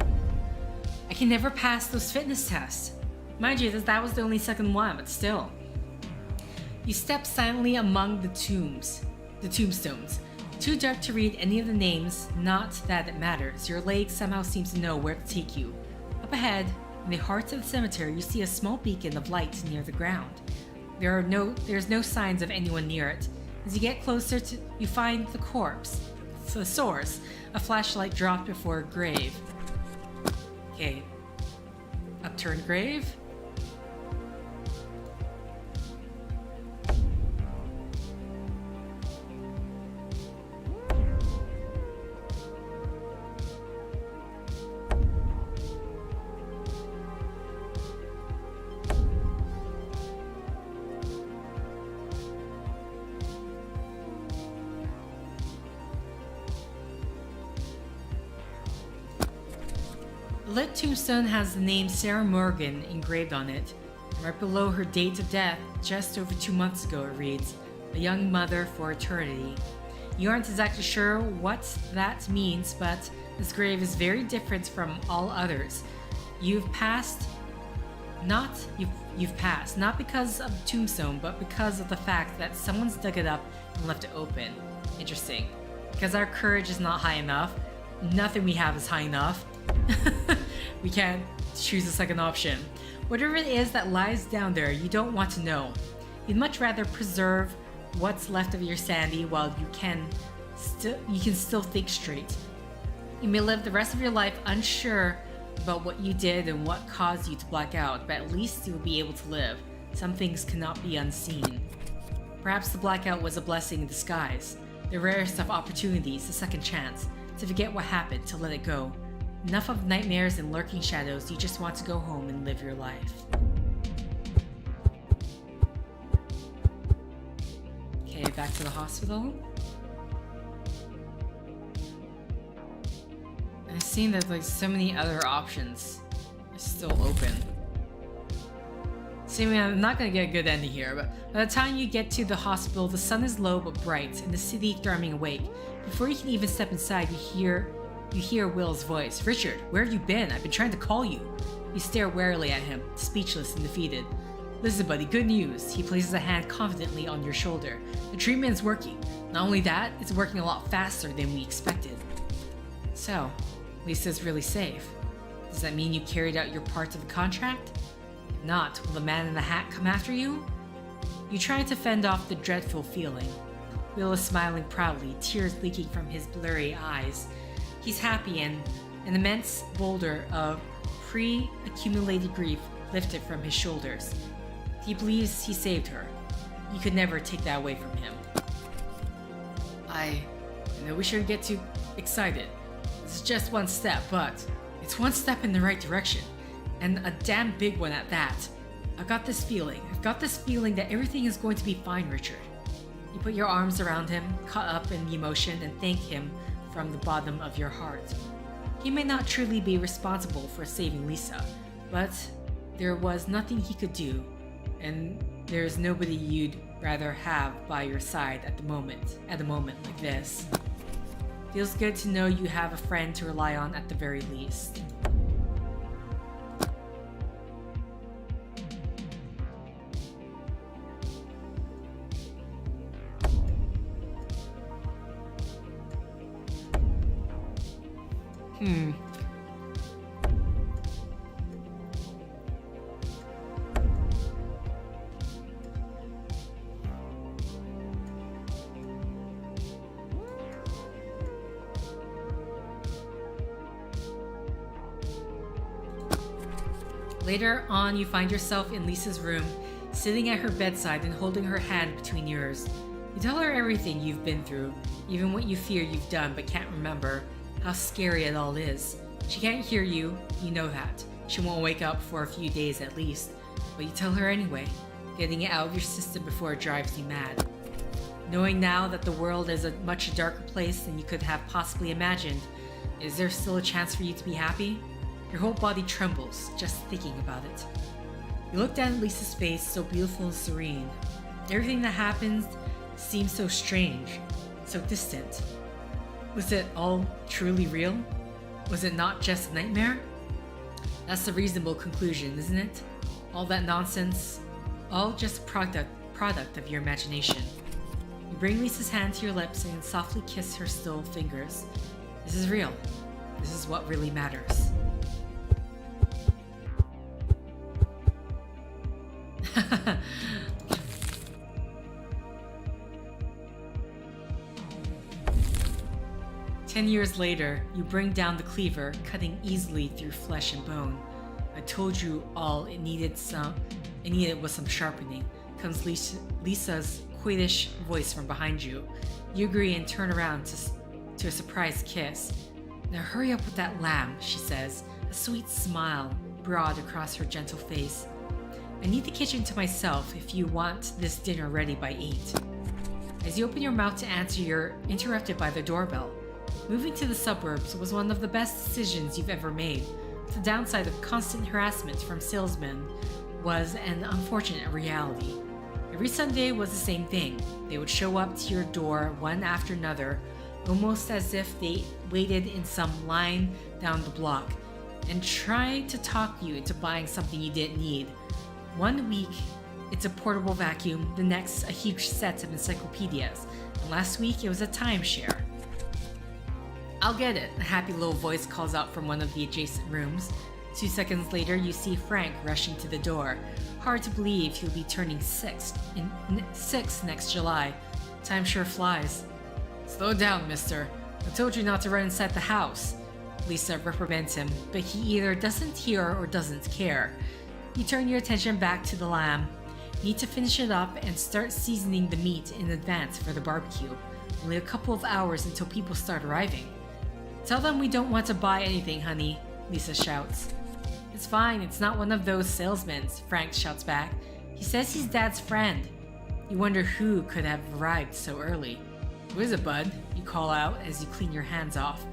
I can never pass those fitness tests. Mind you, that was the only second one, but still. You step silently among the tombstones. Too dark to read any of the names, not that it matters. Your leg somehow seems to know where to take you. Up ahead, in the heart of the cemetery, you see a small beacon of light near the ground. There's no signs of anyone near it. As you get closer, you find the source, a flashlight dropped before a grave. Okay. Upturned grave? The lit tombstone has the name Sarah Morgan engraved on it. Right below her date of death, just over 2 months ago, it reads, "A young mother for eternity." You aren't exactly sure what that means, but this grave is very different from all others. You've passed, not because of the tombstone, but because of the fact that someone's dug it up and left it open. Interesting. Because our courage is not high enough, nothing we have is high enough. We can't choose a second option. Whatever it is that lies down there, you don't want to know. You'd much rather preserve what's left of your sanity while you can still think straight. You may live the rest of your life unsure about what you did and what caused you to black out, but at least you'll be able to live. Some things cannot be unseen. Perhaps the blackout was a blessing in disguise. The rarest of opportunities, a second chance, to forget what happened, to let it go. Enough of nightmares and lurking shadows, you just want to go home and live your life. Okay, back to the hospital. I've seen that like so many other options are still open. See, I'm not gonna get a good ending here, but by the time you get to the hospital, the sun is low but bright, and the city thrumming awake. Before you can even step inside, you hear Will's voice. "Richard, where have you been? I've been trying to call you." You stare warily at him, speechless and defeated. "Listen, buddy, good news." He places a hand confidently on your shoulder. "The treatment is working. Not only that, it's working a lot faster than we expected." So, Lisa's really safe. Does that mean you carried out your part of the contract? If not, will the man in the hat come after you? You try to fend off the dreadful feeling. Will is smiling proudly, tears leaking from his blurry eyes. He's happy and an immense boulder of pre-accumulated grief lifted from his shoulders. He believes he saved her. You could never take that away from him. I know we shouldn't get too excited. This is just one step, but it's one step in the right direction. And a damn big one at that. I've got this feeling that everything is going to be fine, Richard. You put your arms around him, caught up in the emotion, and thank him from the bottom of your heart. He may not truly be responsible for saving Lisa, but there was nothing he could do, and there's nobody you'd rather have by your side at a moment like this. Feels good to know you have a friend to rely on at the very least. Later on, you find yourself in Lisa's room, sitting at her bedside and holding her hand between yours. You tell her everything you've been through, even what you fear you've done but can't remember, how scary it all is. She can't hear you, you know that. She won't wake up for a few days at least, but you tell her anyway, getting it out of your system before it drives you mad. Knowing now that the world is a much darker place than you could have possibly imagined, is there still a chance for you to be happy? Your whole body trembles just thinking about it. You look down at Lisa's face, so beautiful and serene. Everything that happens seems so strange, so distant. Was it all truly real? Was it not just a nightmare? That's a reasonable conclusion, isn't it? All that nonsense, all just product of your imagination. You bring Lisa's hand to your lips and softly kiss her still fingers. This is real. This is what really matters. 10 years later, you bring down the cleaver, cutting easily through flesh and bone. I told you all it needed was some sharpening. Comes Lisa's coytish voice from behind you. You agree and turn around to a surprise kiss. Now hurry up with that lamb, she says, a sweet smile broad across her gentle face. I need the kitchen to myself if you want this dinner ready by 8. As you open your mouth to answer, you're interrupted by the doorbell. Moving to the suburbs was one of the best decisions you've ever made. The downside of constant harassment from salesmen was an unfortunate reality. Every Sunday was the same thing. They would show up to your door one after another, almost as if they waited in some line down the block, and try to talk you into buying something you didn't need. One week, it's a portable vacuum, the next, a huge set of encyclopedias, and last week it was a timeshare. I'll get it, a happy little voice calls out from one of the adjacent rooms. 2 seconds later, you see Frank rushing to the door. Hard to believe he'll be turning 6 next July. Time sure flies. Slow down, mister. I told you not to run inside the house. Lisa reprimands him, but he either doesn't hear or doesn't care. You turn your attention back to the lamb. Need to finish it up and start seasoning the meat in advance for the barbecue. Only a couple of hours until people start arriving. Tell them we don't want to buy anything, honey, Lisa shouts. It's fine, it's not one of those salesmen, Frank shouts back. He says he's Dad's friend. You wonder who could have arrived so early. Who is it, bud? You call out as you clean your hands off.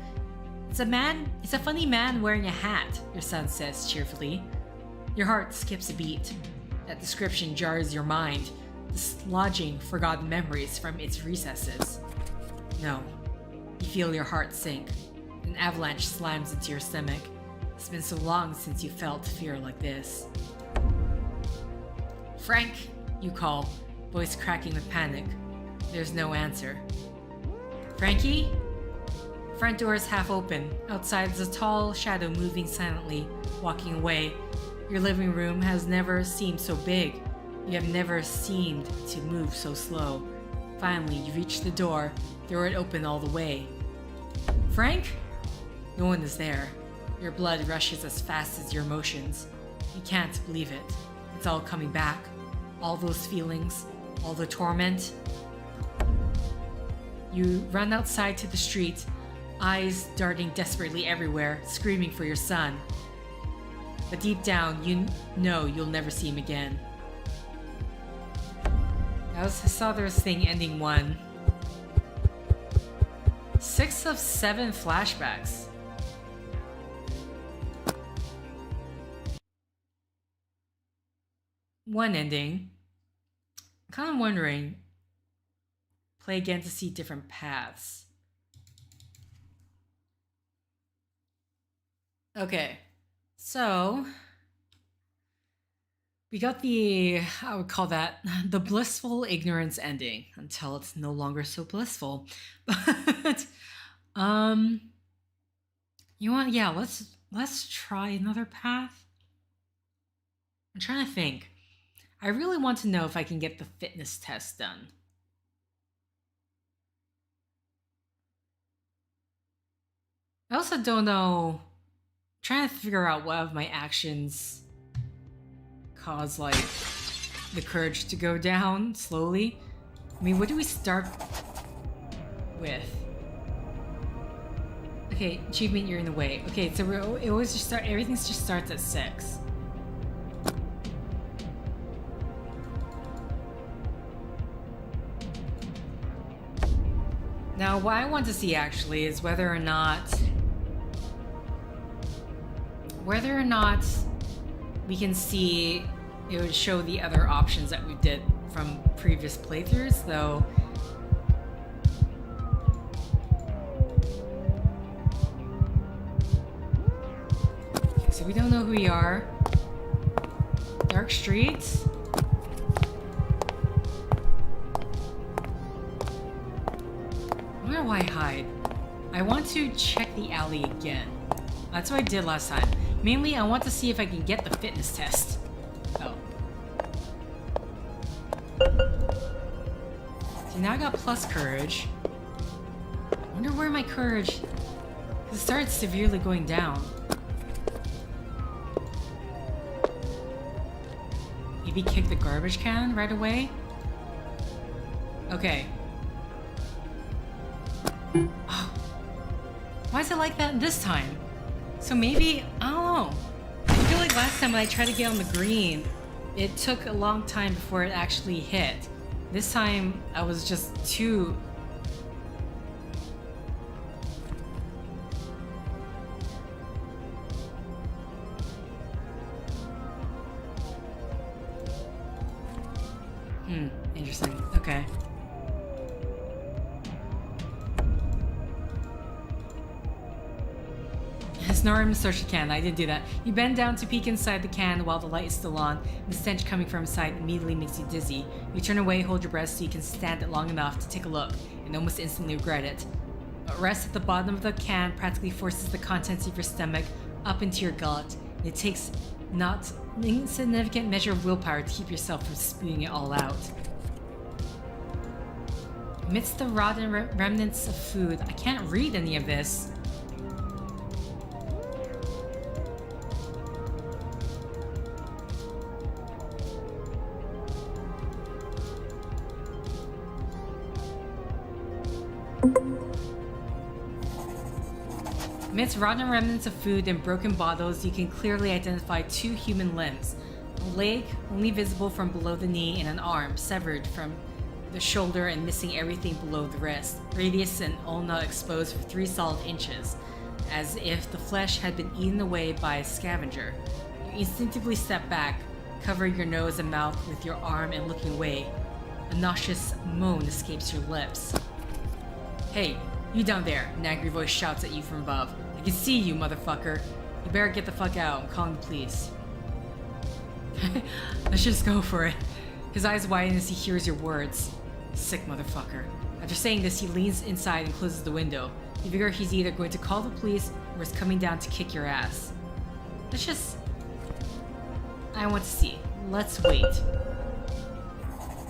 It's a funny man wearing a hat, your son says cheerfully. Your heart skips a beat. That description jars your mind, dislodging forgotten memories from its recesses. No. You feel your heart sink. An avalanche slams into your stomach. It's been so long since you felt fear like this. Frank, you call, voice cracking with panic. There's no answer. Frankie? Front door is half open. Outside is a tall shadow moving silently, walking away. Your living room has never seemed so big. You have never seemed to move so slow. Finally, you reach the door, throw it open all the way. Frank? No one is there. Your blood rushes as fast as your emotions. You can't believe it. It's all coming back. All those feelings, all the torment. You run outside to the street, eyes darting desperately everywhere, screaming for your son. But deep down, you know you'll never see him again. I saw this thing ending 1. 6 of 7 flashbacks. One ending. I'm kind of wondering. Play again to see different paths. Okay, so we got the, I would call that the blissful ignorance ending until it's no longer so blissful. But you want, yeah, let's try another path. I'm trying to think. I really want to know if I can get the fitness test done. I also don't know. I'm trying to figure out what of my actions cause like the courage to go down slowly. I mean, what do we start with? Okay, achievement, you're in the way. Okay, so it always just everything just starts at 6. Now, what I want to see actually is whether or not we can see it would show the other options that we did from previous playthroughs, though. Okay, So we don't know who we are. Dark streets? I wonder why I hide. I want to check the alley again. That's what I did last time. Mainly, I want to see if I can get the fitness test. Oh. See, now I got plus courage. I wonder where my courage... It started severely going down. Maybe kick the garbage can right away? Okay. Oh. Why is it like that this time? So maybe, I don't know. I feel like last time when I tried to get on the green, it took a long time before it actually hit. This time, I was just too... Interesting. Okay. Snore and search the can. I didn't do that. You bend down to peek inside the can while the light is still on. The stench coming from inside immediately makes you dizzy. You turn away, hold your breath so you can stand it long enough to take a look, and almost instantly regret it. A rest at the bottom of the can practically forces the contents of your stomach up into your gullet. It takes not an insignificant measure of willpower to keep yourself from spewing it all out. Amidst the rotten remnants of food, I can't read any of this. Amidst rotten remnants of food and broken bottles, you can clearly identify two human limbs. A leg, only visible from below the knee, and an arm, severed from the shoulder and missing everything below the wrist. Radius and ulna exposed for 3 solid inches, as if the flesh had been eaten away by a scavenger. You instinctively step back, cover your nose and mouth with your arm and looking away. A nauseous moan escapes your lips. Hey, you down there, an angry voice shouts at you from above. I can see you, motherfucker. You better get the fuck out. I'm calling the police. Let's just go for it. His eyes widen as he hears your words. Sick motherfucker. After saying this, he leans inside and closes the window. You figure he's either going to call the police or is coming down to kick your ass. Let's just... I want to see. Let's wait.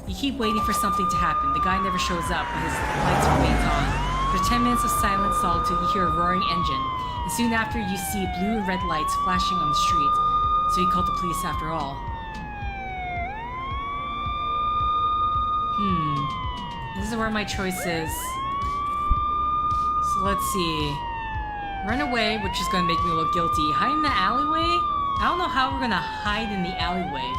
You keep waiting for something to happen. The guy never shows up, but his lights remain on. After 10 minutes of silent solitude, you hear a roaring engine, and soon after you see blue and red lights flashing on the street. So you called the police after all. This is where my choice is. So let's see. Run away, which is gonna make me look guilty. Hide in the alleyway? I don't know how we're gonna hide in the alleyway.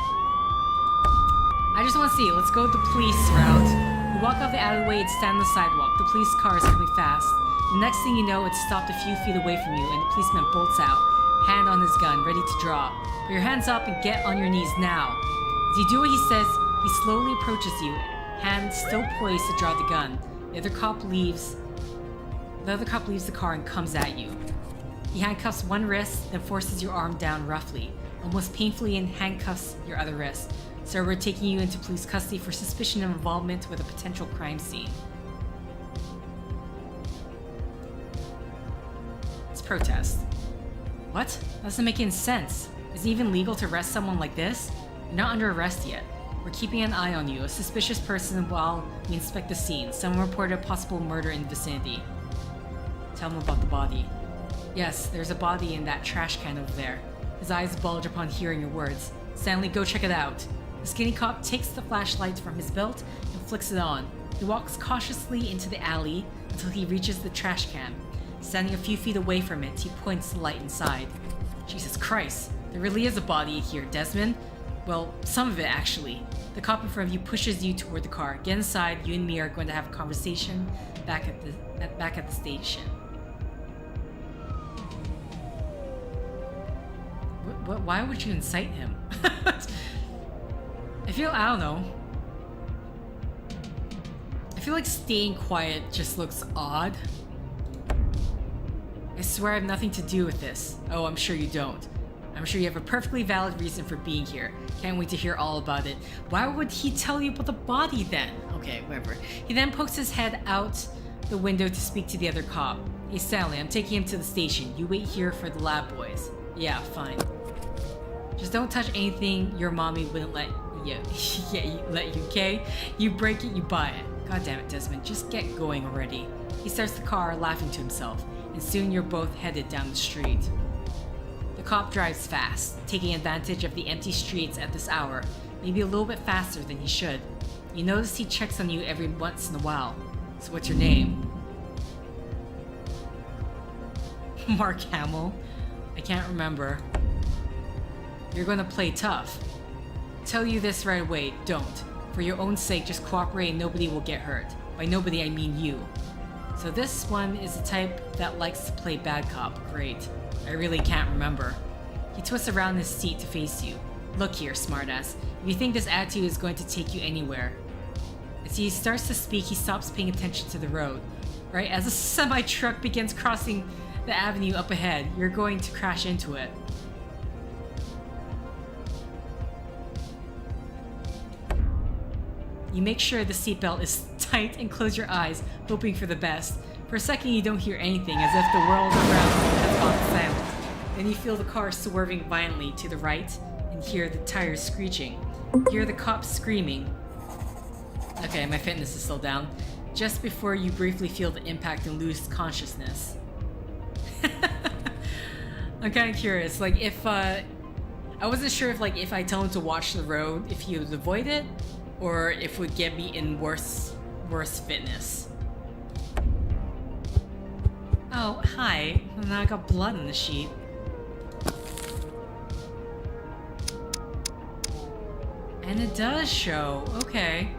I just want to see. Let's go the police route. You walk off the alleyway and stand on the sidewalk. The police car is coming fast. The next thing you know, it's stopped a few feet away from you, and the policeman bolts out, hand on his gun, ready to draw. Put your hands up and get on your knees now. As you do what he says, he slowly approaches you, hand still poised to draw the gun. The other cop leaves the car and comes at you. He handcuffs one wrist, then forces your arm down roughly, almost painfully, and handcuffs your other wrist. So we're taking you into police custody for suspicion of involvement with a potential crime scene. It's protest. What? That doesn't make any sense. Is it even legal to arrest someone like this? You're not under arrest yet. We're keeping an eye on you, a suspicious person, while we inspect the scene. Someone reported a possible murder in the vicinity. Tell them about the body. Yes, there's a body in that trash can over there. His eyes bulge upon hearing your words. Stanley, go check it out. The skinny cop takes the flashlight from his belt and flicks it on. He walks cautiously into the alley until he reaches the trash can. Standing a few feet away from it, he points the light inside. Jesus Christ, there really is a body here, Desmond. Well, some of it actually. The cop in front of you pushes you toward the car. Get inside, you and me are going to have a conversation back at the station. Why would you incite him? I don't know. I feel like staying quiet just looks odd. I swear I have nothing to do with this. Oh, I'm sure you don't. I'm sure you have a perfectly valid reason for being here. Can't wait to hear all about it. Why would he tell you about the body then? Okay, whatever. He then pokes his head out the window to speak to the other cop. Hey Stanley, I'm taking him to the station. You wait here for the lab boys. Yeah, fine. Just don't touch anything your mommy wouldn't let you, okay? You break it, you buy it. God damn it, Desmond, just get going already. He starts the car, laughing to himself, and soon you're both headed down the street. The cop drives fast, taking advantage of the empty streets at this hour, maybe a little bit faster than he should. You notice he checks on you every once in a while. So what's your name? Mark Hamill? I can't remember. You're gonna play tough. Tell you this right away, don't. For your own sake, just cooperate and nobody will get hurt. By nobody, I mean you. So this one is the type that likes to play bad cop. Great. I really can't remember. He twists around in his seat to face you. Look here, smartass. If you think this attitude is going to take you anywhere. As he starts to speak, he stops paying attention to the road. Right as a semi-truck begins crossing the avenue up ahead, you're going to crash into it. You make sure the seatbelt is tight and close your eyes, hoping for the best. For a second you don't hear anything, as if the world around you has gone silent. Then you feel the car swerving violently to the right and hear the tires screeching. You hear the cops screaming. Okay, my fitness is still down. Just before you briefly feel the impact and lose consciousness. I'm kind of curious, like if I wasn't sure if if I tell him to watch the road, if he would avoid it, or if it would get me in worse fitness. Oh, hi. Now I got blood on the sheet. And it does show. Okay.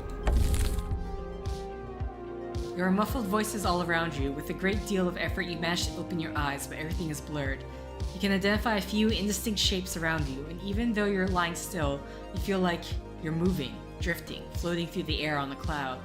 There are muffled voices all around you. With a great deal of effort, you manage to open your eyes, but everything is blurred. You can identify a few indistinct shapes around you, and even though you're lying still, you feel like you're moving, drifting, floating through the air on a cloud.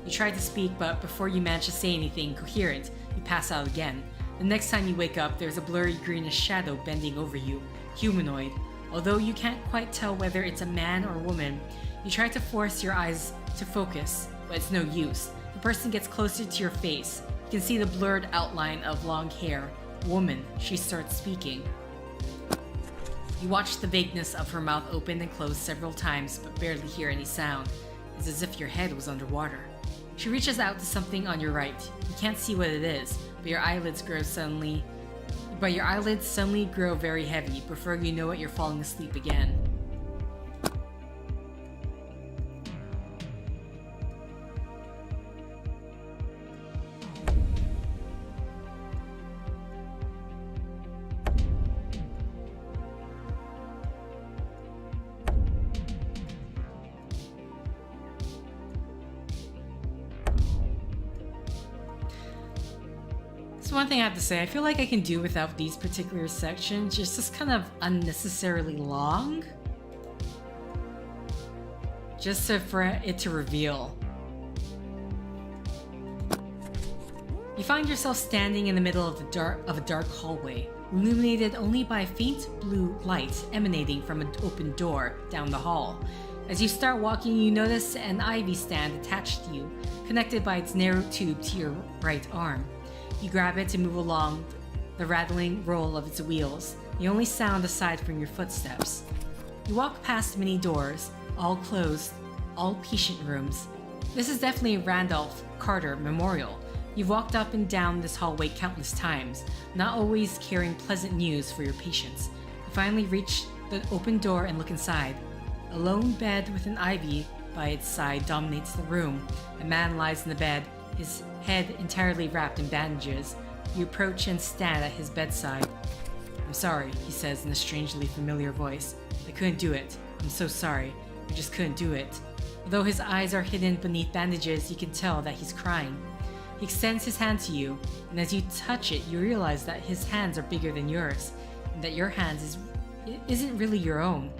You try to speak, but before you manage to say anything coherent, you pass out again. The next time you wake up, there's a blurry greenish shadow bending over you, humanoid. Although you can't quite tell whether it's a man or a woman, you try to force your eyes to focus, but it's no use. The person gets closer to your face. You can see the blurred outline of long hair. Woman, she starts speaking. You watch the vagueness of her mouth open and close several times, but barely hear any sound. It's as if your head was underwater. She reaches out to something on your right. You can't see what it is, but your eyelids suddenly grow very heavy. Before you know it, you're falling asleep again. So one thing I have to say, I feel like I can do without these particular sections. It's just kind of unnecessarily long. Just for it to reveal. You find yourself standing in the middle of a dark hallway, illuminated only by a faint blue light emanating from an open door down the hall. As you start walking, you notice an ivy stand attached to you, connected by its narrow tube to your right arm. You grab it to move along the rattling roll of its wheels, the only sound aside from your footsteps. You walk past many doors, all closed, all patient rooms. This is definitely Randolph Carter Memorial. You've walked up and down this hallway countless times, not always carrying pleasant news for your patients. You finally reach the open door and look inside. A lone bed with an ivy by its side dominates the room. A man lies in the bed, his head entirely wrapped in bandages. You approach and stand at his bedside. "I'm sorry," he says in a strangely familiar voice. "I couldn't do it. I'm so sorry. I just couldn't do it." Although his eyes are hidden beneath bandages, you can tell that he's crying. He extends his hand to you, and as you touch it, you realize that his hands are bigger than yours, and that your hands isn't really your own.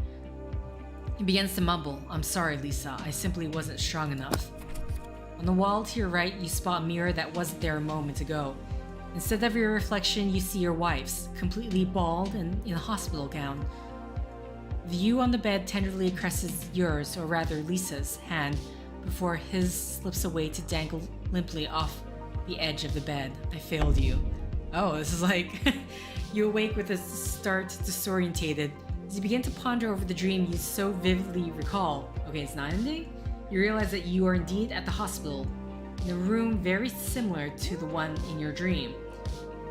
He begins to mumble, "I'm sorry, Lisa. I simply wasn't strong enough." On the wall to your right, you spot a mirror that wasn't there a moment ago. Instead of your reflection, you see your wife's, completely bald and in a hospital gown. The you on the bed tenderly caresses yours, or rather Lisa's, hand before his slips away to dangle limply off the edge of the bed. I failed you. Oh, this is like... You awake with a start disorientated. As you begin to ponder over the dream you so vividly recall. Okay, it's not ending? You realize that you are indeed at the hospital, in a room very similar to the one in your dream,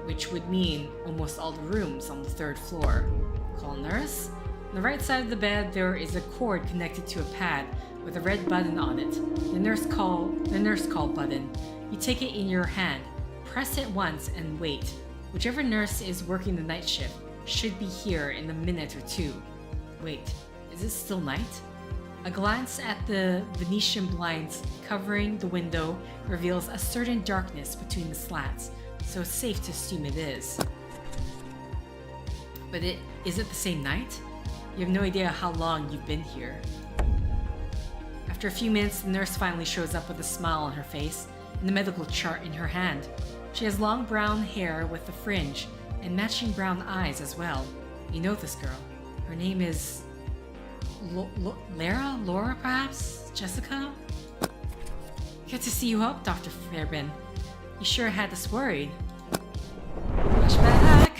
which would mean almost all the rooms on the 3rd floor. Call a nurse. On the right side of the bed, there is a cord connected to a pad with a red button on it. The nurse call button. You take it in your hand, press it once, and wait. Whichever nurse is working the night shift should be here in a minute or two. Wait, is it still night? A glance at the Venetian blinds covering the window reveals a certain darkness between the slats, so it's safe to assume it is. But is it the same night? You have no idea how long you've been here. After a few minutes, the nurse finally shows up with a smile on her face and the medical chart in her hand. She has long brown hair with a fringe and matching brown eyes as well. You know this girl. Her name is... Laura, perhaps? Jessica? Good to see you up, Dr. Fairbairn. You sure had us worried. Flashback!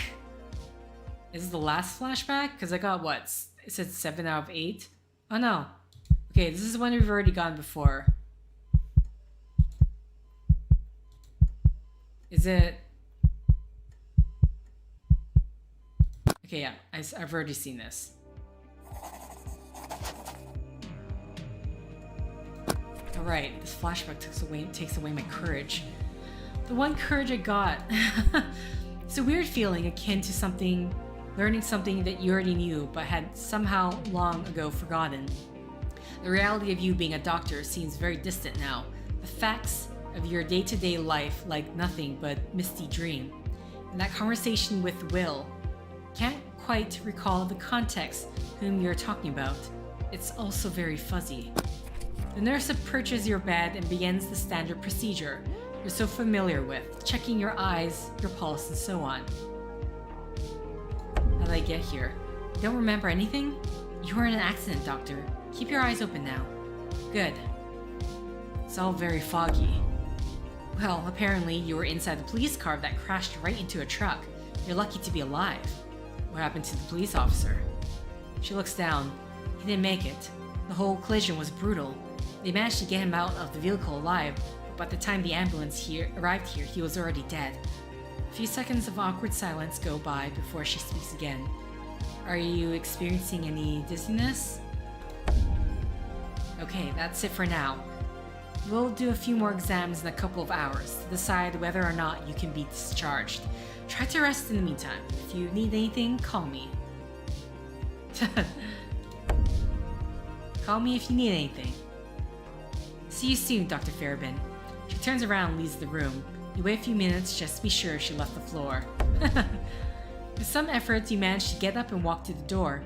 Is this the last flashback? Because I got what? It said 7 out of 8? Oh no. Okay, this is one we've already gone before. Is it... Okay, yeah, I've already seen this. Alright, this flashback takes away my courage. The one courage I got. It's a weird feeling akin to learning something that you already knew but had somehow long ago forgotten. The reality of you being a doctor seems very distant now. The facts of your day-to-day life like nothing but misty dream. And that conversation with Will, can't quite recall the context whom you're talking about. It's also very fuzzy. The nurse approaches your bed and begins the standard procedure you're so familiar with, checking your eyes, your pulse, and so on. How did I get here? You don't remember anything? You were in an accident, doctor. Keep your eyes open now. Good. It's all very foggy. Well, apparently you were inside the police car that crashed right into a truck. You're lucky to be alive. What happened to the police officer? She looks down. He didn't make it. The whole collision was brutal. They managed to get him out of the vehicle alive, but by the time the ambulance arrived here, he was already dead. A few seconds of awkward silence go by before she speaks again. Are you experiencing any dizziness? Okay, that's it for now. We'll do a few more exams in a couple of hours to decide whether or not you can be discharged. Try to rest in the meantime. If you need anything, call me. Call me if you need anything. See you soon, Dr. Fairbairn. She turns around and leaves the room. You wait a few minutes just to be sure she left the floor. With some effort, you manage to get up and walk to the door,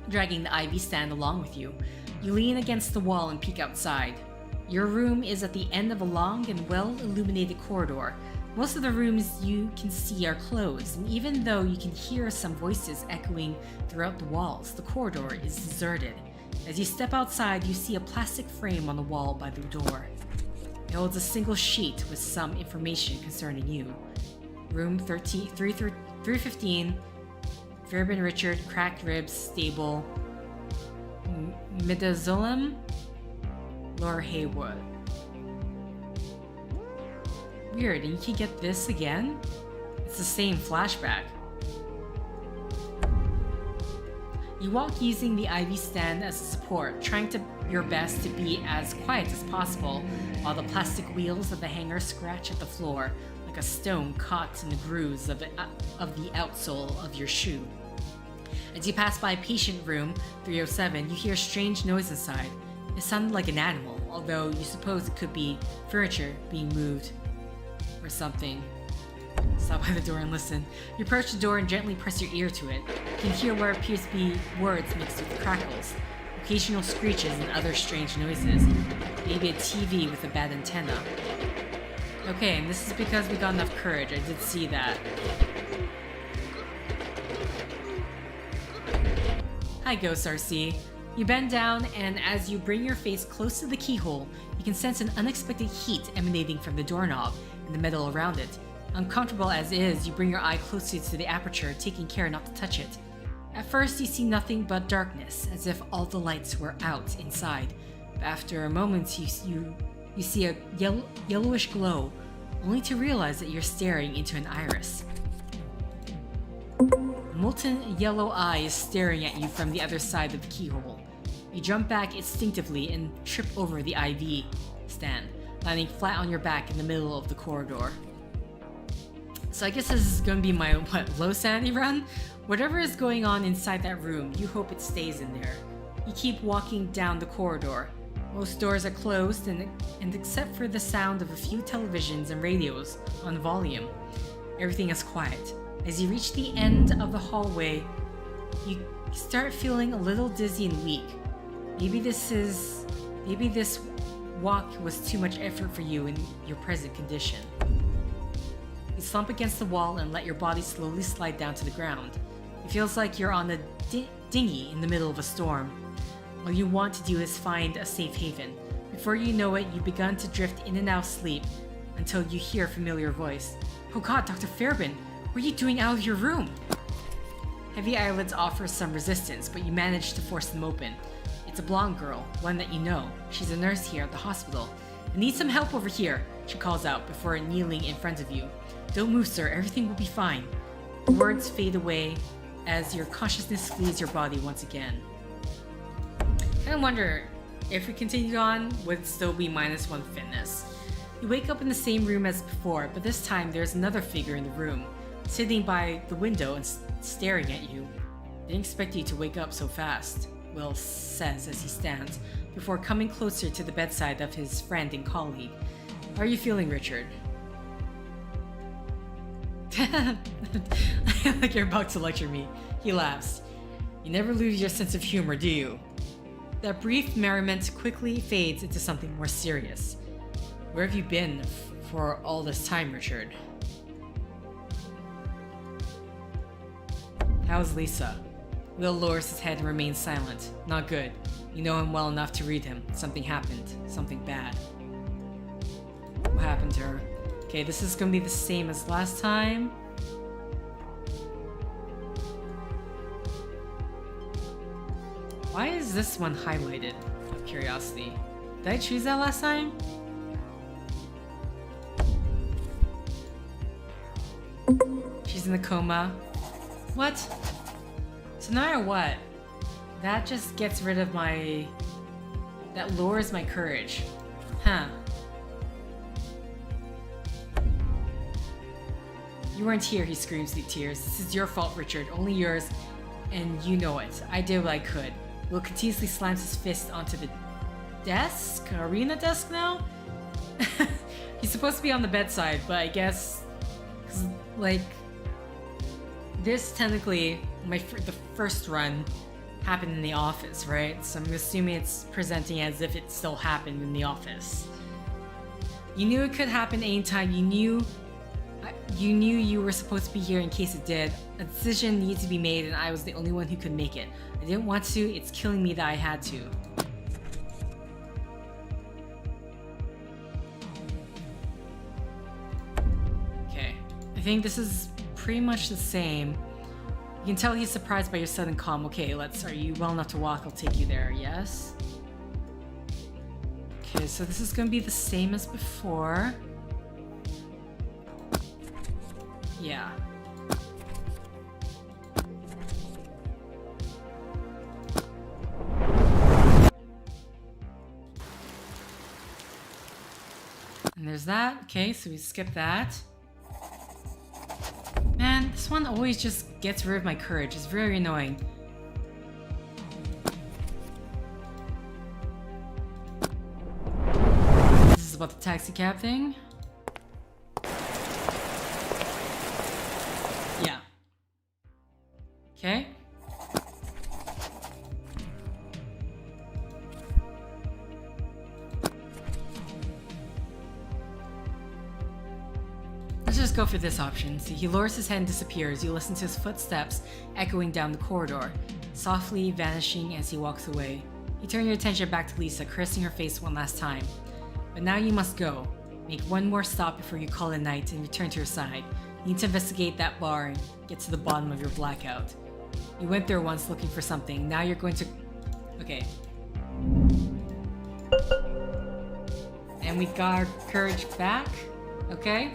dragging the IV stand along with you. You lean against the wall and peek outside. Your room is at the end of a long and well-illuminated corridor. Most of the rooms you can see are closed, and even though you can hear some voices echoing throughout the walls, the corridor is deserted. As you step outside, you see a plastic frame on the wall by the door. It holds a single sheet with some information concerning you. Room 315, Fairbairn Richard, cracked ribs, stable, Midazolam, Laura Haywood. Weird, and you can get this again? It's the same flashback. You walk using the IV stand as a support, trying your best to be as quiet as possible, while the plastic wheels of the hanger scratch at the floor like a stone caught in the grooves of the outsole of your shoe. As you pass by patient room 307, you hear a strange noise inside. It sounded like an animal, although you suppose it could be furniture being moved or something. Stop by the door and listen. You approach the door and gently press your ear to it. You can hear what appears to be words mixed with crackles, occasional screeches, and other strange noises. Maybe a TV with a bad antenna. Okay, and this is because we got enough courage. I did see that. Hi, Ghost RC. You bend down, and as you bring your face close to the keyhole, you can sense an unexpected heat emanating from the doorknob and the metal around it. Uncomfortable as is, you bring your eye closer to the aperture, taking care not to touch it. At first, you see nothing but darkness, as if all the lights were out inside. But after a moment, you see a yellowish glow, only to realize that you're staring into an iris. A molten yellow eye is staring at you from the other side of the keyhole. You jump back instinctively and trip over the IV stand, landing flat on your back in the middle of the corridor. So I guess this is gonna be my, low sanity run? Whatever is going on inside that room, you hope it stays in there. You keep walking down the corridor. Most doors are closed, and except for the sound of a few televisions and radios on volume, everything is quiet. As you reach the end of the hallway, you start feeling a little dizzy and weak. Maybe this walk was too much effort for you in your present condition. You slump against the wall and let your body slowly slide down to the ground. It feels like you're on a dinghy in the middle of a storm. All you want to do is find a safe haven. Before you know it, you've begun to drift in and out of sleep until you hear a familiar voice. Oh God, Dr. Fairbairn, what are you doing out of your room? Heavy eyelids offer some resistance, but you manage to force them open. It's a blonde girl, one that you know. She's a nurse here at the hospital. I need some help over here, she calls out before kneeling in front of you. Don't move, sir, everything will be fine. The words fade away as your consciousness flees your body once again. I wonder, if we continued on, would it still be -1 fitness? You wake up in the same room as before, but this time there's another figure in the room, sitting by the window and staring at you. I didn't expect you to wake up so fast, Will says as he stands, before coming closer to the bedside of his friend and colleague. How are you feeling, Richard? Like you're about to lecture me. He laughs. You never lose your sense of humor, do you? That brief merriment quickly fades into something more serious. Where have you been for all this time, Richard? How's Lisa? Will lowers his head and remains silent. Not good. You know him well enough to read him. Something happened. Something bad. What happened to her? Okay, this is gonna be the same as last time. Why is this one highlighted? Out of curiosity. Did I choose that last time? She's in a coma. What? So no matter what, that just gets rid of my... That lowers my courage. Huh. You weren't here, he screams through tears. This is your fault, Richard. Only yours, and you know it. I did what I could. Will continuously slams his fist onto the desk? Arena desk now? He's supposed to be on the bedside, but I guess... like... This technically, the first run happened in the office, right? So I'm assuming it's presenting as if it still happened in the office. You knew it could happen anytime. You knew you were supposed to be here in case it did. A decision needed to be made, and I was the only one who could make it. I didn't want to. It's killing me that I had to. Okay. I think this is pretty much the same. You can tell he's surprised by your sudden calm. Okay, are you well enough to walk? I'll take you there. Yes? Okay, so this is gonna be the same as before. Yeah. And there's that. Okay, so we skip that. Man, this one always just gets rid of my courage. It's very annoying. This is about the taxi cab thing. Yeah. Okay. go for this option. So he lowers his head and disappears. You listen to his footsteps echoing down the corridor, softly vanishing as he walks away. You turn your attention back to Lisa, caressing her face one last time. But now you must go. Make one more stop before you call it night and return to your side. You need to investigate that bar and get to the bottom of your blackout. You went there once looking for something. Now you're going to... Okay. And we got our courage back. Okay.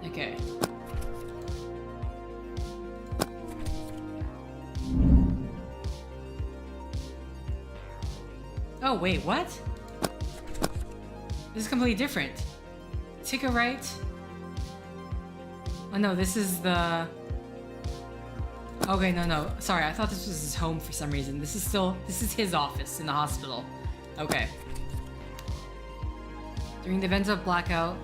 Okay. Oh, wait, what? This is completely different. Take a right. Oh no, this is the... Okay, no. Sorry, I thought this was his home for some reason. This is his office in the hospital. Okay. During the events of Blackout...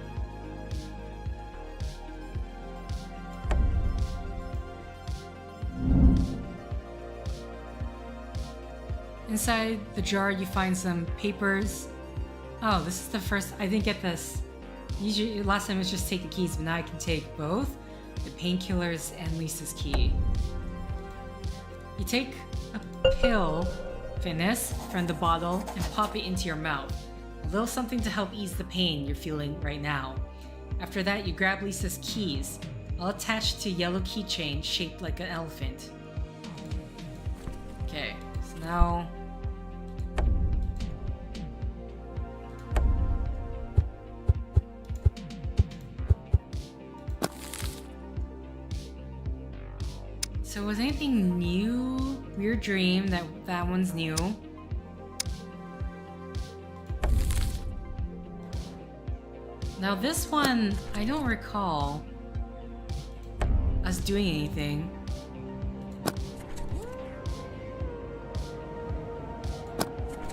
Inside the jar, you find some papers. Oh, this is the first... I didn't get this. Usually, last time it was just take the keys, but now I can take both. The painkillers and Lisa's key. You take a pill, Finis, from the bottle and pop it into your mouth. A little something to help ease the pain you're feeling right now. After that, you grab Lisa's keys, all attached to a yellow keychain shaped like an elephant. Okay, so now... So was anything new? Weird dream, that one's new. Now this one, I don't recall us doing anything.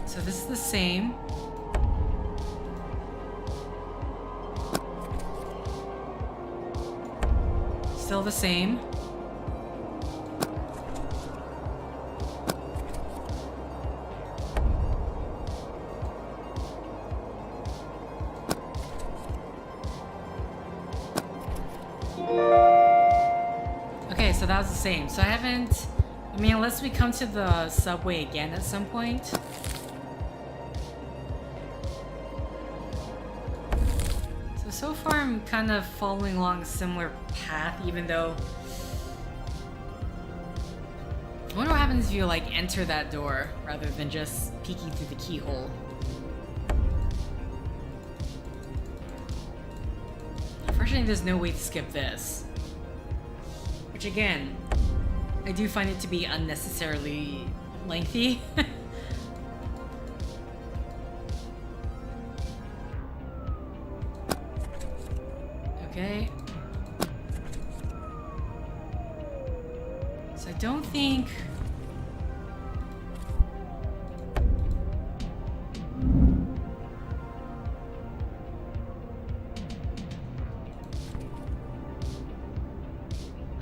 So this is the same. Still the same. Okay, so that was the same. So I haven't... I mean, unless we come to the subway again at some point. So far I'm kind of following along a similar path, even though... I wonder what happens if you, like, enter that door, rather than just peeking through the keyhole. Unfortunately, there's no way to skip this. Which, again, I do find it to be unnecessarily lengthy. Okay. So I don't think...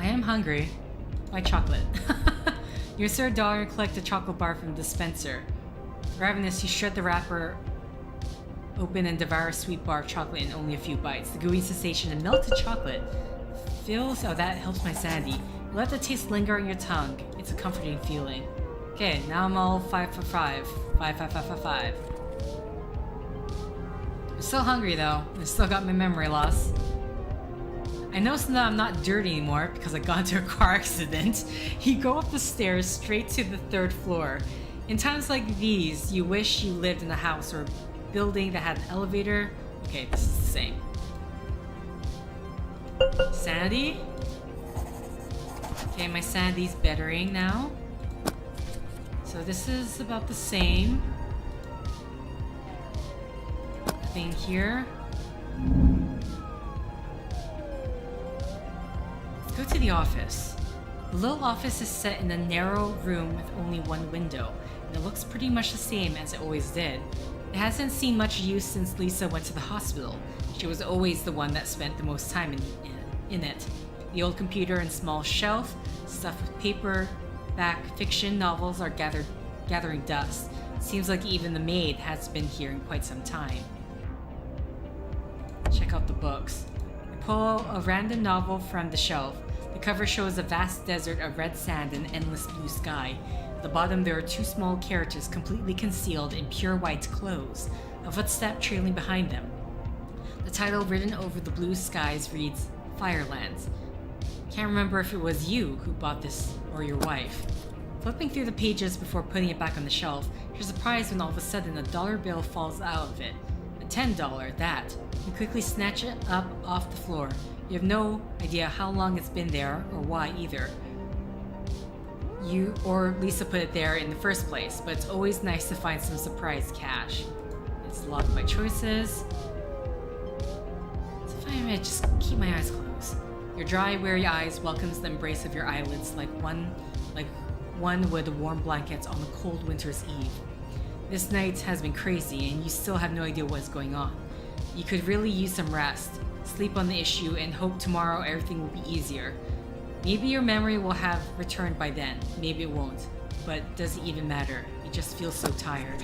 I am hungry. Buy chocolate. You insert $1 and collect a chocolate bar from the dispenser. Ravenous, you shred the wrapper open and devour a sweet bar of chocolate in only a few bites. The gooey sensation of melted chocolate feels... Oh, that helps my sanity. You let the taste linger on your tongue. It's a comforting feeling. Okay, now I'm all 5 for 5. 5. I'm still hungry though. I still got my memory loss. I noticed that I'm not dirty anymore because I got into a car accident. You go up the stairs straight to the 3rd floor. In times like these, you wish you lived in a house or building that had an elevator. Okay, this is the same. Sanity? Okay, my sanity's bettering now. So this is about the same. Nothing here. Let's go to the office. The little office is set in a narrow room with only one window, and it looks pretty much the same as it always did. It hasn't seen much use since Lisa went to the hospital. She was always the one that spent the most time in it. The old computer and small shelf, stuffed with paperback fiction novels, are gathering dust. Seems like even the maid has been here in quite some time. Check out the books. You pull a random novel from the shelf. The cover shows a vast desert of red sand and endless blue sky. At the bottom there are two small characters completely concealed in pure white clothes, a footstep trailing behind them. The title written over the blue skies reads, Firelands. Can't remember if it was you who bought this or your wife. Flipping through the pages before putting it back on the shelf, you're surprised when all of a sudden a dollar bill falls out of it. A $10, that. You quickly snatch it up off the floor. You have no idea how long it's been there or why either. You or Lisa put it there in the first place, but it's always nice to find some surprise cash. It's locked by choices. So if I may just keep my eyes closed. Your dry, weary eyes welcomes the embrace of your eyelids like one would the warm blankets on the cold winter's eve. This night has been crazy and you still have no idea what's going on. You could really use some rest, sleep on the issue, and hope tomorrow everything will be easier. Maybe your memory will have returned by then, maybe it won't, but does it even matter? You just feel so tired.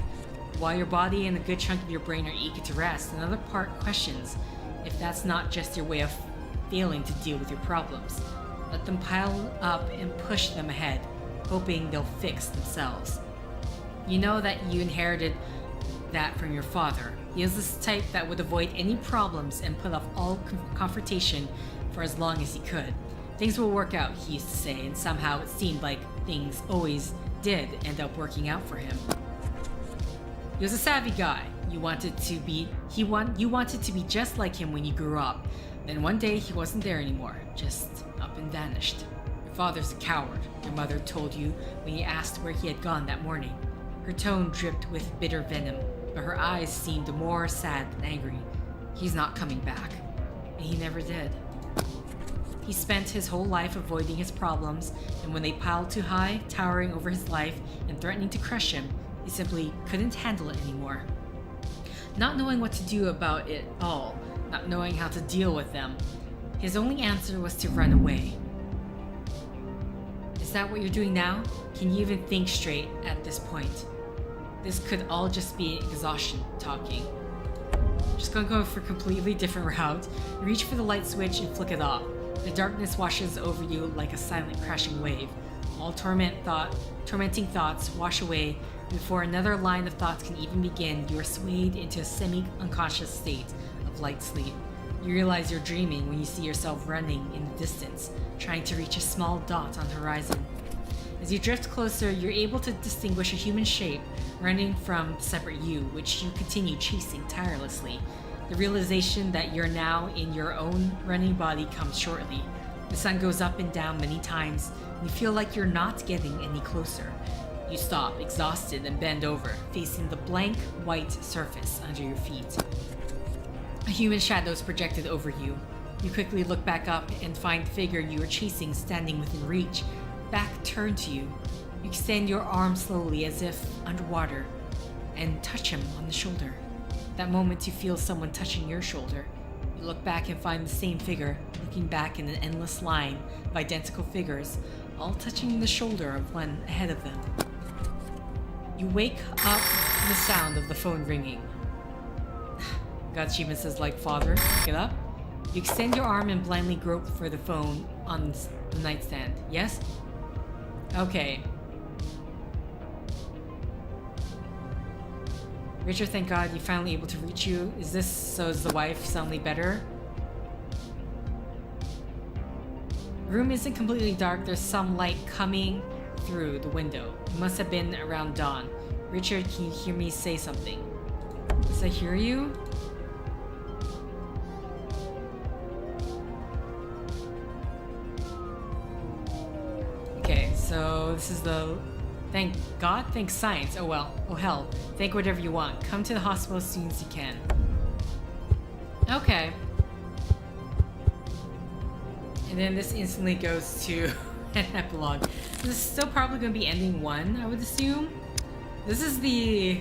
While your body and a good chunk of your brain are eager to rest, another part questions if that's not just your way of failing to deal with your problems. Let them pile up and push them ahead, hoping they'll fix themselves. You know that you inherited that from your father. He is this type that would avoid any problems and put off all confrontation for as long as he could. Things will work out, he used to say, and somehow it seemed like things always did end up working out for him. He was a savvy guy. You wanted to be just like him when you grew up. Then one day he wasn't there anymore, just up and vanished. Your father's a coward, your mother told you when you asked where he had gone that morning. Her tone dripped with bitter venom, but her eyes seemed more sad than angry. He's not coming back. And he never did. He spent his whole life avoiding his problems, and when they piled too high, towering over his life and threatening to crush him, he simply couldn't handle it anymore. Not knowing what to do about it all, not knowing how to deal with them, his only answer was to run away. Is that what you're doing now? Can you even think straight at this point? This could all just be exhaustion talking. Just gonna go for a completely different route. Reach for the light switch and flick it off. The darkness washes over you like a silent crashing wave. All tormenting thoughts wash away. Before another line of thoughts can even begin, you are swayed into a semi-unconscious state of light sleep. You realize you're dreaming when you see yourself running in the distance, trying to reach a small dot on the horizon. As you drift closer, you're able to distinguish a human shape running from separate you, which you continue chasing tirelessly. The realization that you're now in your own running body comes shortly. The sun goes up and down many times, and you feel like you're not getting any closer. You stop, exhausted, and bend over, facing the blank white surface under your feet. A human shadow is projected over you. You quickly look back up and find the figure you were chasing standing within reach, back turned to you. You extend your arm slowly as if underwater and touch him on the shoulder. That moment you feel someone touching your shoulder. You look back and find the same figure, looking back in an endless line of identical figures, all touching the shoulder of one ahead of them. You wake up to the sound of the phone ringing. God achievement says, like father, pick it up. You extend your arm and blindly grope for the phone on the nightstand. Yes? Okay. Richard, thank God you finally able to reach you. Is the wife suddenly better? The room isn't completely dark. There's some light coming through the window. It must have been around dawn. Richard, can you hear me say something? Does I hear you? Okay, so this is the... Thank God? Thank science. Oh well. Oh hell. Think whatever you want. Come to the hospital as soon as you can. Okay. And then this instantly goes to an epilogue. This is still probably going to be ending 1, I would assume. This is the...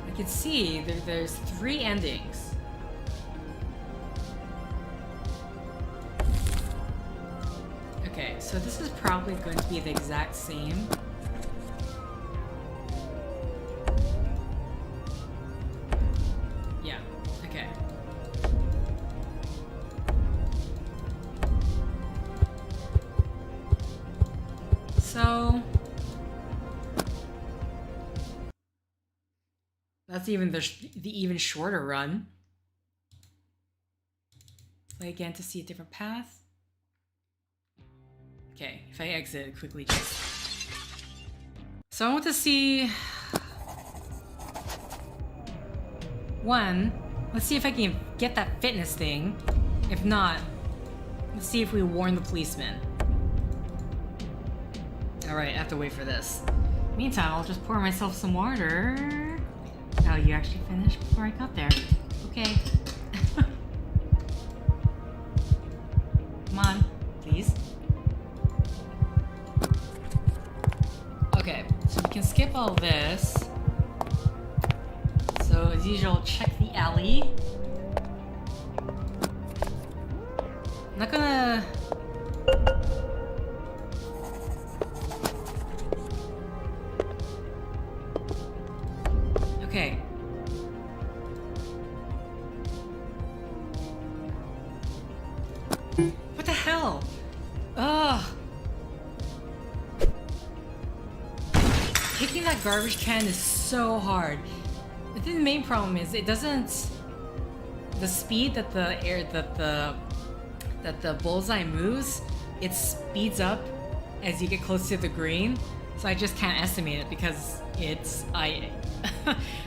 I can see there's 3 endings. Okay, so this is probably going to be the exact same. That's even the even shorter run. Play again to see a different path. Okay, if I exit quickly, just... So I want to see... One, let's see if I can get that fitness thing. If not, let's see if we warn the policeman. Alright, I have to wait for this. Meantime, I'll just pour myself some water. Oh, you actually finished before I got there. Okay. Come on, please. Okay, so we can skip all this. So, as usual, check the alley. I'm not gonna... Okay. What the hell? Ugh. Picking that garbage can is so hard. I think the main problem is it doesn't... The speed that the bullseye moves, it speeds up as you get close to the green. So I just can't estimate it because it's...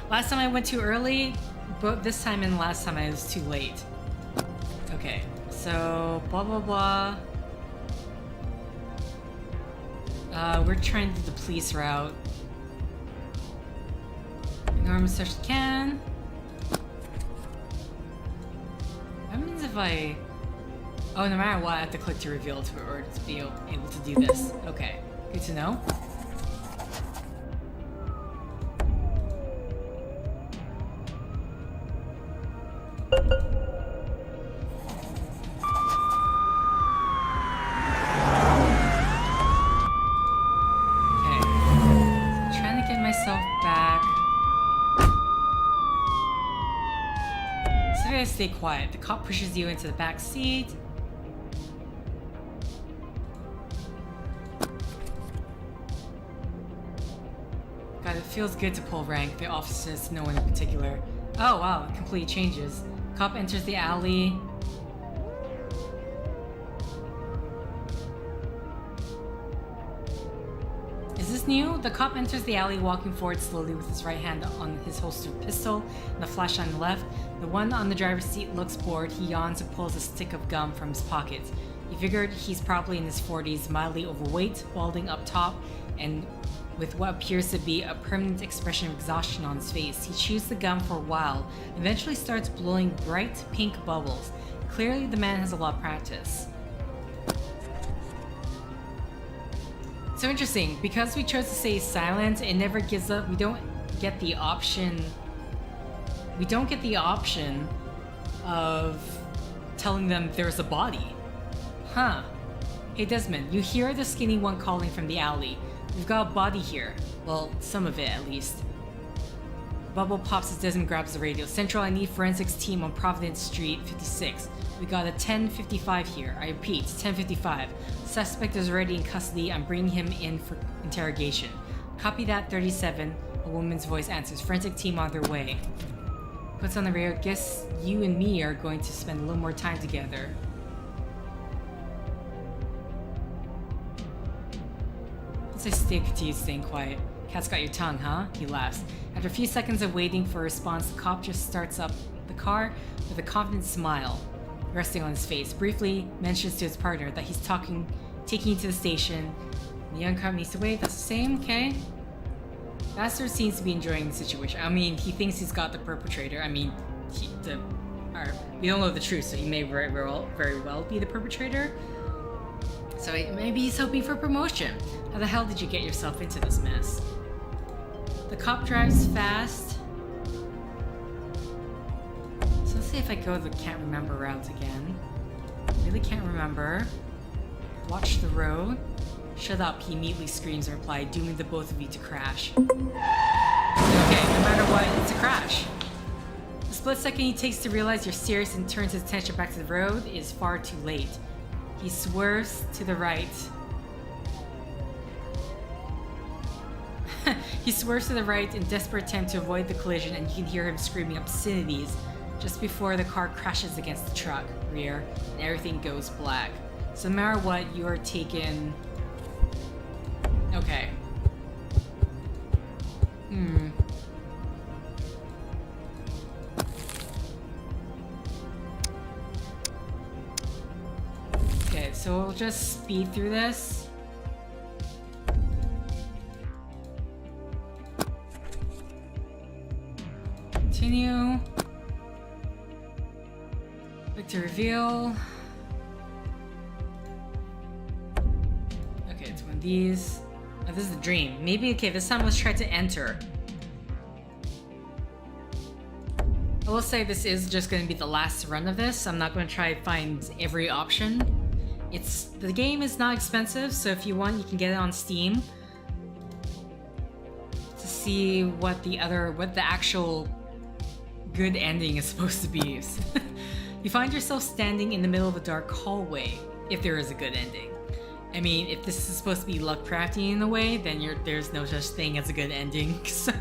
Last time I went too early, but this time and last time I was too late. Okay, so blah blah blah. We're trying to do the police route. Ignore as much as can. That means if I... Oh, no matter what, I have to click to reveal to or to be able to do this. Okay, good to know. Stay quiet. The cop pushes you into the back seat. God, it feels good to pull rank. The officer says no one in particular. Oh wow, it completely changes. Cop enters the alley. Is this new? The cop enters the alley, walking forward slowly with his right hand on his holstered pistol and the flash on the left. The one on the driver's seat looks bored. He yawns and pulls a stick of gum from his pocket. You figured he's probably in his 40s, mildly overweight, balding up top, and with what appears to be a permanent expression of exhaustion on his face. He chews the gum for a while, eventually starts blowing bright pink bubbles. Clearly the man has a lot of practice. So interesting, because we chose to stay silent, it never gives up. We don't get the option of telling them there's a body. Huh. Hey Desmond, you hear the skinny one calling from the alley. We've got a body here. Well, some of it at least. Bubble pops as Desmond grabs the radio. Central, I need forensics team on Providence Street 56. We got a 10:55 here. I repeat, 10:55. Suspect is already in custody. I'm bringing him in for interrogation. Copy that, 37. A woman's voice answers. Forensic team on their way. Puts on the radio. Guess you and me are going to spend a little more time together. Let's say stay continued staying quiet. Cat's got your tongue, huh? He laughs. After a few seconds of waiting for a response, the cop just starts up the car with a confident smile resting on his face. Briefly mentions to his partner that he's taking you to the station. The young cop needs to wait. That's the same, okay? Bastard seems to be enjoying the situation. I mean, he thinks he's got the perpetrator. I mean, we don't know the truth, so he may very well be the perpetrator. So maybe he's hoping for promotion. How the hell did you get yourself into this mess? The cop drives fast. So let's see if I go the can't remember route again. Really can't remember. Watch the road. Shut up, he immediately screams in reply, dooming the both of you to crash. Okay, no matter what, it's a crash. The split second he takes to realize you're serious and turns his attention back to the road is far too late. He swerves to the right. He swerves to the right in desperate attempt to avoid the collision, and you can hear him screaming obscenities just before the car crashes against the truck rear, and everything goes black. So no matter what, you are taken... Okay. Okay, so we'll just speed through this. Continue. Click to reveal. Okay, it's one of these. Oh, this is a dream. Maybe, okay, this time let's try to enter. I will say this is just going to be the last run of this. I'm not going to try to find every option. The game is not expensive, so if you want, you can get it on Steam to see what the actual good ending is supposed to be. You find yourself standing in the middle of a dark hallway, if there is a good ending. I mean, if this is supposed to be Lovecraftian in a way, then there's no such thing as a good ending. So,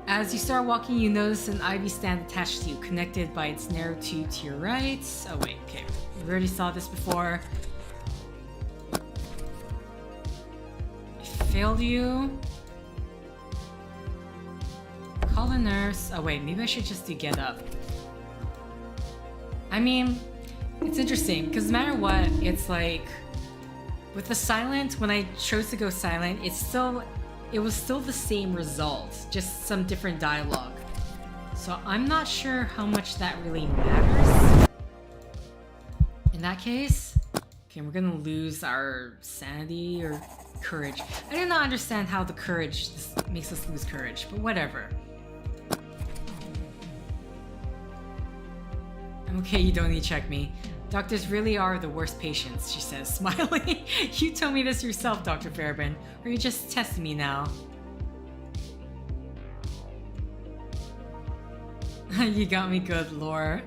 as you start walking, you notice an ivy stand attached to you, connected by its narrow tube to your right. Oh wait, okay. We already saw this before. I failed you. Call the nurse. Oh wait, maybe I should just do get up. I mean, it's interesting, because no matter what, it's like... With the silent, when I chose to go silent, it was still the same result, just some different dialogue. So I'm not sure how much that really matters. In that case, okay, we're gonna lose our sanity or courage. I do not understand how the courage makes us lose courage, but whatever. I'm okay, you don't need to check me. Doctors really are the worst patients, she says, smiling. You told me this yourself, Dr. Fairbairn. Or are you just testing me now? You got me good, Laura.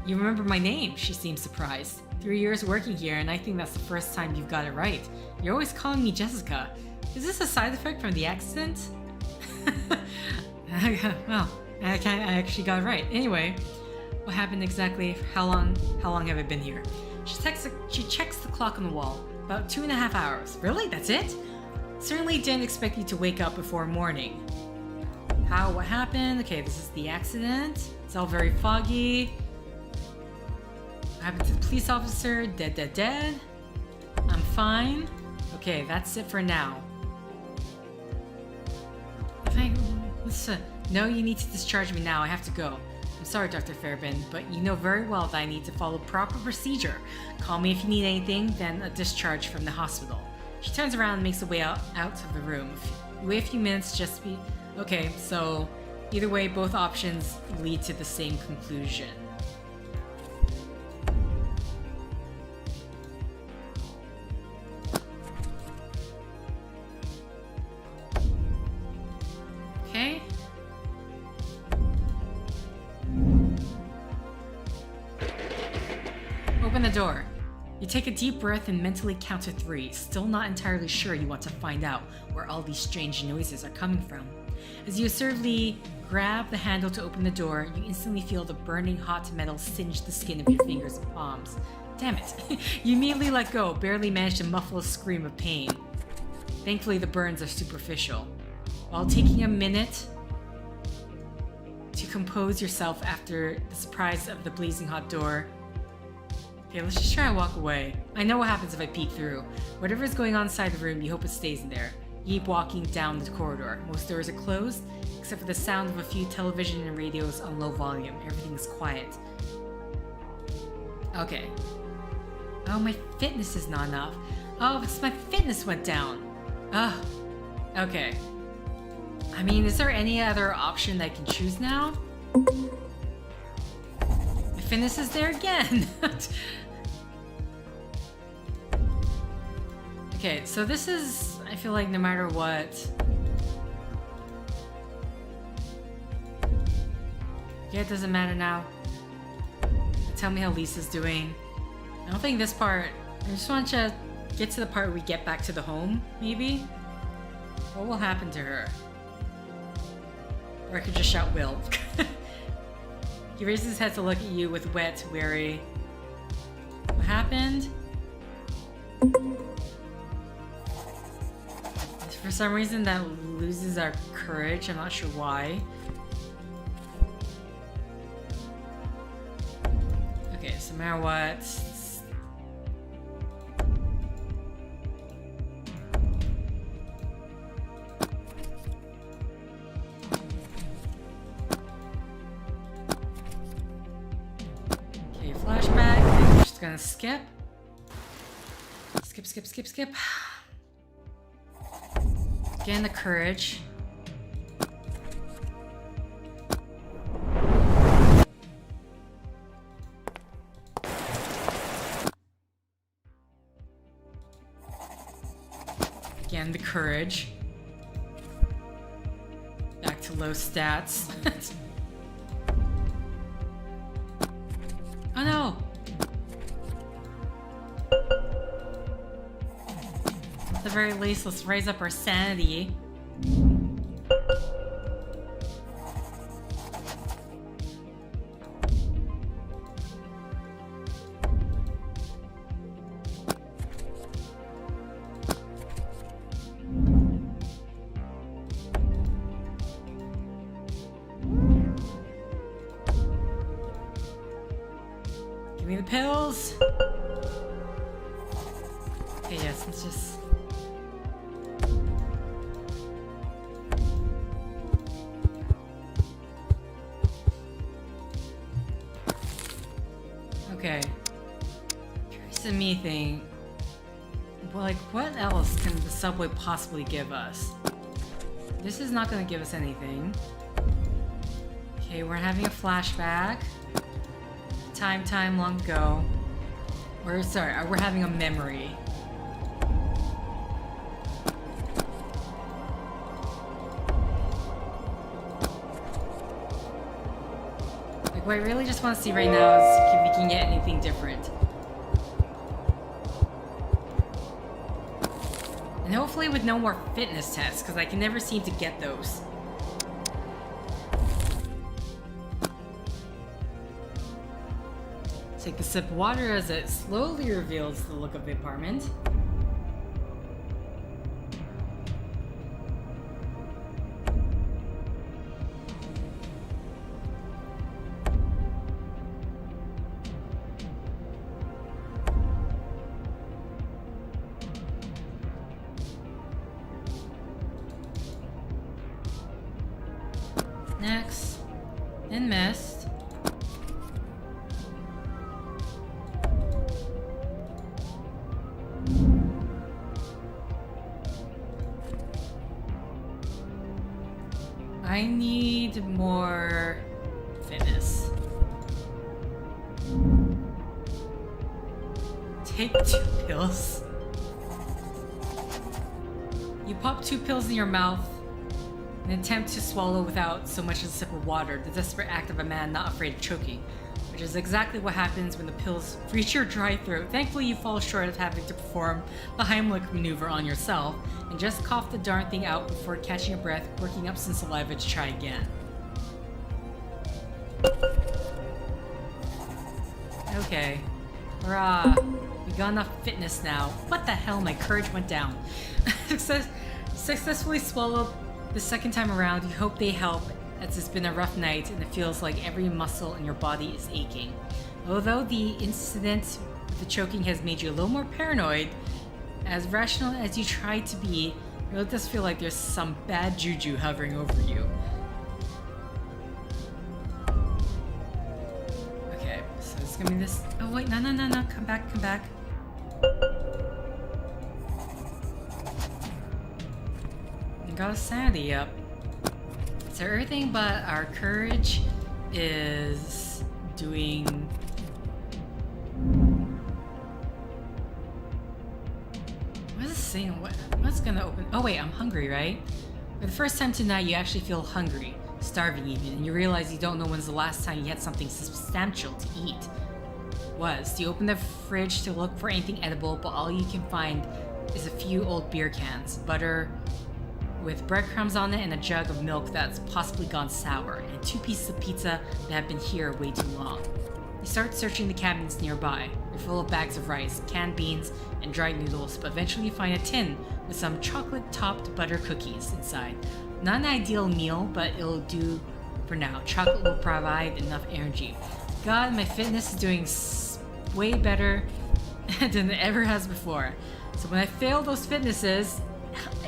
You remember my name, she seems surprised. 3 years working here, and I think that's the first time you've got it right. You're always calling me Jessica. Is this a side effect from the accident? Well, I actually got it right. Anyway, what happened exactly? How long have I been here? She checks the clock on the wall. About 2.5 hours. Really? That's it? Certainly didn't expect you to wake up before morning. What happened? Okay, this is the accident. It's all very foggy. What happened to the police officer? Dead. I'm fine. Okay, that's it for now. No, you need to discharge me now. I have to go. I'm sorry, Dr. Fairbairn, but you know very well that I need to follow proper procedure. Call me if you need anything, then a discharge from the hospital. She turns around and makes her way out of the room. Wait a few minutes, just be... Okay, so either way, both options lead to the same conclusion. Okay. Open the door. You take a deep breath and mentally count to 3, still not entirely sure you want to find out where all these strange noises are coming from. As you assertively grab the handle to open the door, you instantly feel the burning hot metal singe the skin of your fingers and palms. Damn it. You immediately let go, barely manage to muffle a scream of pain. Thankfully, the burns are superficial. While taking a minute to compose yourself after the surprise of the blazing hot door, okay, let's just try and walk away. I know what happens if I peek through. Whatever is going on inside the room, you hope it stays in there. You keep walking down the corridor. Most doors are closed, except for the sound of a few television and radios on low volume. Everything is quiet. Okay. Oh, my fitness is not enough. Oh, because my fitness went down. Ugh. Okay. I mean, is there any other option that I can choose now? My fitness is there again. Okay, so this is, I feel like no matter what... Yeah, it doesn't matter now. Tell me how Lisa's doing. I don't think this part... I just want to get to the part where we get back to the home, maybe? What will happen to her? Or I could just shout Will. He raises his head to look at you with wet, wary. What happened? For some reason that loses our courage. I'm not sure why. Okay, so no matter what. Okay, flashback. I'm just gonna skip. Skip. Gain the courage. Again, the courage. Back to low stats. Oh no! At the very least, let's raise up our sanity. Give me the pills! Okay, yes, let's just... Okay. Curious to me thing. Well, like, what else can the subway possibly give us? This is not gonna give us anything. Okay, we're having a flashback. Time long ago. We're having a memory. Like, what I really just want to see right now is if we can get anything different. And hopefully with no more fitness tests, because I can never seem to get those. Take a sip of water as it slowly reveals the look of the apartment. Next, and mist. I need more fitness. Take 2 pills. You pop 2 pills in your mouth and attempt to swallow without so much as a sip of water, the desperate act of a man not afraid of choking, which is exactly what happens when the pills reach your dry throat. Thankfully, you fall short of having to perform the Heimlich maneuver on yourself, and just cough the darn thing out before catching your breath, working up some saliva to try again. Okay. Hurrah. We got enough fitness now. What the hell? My courage went down. Successfully swallowed the second time around. You hope they help, as it's been a rough night and it feels like every muscle in your body is aching. Although the incident with the choking has made you a little more paranoid, as rational as you try to be, it really does feel like there's some bad juju hovering over you. Okay, so it's gonna be this. Oh wait, no, come back. We got a sanity up. So everything but our courage is doing... What is this saying? What's gonna open? Oh wait, I'm hungry, right? For the first time tonight, you actually feel hungry, starving even, and you realize you don't know when's the last time you had something substantial to eat. You open the fridge to look for anything edible, but all you can find is a few old beer cans, butter, with breadcrumbs on it and a jug of milk that's possibly gone sour, and 2 pieces of pizza that have been here way too long. You start searching the cabinets nearby. They're full of bags of rice, canned beans, and dried noodles, but eventually you find a tin with some chocolate-topped butter cookies inside. Not an ideal meal, but it'll do for now. Chocolate will provide enough energy. God, my fitness is doing way better than it ever has before. So when I fail those fitnesses,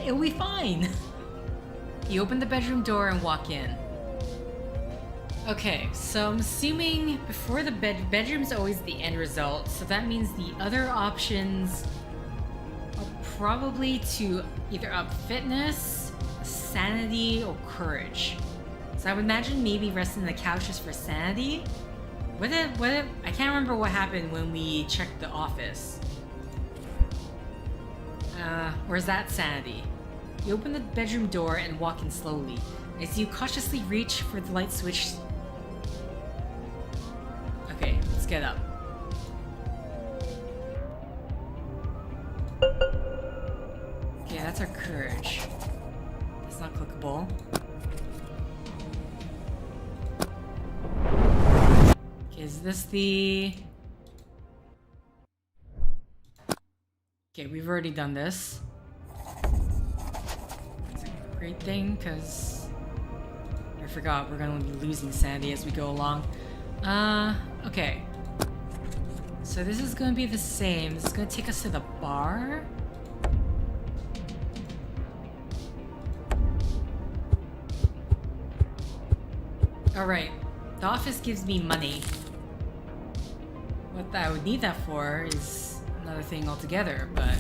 it'll be fine. You open the bedroom door and walk in. Okay, so I'm assuming before the bedroom's always the end result, so that means the other options are probably to either up fitness, sanity, or courage. So I would imagine maybe resting on the couch is for sanity. What if, I can't remember what happened when we checked the office. Or is that sanity? You open the bedroom door and walk in slowly. As you cautiously reach for the light switch... Okay, let's get up. Okay, that's our courage. That's not clickable. Okay, is this the... Okay, we've already done this. It's a great thing, because I forgot we're gonna be losing sanity as we go along. Okay. So this is gonna be the same. This is gonna take us to the bar. Alright. The office gives me money. What I would need that for is another thing altogether, but...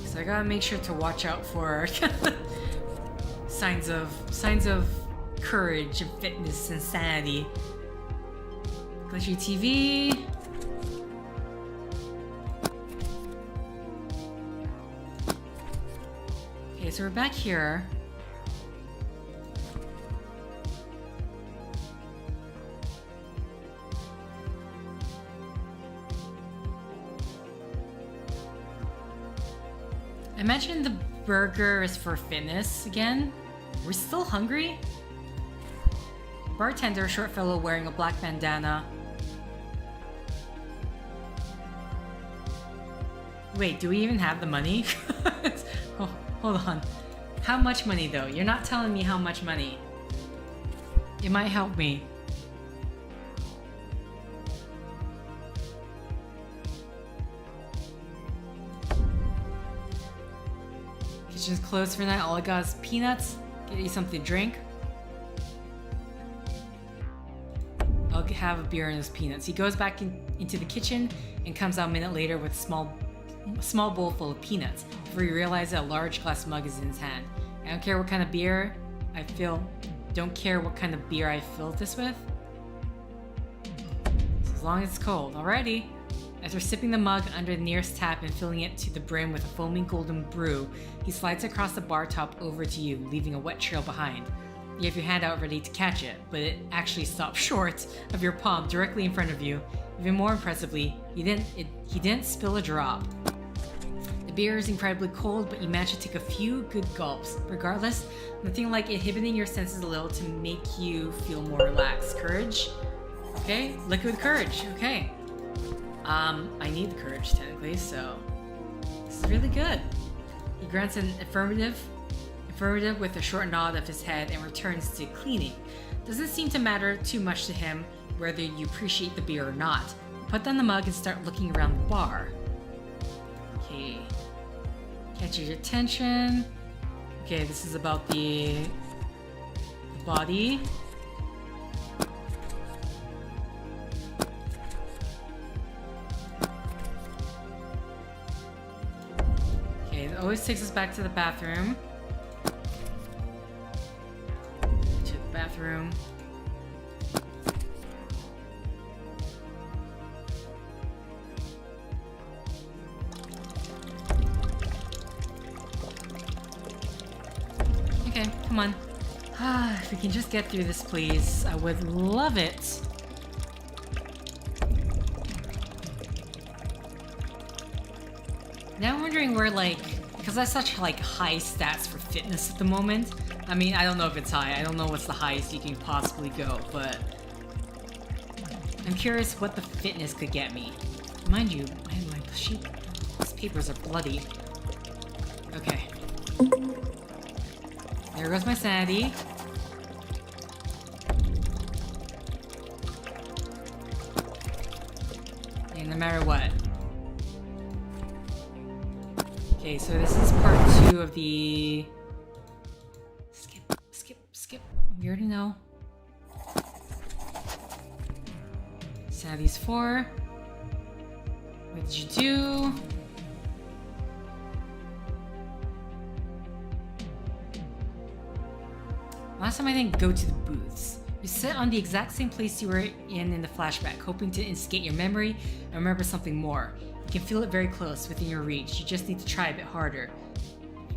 So I gotta make sure to watch out for signs of courage and fitness and sanity. Glitchy TV. Okay, so we're back here. Imagine the burger is for fitness again. We're still hungry? Bartender, short fellow wearing a black bandana. Wait, do we even have the money? Oh, hold on. How much money though? You're not telling me how much money. It might help me. Kitchen's closed for now. All I got is peanuts. Get you something to drink. I'll have a beer and those peanuts. He goes back into the kitchen and comes out a minute later with a small bowl full of peanuts before he realizes that a large glass mug is in his hand. I don't care what kind of beer I don't care what kind of beer I filled this with. So as long as it's cold. Alrighty. After sipping the mug under the nearest tap and filling it to the brim with a foaming golden brew, he slides across the bar top over to you, leaving a wet trail behind. You have your hand out ready to catch it, but it actually stops short of your palm directly in front of you. Even more impressively, he didn't spill a drop. The beer is incredibly cold, but you manage to take a few good gulps. Regardless, nothing like inhibiting your senses a little to make you feel more relaxed. Courage? Okay, liquid courage. Okay. I need the courage technically, so this is really good. He grants an affirmative with a short nod of his head and returns to cleaning. Doesn't seem to matter too much to him whether you appreciate the beer or not. You put down the mug and start looking around the bar. Okay. Catches your attention. Okay, this is about the body. Okay, it always takes us back to the bathroom. To the bathroom. Okay, come on. If we can just get through this, please. I would love it. Now I'm wondering where, like, because I have such, like, high stats for fitness at the moment. I mean, I don't know if it's high. I don't know what's the highest you can possibly go, but I'm curious what the fitness could get me. Mind you, my sheet, these papers are bloody. Okay. There goes my sanity. And no matter what. Okay, so this is part 2 of the... Skip. You already know. Sanity's 4. What did you do? Last time I didn't go to the booths. You sit on the exact same place you were in the flashback, hoping to instigate your memory and remember something more. You can feel it very close, within your reach. You just need to try a bit harder.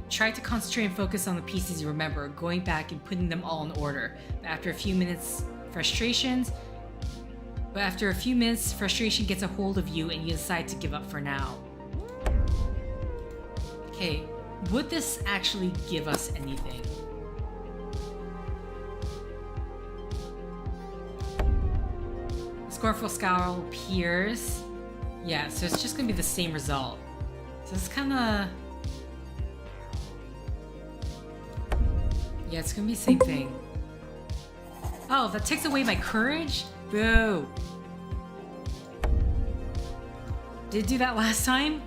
Try to concentrate and focus on the pieces you remember, going back and putting them all in order. But after a few minutes, frustration gets a hold of you and you decide to give up for now. Okay, would this actually give us anything? Scornful Scowl appears. Yeah, so it's just gonna be the same result. So it's kinda... Yeah, it's gonna be the same thing. Oh, that takes away my courage? Boo! Did it do that last time?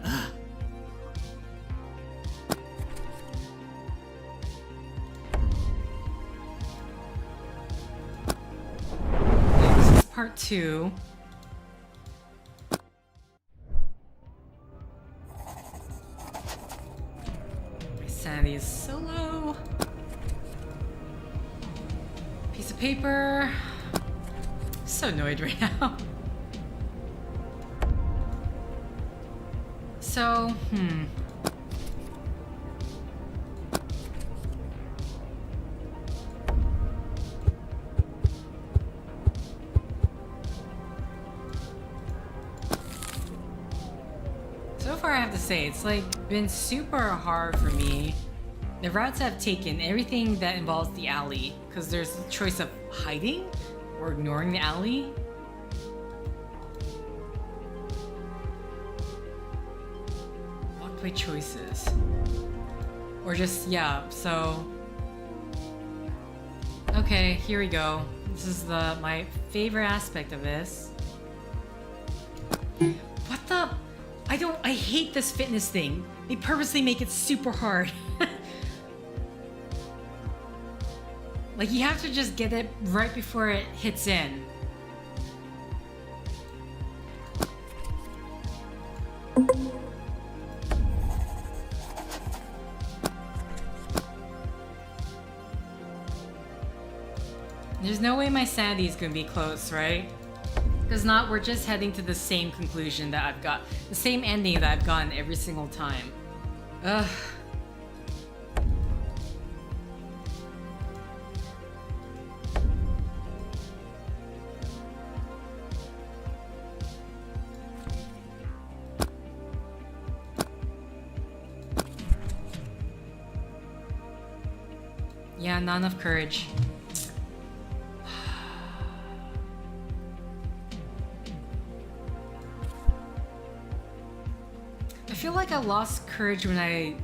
Okay, this is part 2. My sanity is so low. Piece of paper. So annoyed right now. So, so far I have to say, it's like been super hard for me. The routes I've taken, everything that involves the alley, because there's the choice of hiding or ignoring the alley. Walkway choices. Or just, yeah, so... Okay, here we go. This is my favorite aspect of this. What the... I hate this fitness thing. They purposely make it super hard. Like, you have to just get it right before it hits in. There's no way my sanity is gonna be close, right? Because not, we're just heading to the same conclusion that I've got. The same ending that I've gotten every single time. Ugh. Yeah, not enough courage. I feel like I lost courage when I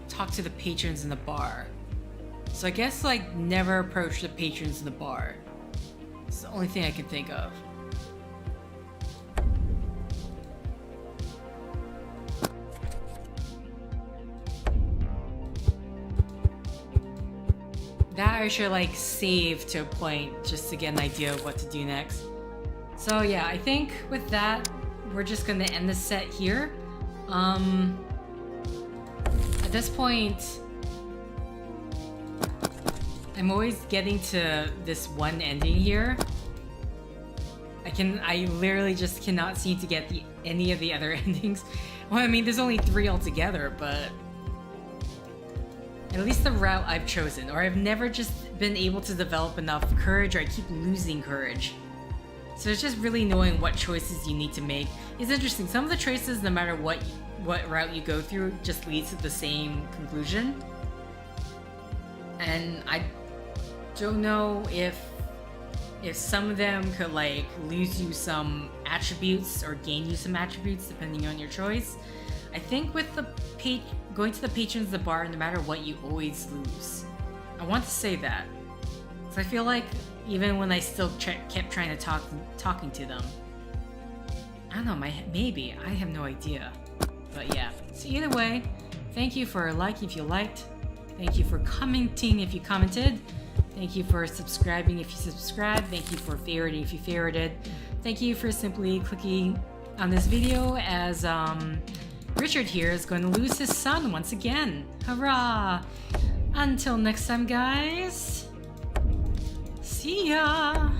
talked to the patrons in the bar. So I guess, like, never approach the patrons in the bar. It's the only thing I can think of. That I should, like, save to a point just to get an idea of what to do next. So yeah, I think with that, we're just gonna end the set here. At this point, I'm always getting to this one ending here. I literally just cannot seem to get any of the other endings. Well, I mean, there's only 3 altogether, but at least the route I've chosen, or I've never just been able to develop enough courage, or I keep losing courage. So it's just really knowing what choices you need to make. It's interesting. Some of the choices, no matter what route you go through, just leads to the same conclusion. And I don't know if some of them could like lose you some attributes or gain you some attributes depending on your choice. I think with the going to the patrons of the bar, no matter what, you always lose. I want to say that. So I feel like even when I still kept trying to talking to them, I don't know, maybe, I have no idea. But yeah, so either way, thank you for liking if you liked. Thank you for commenting if you commented. Thank you for subscribing if you subscribed. Thank you for favoriting if you favorited. Thank you for simply clicking on this video as Richard here is going to lose his son once again. Hurrah! Until next time, guys. See ya!